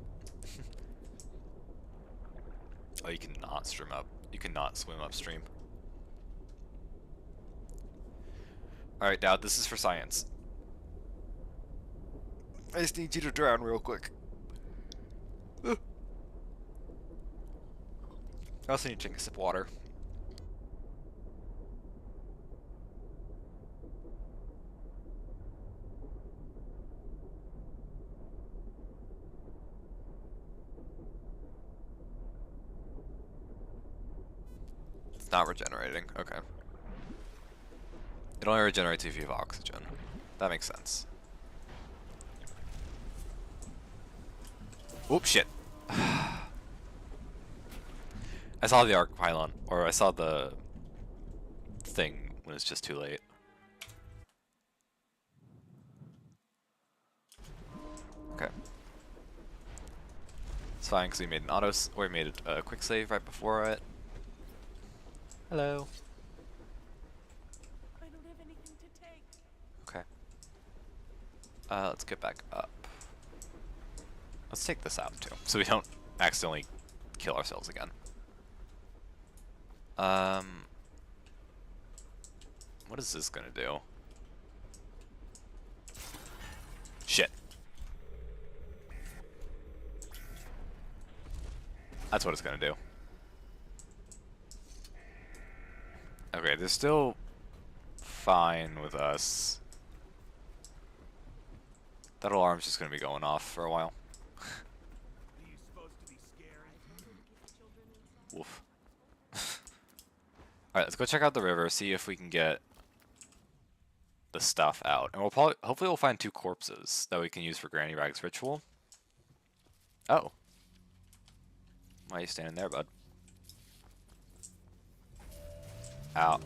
Oh, you cannot swim up. You cannot swim upstream. Alright, Dad, this is for science. I just need you to drown real quick. I also need to take a sip of water. It's not regenerating. Okay. It only regenerates if you have oxygen. That makes sense. Oops, shit. I saw the arc pylon, or I saw the thing when it's just too late. Okay. It's fine because we made an or we made a quick save right before it. Hello. I don't have anything to take. Okay. Let's get back up. Let's take this out too, so we don't accidentally kill ourselves again. What is this gonna do? Shit. That's what it's gonna do. Okay, they're still fine with us. That alarm's just gonna be going off for a while. Woof. Alright, let's go check out the river, see if we can get the stuff out. And hopefully we'll find 2 corpses that we can use for Granny Rag's ritual. Oh. Why are you standing there, bud? Ow.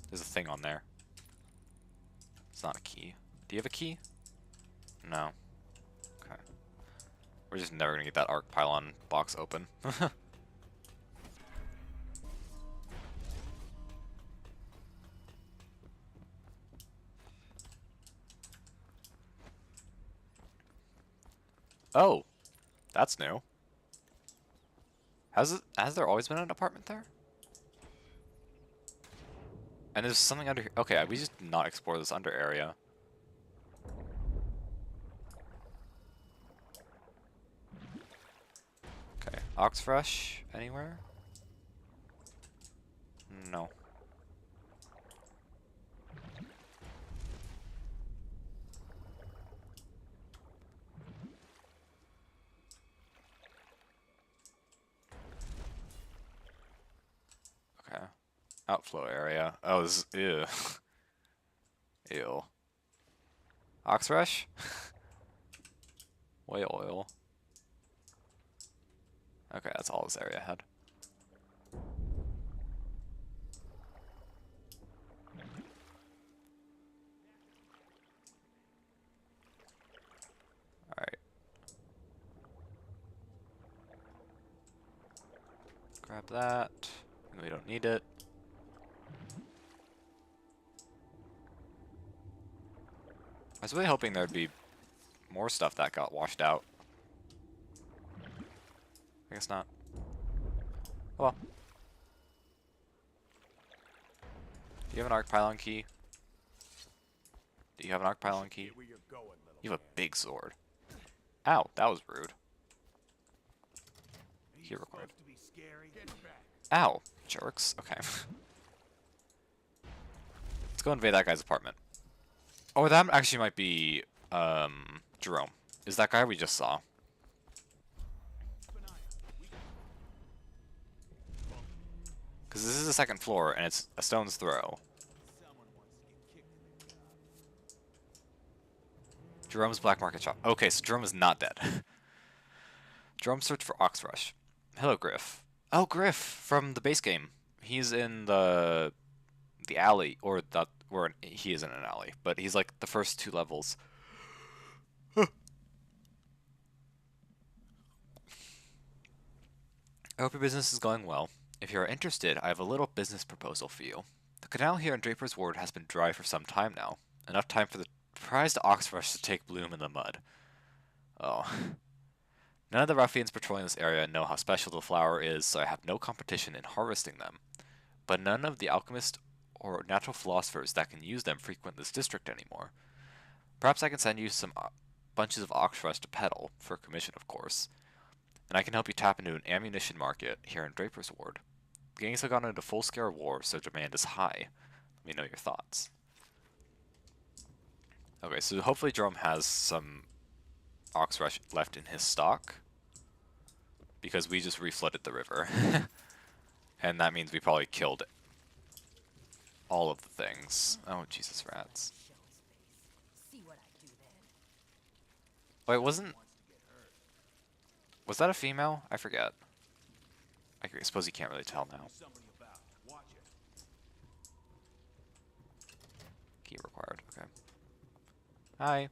There's a thing on there. It's not a key. Do you have a key? No. Okay. We're just never gonna get that arc pylon box open. Oh, that's new. Has there always been an apartment there? And there's something under here. Okay, we just did not explore this under area. Okay, Oxfresh anywhere? No. Okay. Outflow area. Oh, this is, ew. Ew. Oxfresh? Whale oil. Okay, that's all this area had. Alright. Grab that. We don't need it. I was really hoping there'd be more stuff that got washed out. I guess not. Oh well. Do you have an arc pylon key? Do you have an arc pylon key? You have a big sword. Ow, that was rude. Here required. Ow, jerks. Okay. Let's go invade that guy's apartment. Oh, that actually might be Jerome. Is that guy we just saw? Because this is the 2nd floor, and it's a stone's throw. Jerome's black market shop. Okay, so Jerome is not dead. Jerome searched for Oxrush. Hello, Griff. Oh, Griff from the base game. He's in the alley, or he is in an alley, but he's like the first 2 levels. I hope your business is going well. If you are interested, I have a little business proposal for you. The canal here in Draper's Ward has been dry for some time now. Enough time for the prized oxrush to take bloom in the mud. Oh. None of the ruffians patrolling this area know how special the flower is, so I have no competition in harvesting them. But none of the alchemists or natural philosophers that can use them frequent this district anymore. Perhaps I can send you some bunches of oxrush to peddle, for a commission of course. And I can help you tap into an ammunition market here in Draper's Ward. The gangs have gone into full-scale war, so demand is high. Let me know your thoughts. Okay, so hopefully Jerome has some oxrush left in his stock, because we just reflooded the river. And that means we probably killed all of the things. Oh, Jesus, rats. Wait, was that a female? I forget. I suppose you can't really tell now. Key required, okay. Hi.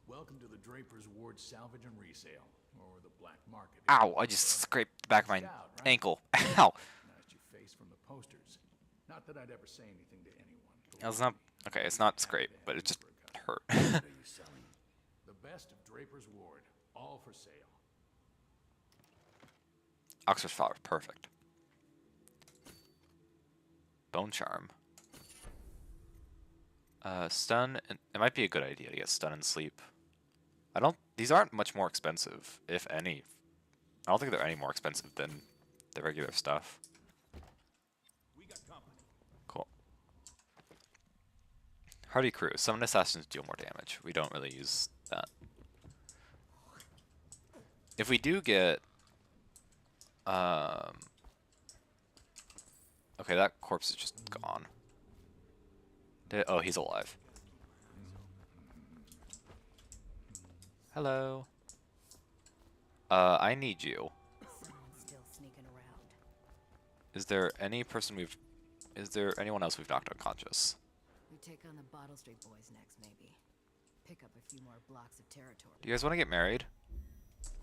Welcome to the Draper's Ward salvage and resale, or the black market. Ow, I just scraped the back of my ankle. Ow. Nice your face from the posters. Not that I'd ever say anything to anyone. It's not, okay, it's not scrape, but it just hurt. The best of Draper's Ward, all for sale. Oxford flower, perfect. Bone charm. Stun. It might be a good idea to get stun and sleep. These aren't much more expensive, if any. I don't think they're any more expensive than the regular stuff. Cool. Hardy Crew. Summon assassins deal more damage. We don't really use that. If we do get... Okay, that corpse is just gone. Oh, he's alive. Hello. I need you. Someone's still sneaking around. Is there anyone else we've knocked unconscious? We take on the Bottle Street boys next, maybe. Pick up a few more blocks of territory. Do you guys want to get married?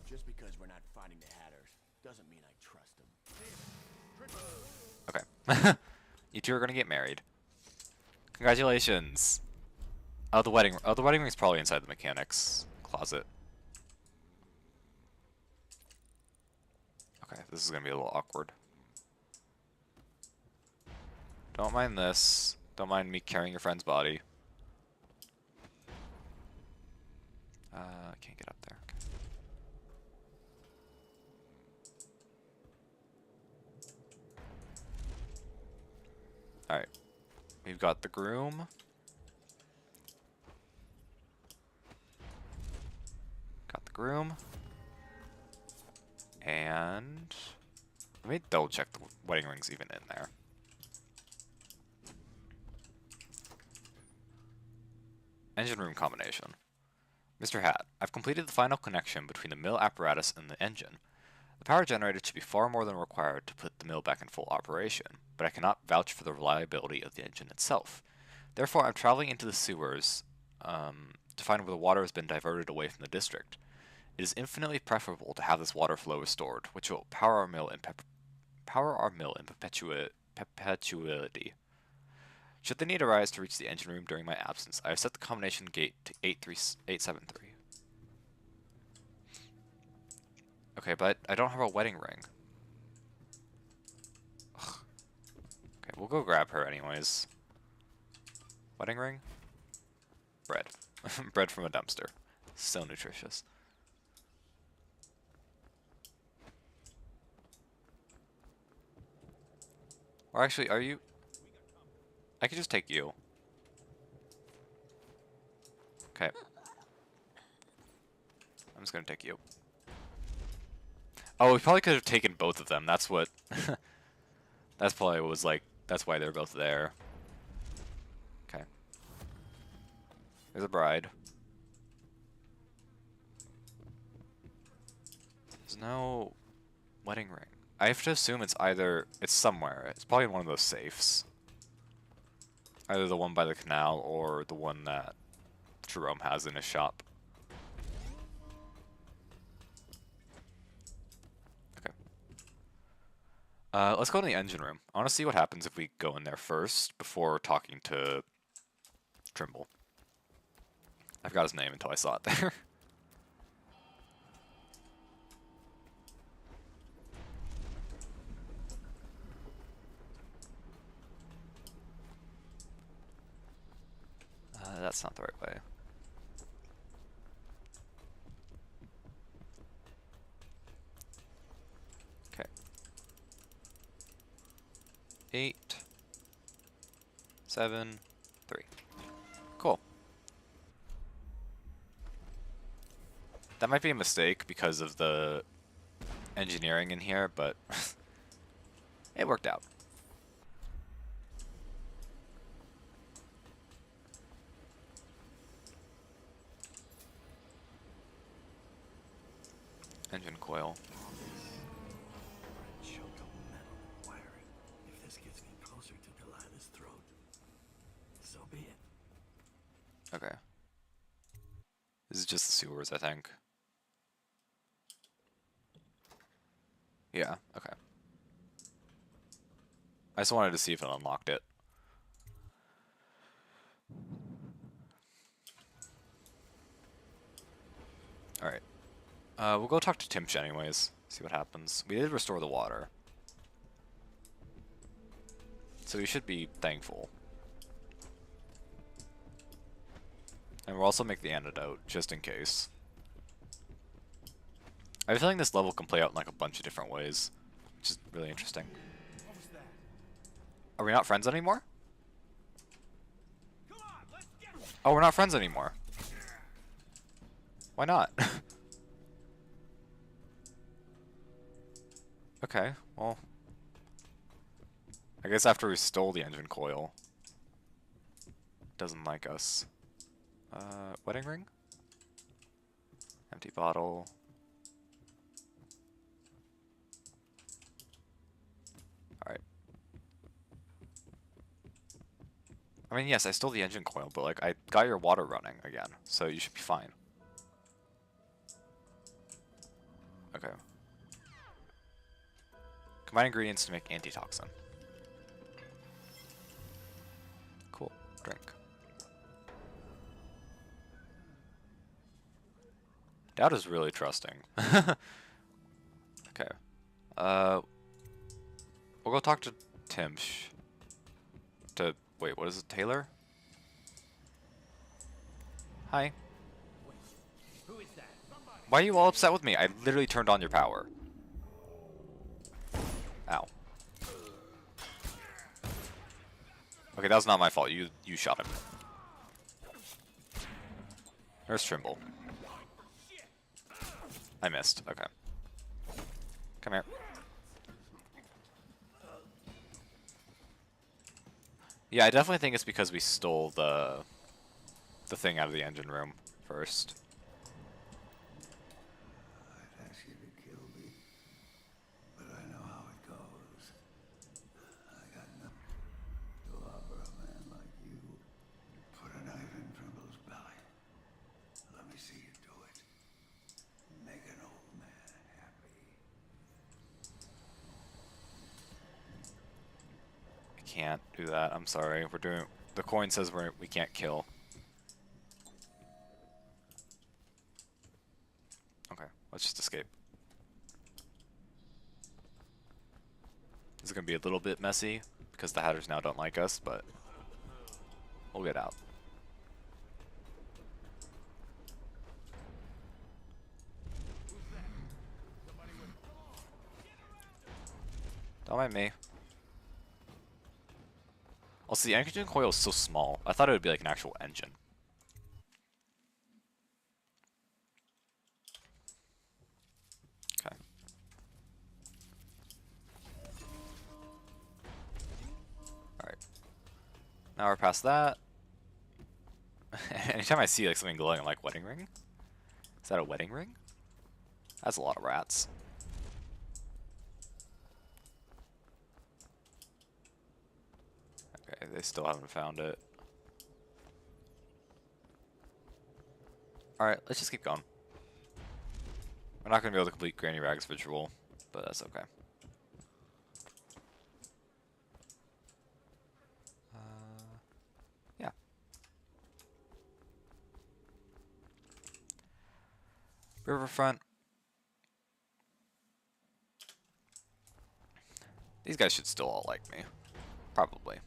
Just because we're not fighting the Hatters doesn't mean I trust them. Okay. You two are gonna get married. Congratulations. Oh, the wedding ring's probably inside the mechanics closet. Okay, this is gonna be a little awkward. Don't mind this. Don't mind me carrying your friend's body. I can't get up there. Okay. Alright. We've got the groom. Got the groom. And let me double check the wedding ring's even in there. Engine room combination. Mr. Hat, I've completed the final connection between the mill apparatus and the engine. The power generated should be far more than required to put the mill back in full operation, but I cannot vouch for the reliability of the engine itself. Therefore, I'm traveling into the sewers to find where the water has been diverted away from the district. It is infinitely preferable to have this water flow restored, which will power our mill in perpetuity. Should the need arise to reach the engine room during my absence, I have set the combination gate to 873. Okay, but I don't have a wedding ring. Ugh. Okay, we'll go grab her anyways. Wedding ring? Bread. Bread from a dumpster. So nutritious. Or actually, are you... I could just take you. Okay. I'm just gonna take you. Oh, we probably could have taken both of them. That's what... That's probably what was like... That's why they're both there. Okay. There's a bride. There's no wedding ring. I have to assume it's either... It's somewhere. It's probably in one of those safes. Either the one by the canal or the one that Jerome has in his shop. Okay. Let's go in the engine room. I want to see what happens if we go in there first before talking to Trimble. I forgot his name until I saw it there. That's not the right way. Okay. 8, 7, 3. Cool. That might be a mistake because of the engineering in here, but it worked out. Engine coil. If this gets me closer to Delilah's throat, so be it. Okay. This is just the sewers, I think. Yeah, okay. I just wanted to see if it unlocked it. We'll go talk to Timsh anyways. See what happens. We did restore the water. So we should be thankful. And we'll also make the antidote, just in case. I have a feeling this level can play out in like a bunch of different ways, which is really interesting. Are we not friends anymore? Oh, we're not friends anymore. Why not? Okay, well. I guess after we stole the engine coil. Doesn't like us. Wedding ring? Empty bottle. Alright. I mean, yes, I stole the engine coil, but like, I got your water running again, so you should be fine. Okay. Combine ingredients to make antitoxin. Cool. Drink. Dad is really trusting. Okay. We'll go talk to Timsh. Wait, what is it? Taylor? Hi. Who is that? Why are you all upset with me? I literally turned on your power. Ow. Okay, that was not my fault. You shot him. There's Trimble. I missed. Okay. Come here. Yeah, I definitely think it's because we stole the thing out of the engine room first. I'd ask you to kill me, but I know how it goes. I got nothing to offer a man like you. Put a knife in Trimble's belly. Let me see you do it. Make an old man happy. I can't do that. I'm sorry. We're doing. The coin says we can't kill. Okay, let's just escape. This is gonna be a little bit messy because the Hatters now don't like us, but we'll get out. Don't mind me. Also, the engine coil is so small. I thought it would be like an actual engine. Okay. Alright. Now we're past that. Anytime I see like something glowing, I'm like, wedding ring? Is that a wedding ring? That's a lot of rats. Okay, they still haven't found it. Alright, let's just keep going. We're not going to be able to complete Granny Rag's visual, but that's okay. Yeah. Riverfront. These guys should still all like me. Probably.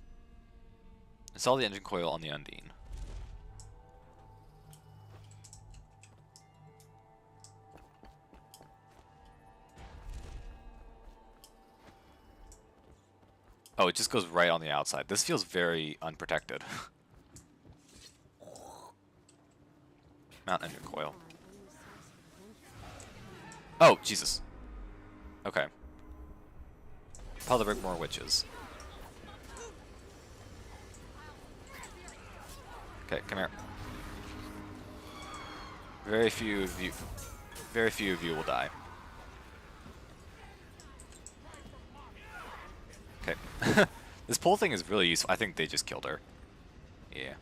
Install the engine coil on the Undine. Oh, it just goes right on the outside. This feels very unprotected. Mount engine coil. Oh, Jesus. Okay. Probably bring more witches. Okay, come here. Very few of you will die. Okay. This pole thing is really useful. I think they just killed her. Yeah.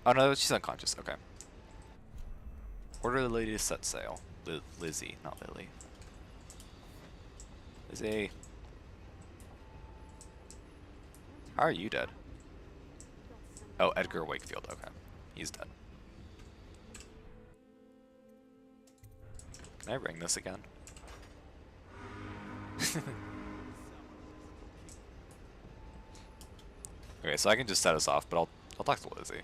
Oh no, she's unconscious. Okay. Order the lady to set sail. Lizzie, not Lily. Lizzie. How are you dead? Oh, Edgar Wakefield. Okay. He's dead. Can I ring this again? Okay, so I can just set us off, but I'll talk to Lizzie.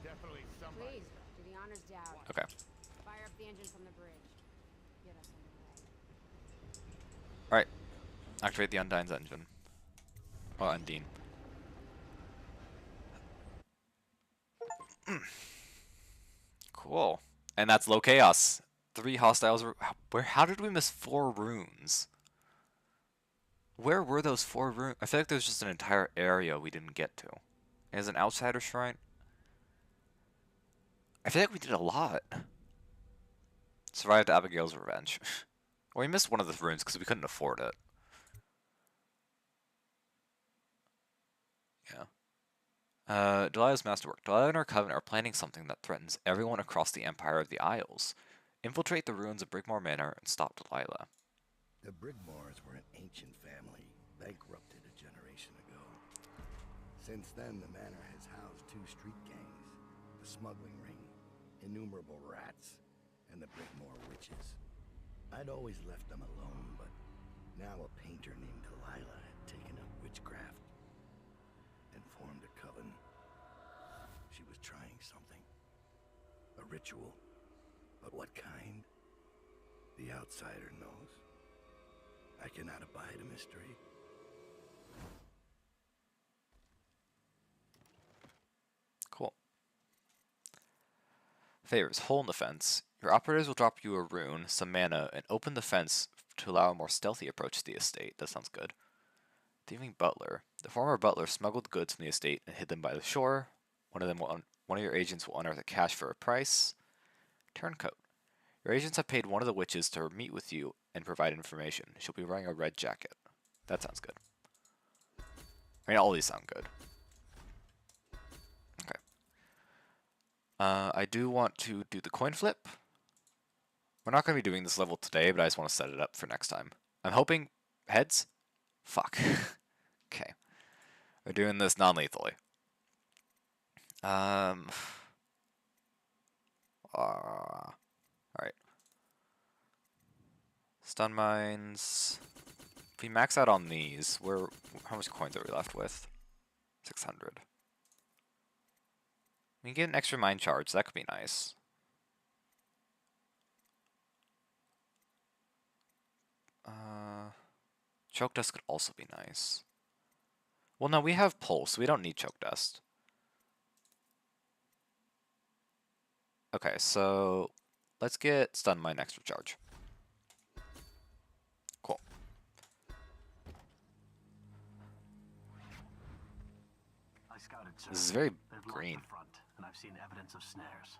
Please, do the honors down. Okay. Fire up the engine from the bridge. Get us underway. Alright. Activate the Undyne's engine. Oh, Undine. Cool. And that's low chaos. 3 hostiles. How did we miss 4 runes? Where were those 4 runes? I feel like there's just an entire area we didn't get to. As an outsider shrine, I feel like we did a lot. Survived Abigail's revenge. Well, we missed one of the runes because we couldn't afford it. Yeah. Delilah's masterwork. Delilah and her coven are planning something that threatens everyone across the Empire of the Isles. Infiltrate the ruins of Brigmore Manor and stop Delilah. The Brigmores were an ancient family, bankrupted a generation ago. Since then, the manor has housed 2 street gangs, the smuggling ring, innumerable rats, and the Brigmore witches. I'd always left them alone, but now a painter named Delilah had taken up witchcraft and formed a coven. She was trying something. A ritual. But what kind? The outsider knows. I cannot abide a mystery. Cool. Favors. Hole in the fence. Your operators will drop you a rune, some mana, and open the fence to allow a more stealthy approach to the estate. That sounds good. Thieving butler. The former butler smuggled goods from the estate and hid them by the shore. One of your agents will unearth a cache for a price. Turncoat. Your agents have paid one of the witches to meet with you and provide information. She'll be wearing a red jacket. That sounds good. I mean, all these sound good. Okay. I do want to do the coin flip. We're not going to be doing this level today, but I just want to set it up for next time. I'm hoping heads? Fuck. Okay. We're doing this non-lethally. Alright. Stun mines. If we max out on these, how much coins are we left with? 600. We can get an extra mine charge, that could be nice. Choke dust could also be nice. Well, no, we have pulse, we don't need choke dust. Okay, so let's get stun mine extra charge. Cool. I scouted, sir. This is very They've green. locked the front, and I've seen evidence of snares.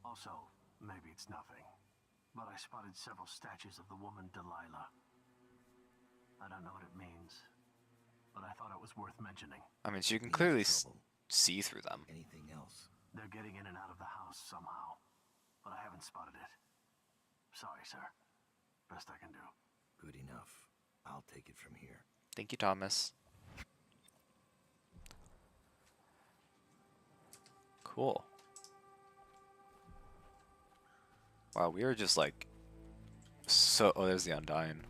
Also, maybe it's nothing, but I spotted several statues of the woman Delilah. I don't know what it means, but I thought it was worth mentioning. I mean, so you can clearly see through them. Anything else? They're getting in and out of the house somehow, but I haven't spotted it. Sorry, sir. Best I can do. Good enough. I'll take it from here. Thank you, Thomas. Cool. Wow, we are just like so. Oh, there's the Undine.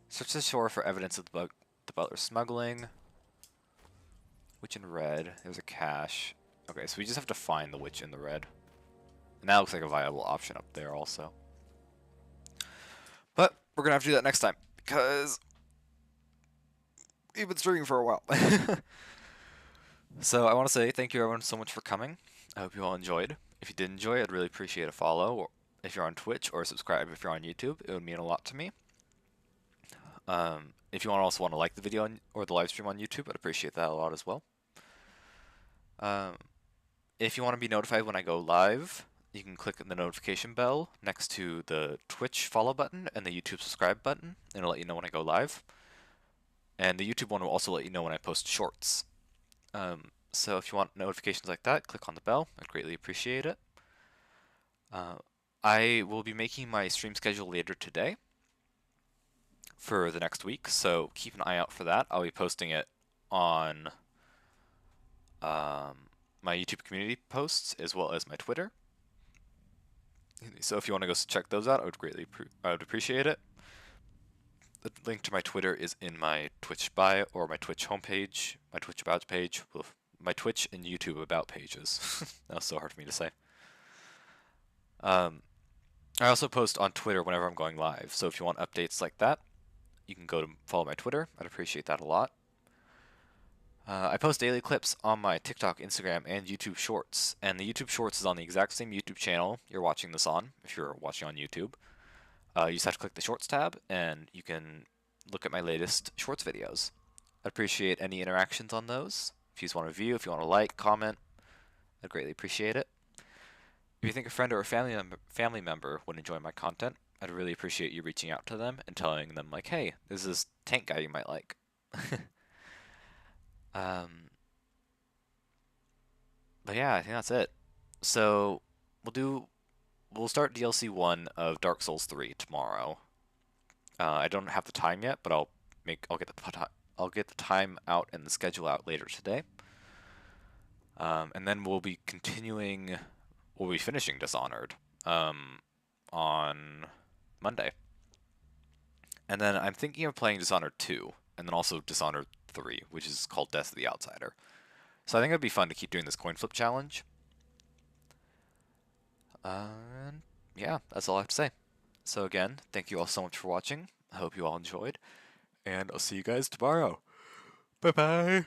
Search the shore for evidence of the butler smuggling. Witch in red. There's a cache. Okay, so we just have to find the witch in the red. And that looks like a viable option up there also. But we're gonna have to do that next time because we've been streaming for a while. So I want to say thank you everyone so much for coming. I hope you all enjoyed. If you did enjoy, I'd really appreciate a follow, or if you're on Twitch, or subscribe if you're on YouTube. It would mean a lot to me. If you also want to like the video or the live stream on YouTube, I'd appreciate that a lot as well. If you want to be notified when I go live, you can click the notification bell next to the Twitch follow button and the YouTube subscribe button, and it'll let you know when I go live. And the YouTube one will also let you know when I post shorts. So if you want notifications like that, click on the bell. I'd greatly appreciate it. I will be making my stream schedule later today for the next week, so keep an eye out for that. I'll be posting it on my YouTube community posts as well as my Twitter. So if you want to go check those out, I would appreciate it. The link to my Twitter is in my Twitch bio or my Twitch homepage, my Twitch about page, my Twitch and YouTube about pages. That was so hard for me to say. I also post on Twitter whenever I'm going live, so if you want updates like that, you can go to follow my Twitter. I'd appreciate that a lot. I post daily clips on my TikTok, Instagram, and YouTube Shorts, and the YouTube Shorts is on the exact same YouTube channel you're watching this on, if you're watching on YouTube. You just have to click the Shorts tab, and you can look at my latest Shorts videos. I'd appreciate any interactions on those. If you just want to view, if you want to like, comment, I'd greatly appreciate it. If you think a friend or a family member would enjoy my content, I'd really appreciate you reaching out to them and telling them, like, hey, there's this tank guy you might like. But yeah, I think that's it. So we'll start DLC 1 of Dark Souls 3 tomorrow. I don't have the time yet, but I'll get the time out and the schedule out later today. And then we'll be finishing Dishonored on Monday. And then I'm thinking of playing Dishonored 2, and then also Dishonored 3, which is called Death of the Outsider. So I think it'd be fun to keep doing this coin flip challenge. And yeah, that's all I have to say. So again, thank you all so much for watching. I hope you all enjoyed, and I'll see you guys tomorrow. Bye bye.